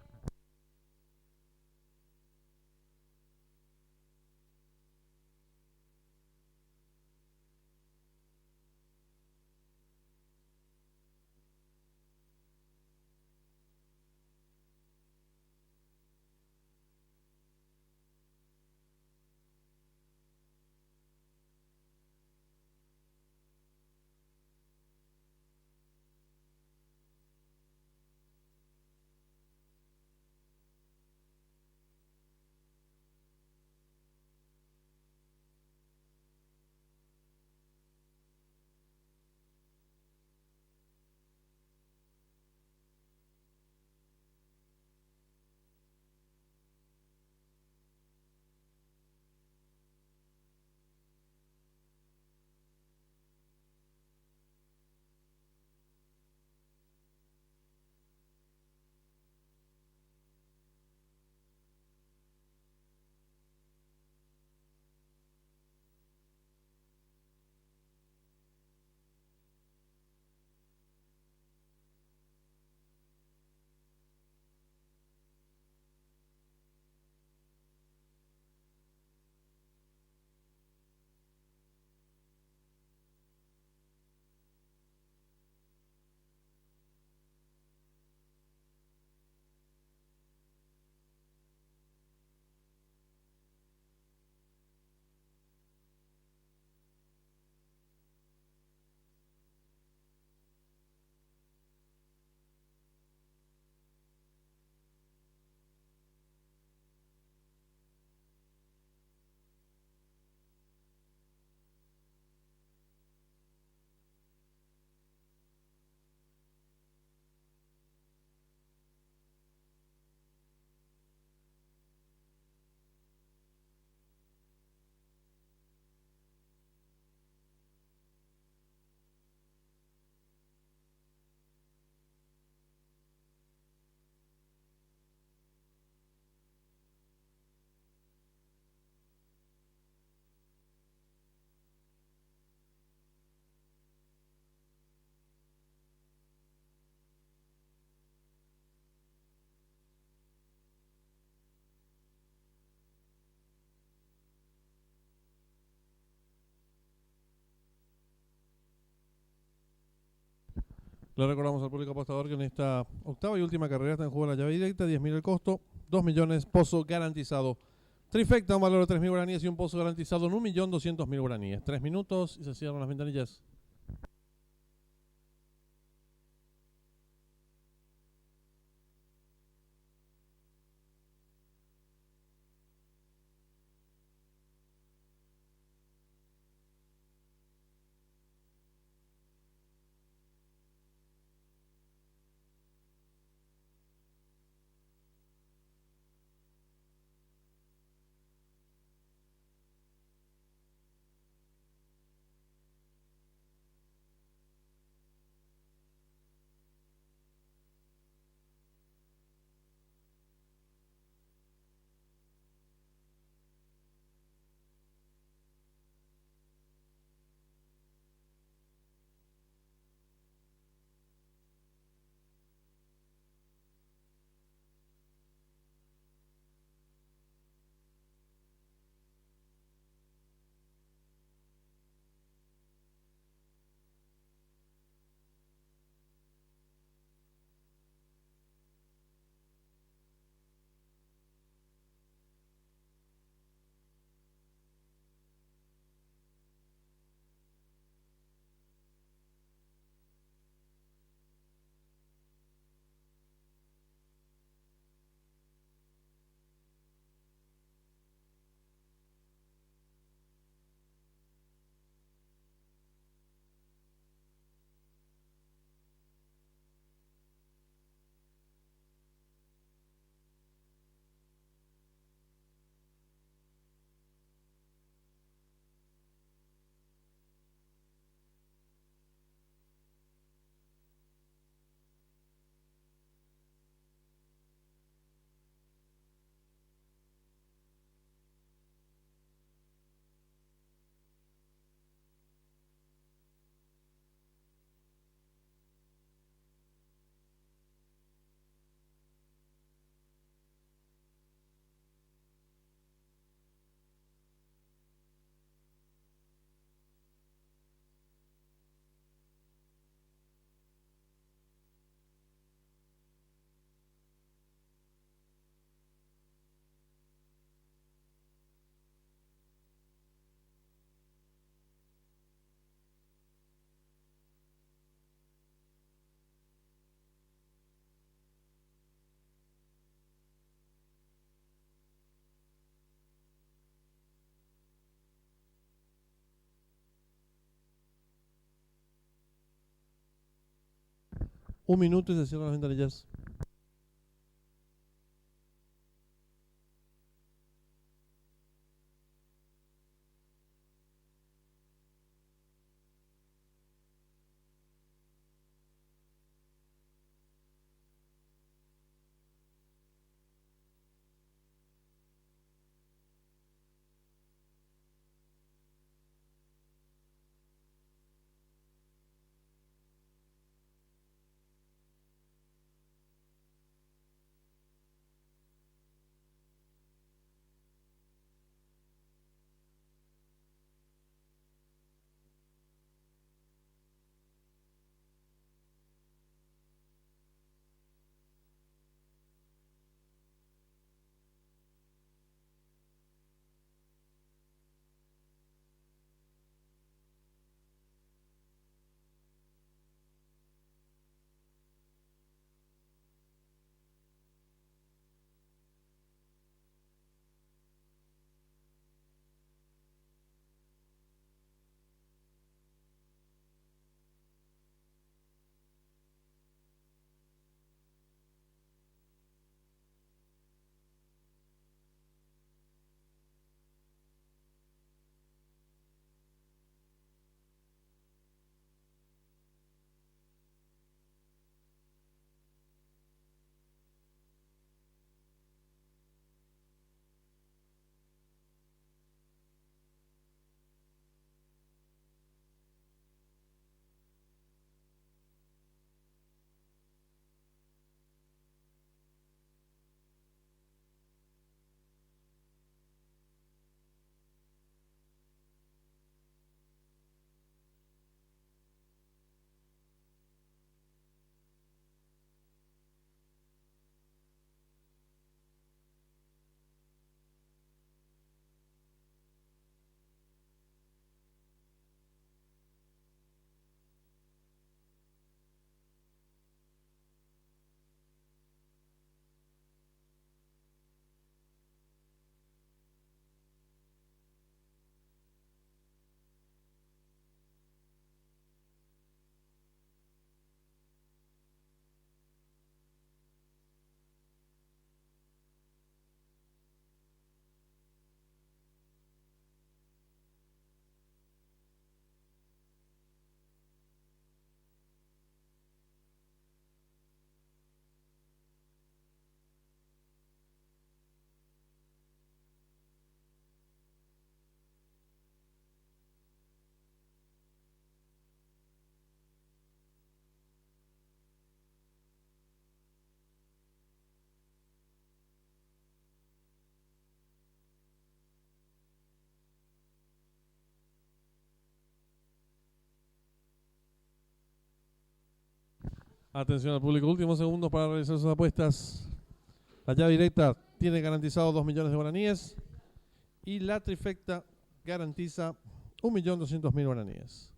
Le recordamos al público apostador que en esta octava y última carrera está en juego la llave directa, 10.000 el costo, 2 millones, pozo garantizado. Trifecta, un valor de 3.000 guaraníes y un pozo garantizado en 1.200.000 guaraníes. 3 minutos y se cierran las ventanillas. Un minuto y se cierran las ventanillas. Atención al público, últimos segundos para realizar sus apuestas. La llave directa tiene garantizado 2 millones de guaraníes y la trifecta garantiza 1.200.000 guaraníes.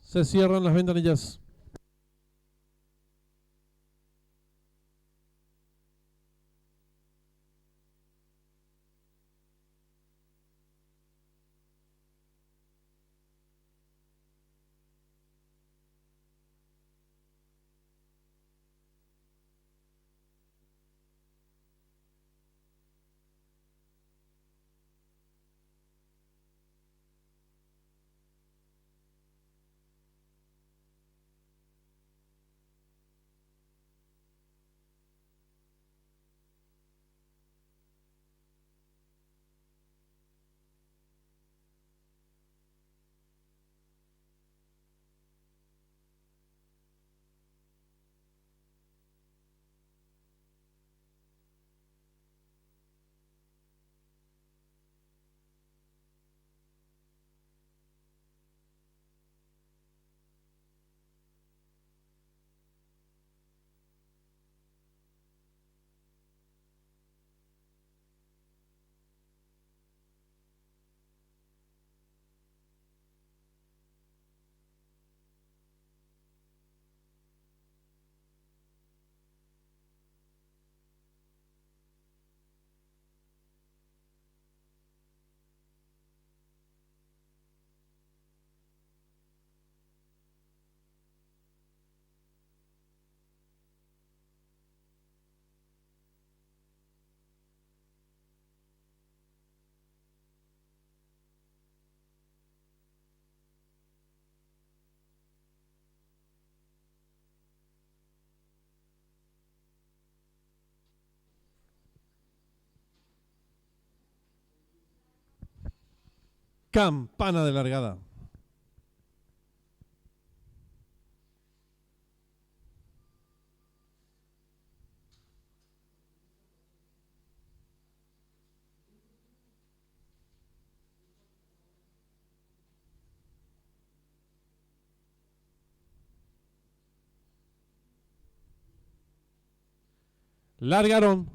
Se cierran las ventanillas. Campana de largada. Largaron.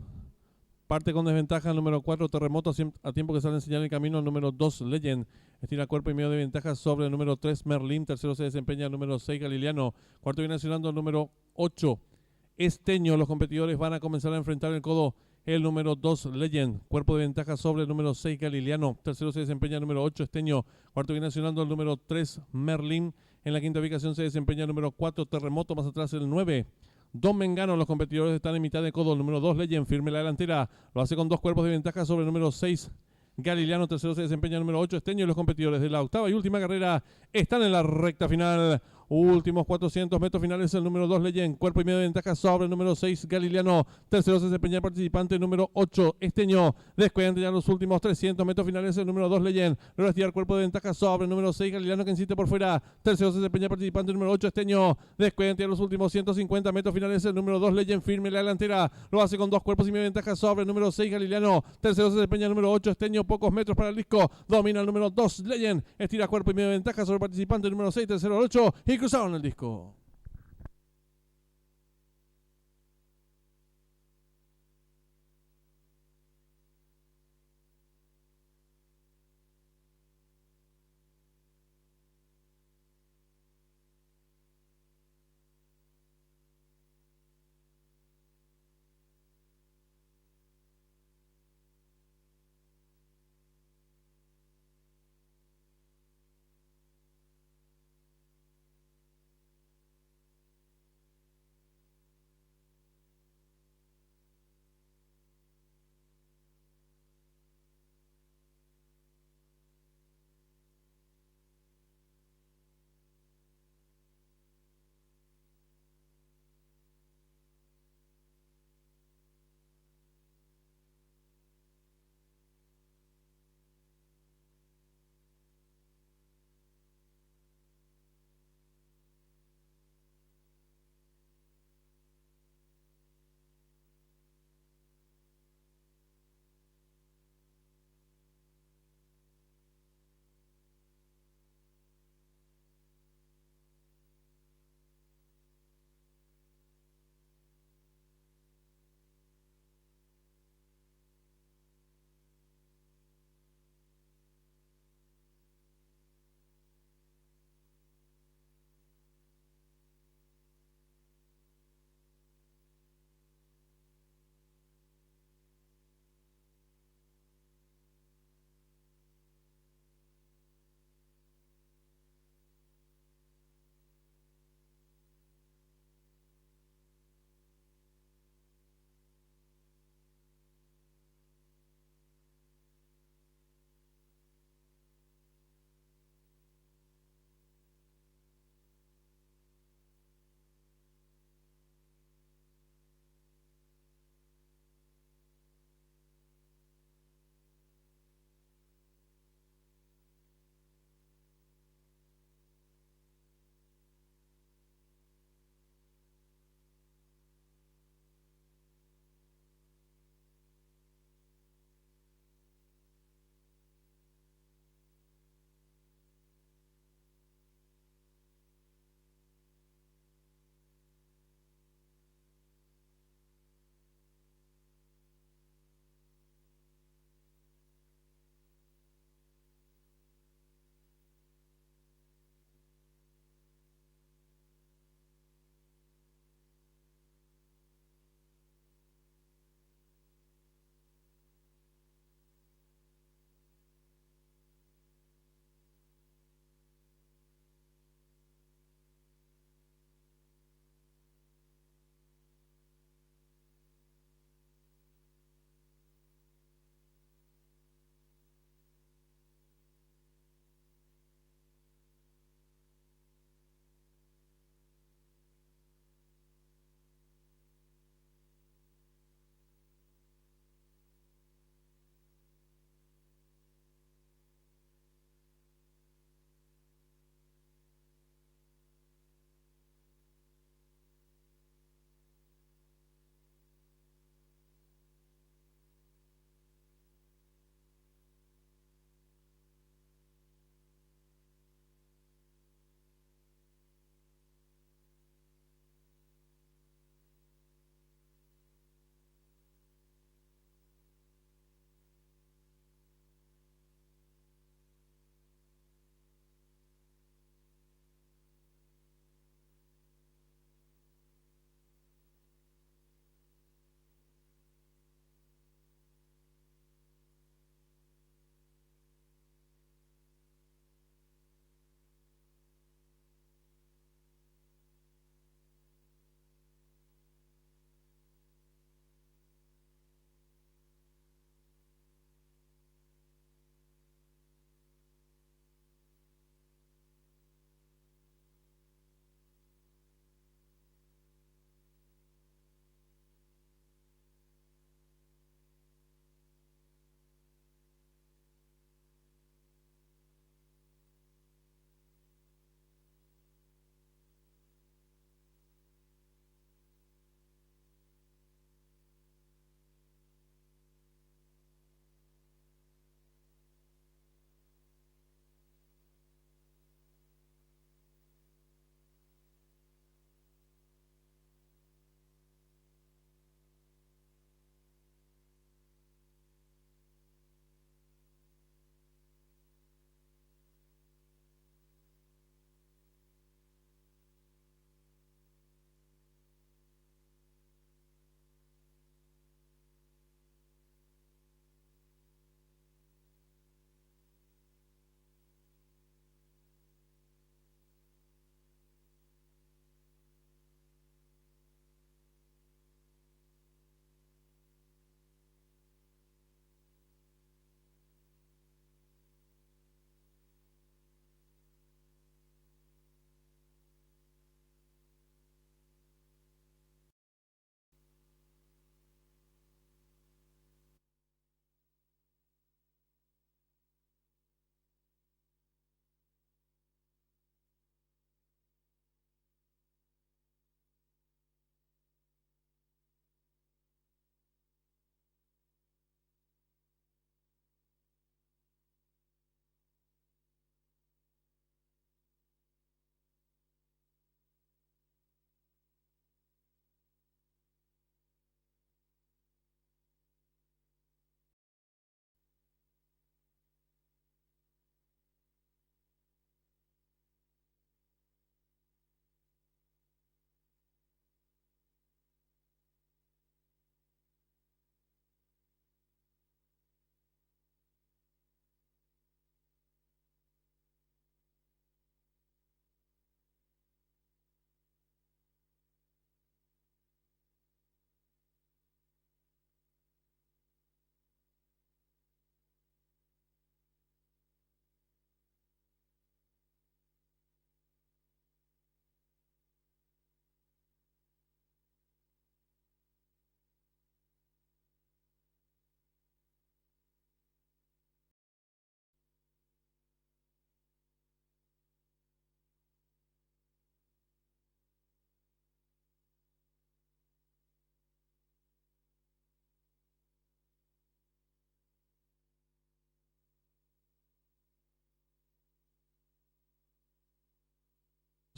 Parte con desventaja el número 4, Terremoto, a tiempo que sale en señal en camino. El número 2, Legend, estira cuerpo y medio de ventaja sobre el número 3, Merlin. Tercero se desempeña el número 6, Galiliano. Cuarto viene accionando el número 8, Esteño. Los competidores van a comenzar a enfrentar el codo. El número 2, Legend, cuerpo de ventaja sobre el número 6, Galiliano. Tercero se desempeña el número 8, Esteño. Cuarto viene accionando el número 3, Merlin. En la quinta ubicación se desempeña el número 4, Terremoto. Más atrás el 9, Don Mengano. Los competidores están en mitad de codo. El número 2, Legend, firme la delantera. Lo hace con 2 cuerpos de ventaja sobre el número 6, Galiliano. Tercero se desempeña el número 8, Esteño. Y los competidores de la octava y última carrera están en la recta final. Últimos 400 metros finales. El número 2, Legend, cuerpo y medio de ventaja sobre el número 6, Galiliano. Tercero se desempeña el participante número 8, Esteño. Descuenta ya los últimos 300 metros finales. El número 2, Legend, logra estirar cuerpo de ventaja sobre el número 6, Galiliano, que insiste por fuera. Tercero se desempeña el participante número 8, Esteño. Descuenta ya los últimos 150 metros finales. El número 2, Legend, firme la delantera. Lo hace con 2 cuerpos y medio de ventaja sobre el número 6, Galiliano. Tercero se desempeña el número 8, Esteño. Pocos metros para el disco. Domina el número 2, Legend. Estira cuerpo y medio de ventaja sobre el participante número 6, tercero 8. Y cruzaron el disco.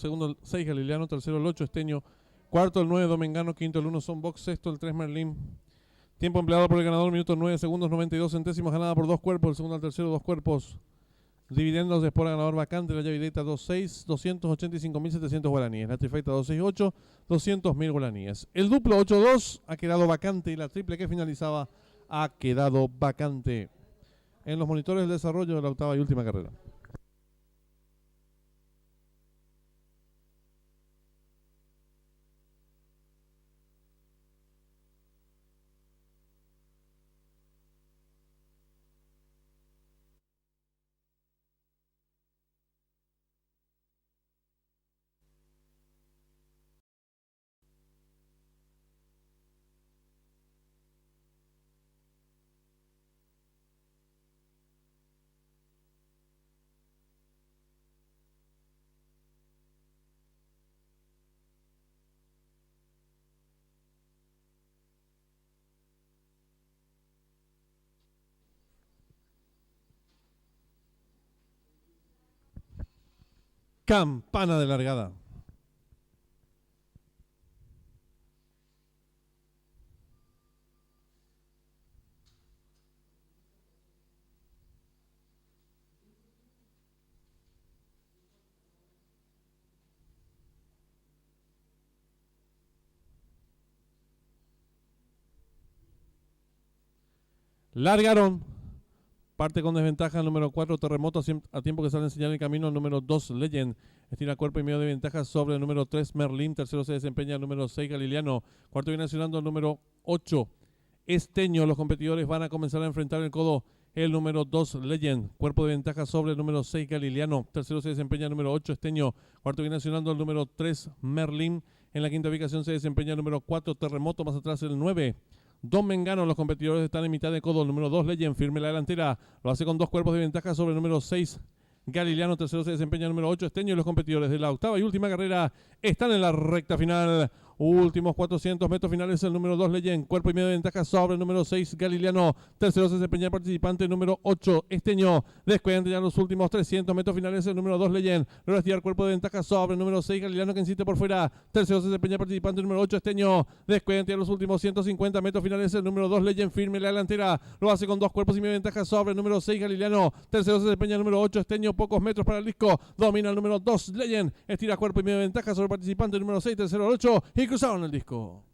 segundo el 6 Galiliano, tercero el 8 Esteño, cuarto el 9 Domengano, quinto el 1 Sonbox, sexto el 3 Merlín. Tiempo empleado por el ganador, minutos 9 segundos 92 centésimos, ganada por 2 cuerpos, el segundo al tercero 2 cuerpos. Dividendos de Espora ganador vacante, la llave directa 2.6, 285.700 guaraníes. La trifecta 2.68, 200.000 guaraníes. El duplo 8.2 ha quedado vacante y la triple que finalizaba ha quedado vacante. En los monitores del desarrollo de la octava y última carrera. Campana de largada. Largaron. Parte con desventaja el número 4 Terremoto a tiempo que sale a enseñar el camino el número 2 Legend. Estira cuerpo y medio de ventaja sobre el número 3 Merlín. Tercero se desempeña el número 6 Galiliano. Cuarto viene accionando el número 8 Esteño. Los competidores van a comenzar a enfrentar el codo el número 2 Legend. Cuerpo de ventaja sobre el número 6 Galiliano. Tercero se desempeña el número 8 Esteño. Cuarto viene accionando el número 3 Merlín. En la quinta ubicación se desempeña el número 4 Terremoto. Más atrás el 9 Domengano. Los competidores están en mitad de codo. El número 2 Legend firme la delantera. Lo hace con 2 cuerpos de ventaja sobre el número 6 Galiliano. Tercero se desempeña el número 8 Esteño. Y los competidores de la octava y última carrera están en la recta final. Últimos 400 metros finales el número 2 Legend. Cuerpo y medio de ventaja sobre el número 6 Galiliano. Tercero se desempeña el participante número 8 Esteño. Descuidan ya los últimos 300 metros finales el número 2 Legend. Logra estirar cuerpo de ventaja sobre el número 6 Galiliano que insiste por fuera. Tercero se desempeña el participante número 8 Esteño. Descuidan ya los últimos 150 metros finales el número 2 Legend. Firme la delantera. Lo hace con 2 cuerpos y medio de ventaja sobre el número 6 Galiliano. Tercero se desempeña el número 8 Esteño. Pocos metros para el disco. Domina el número 2 Legend. Estira cuerpo y medio de ventaja sobre el participante número 6. Tercero el 8. Y cruzaron el disco.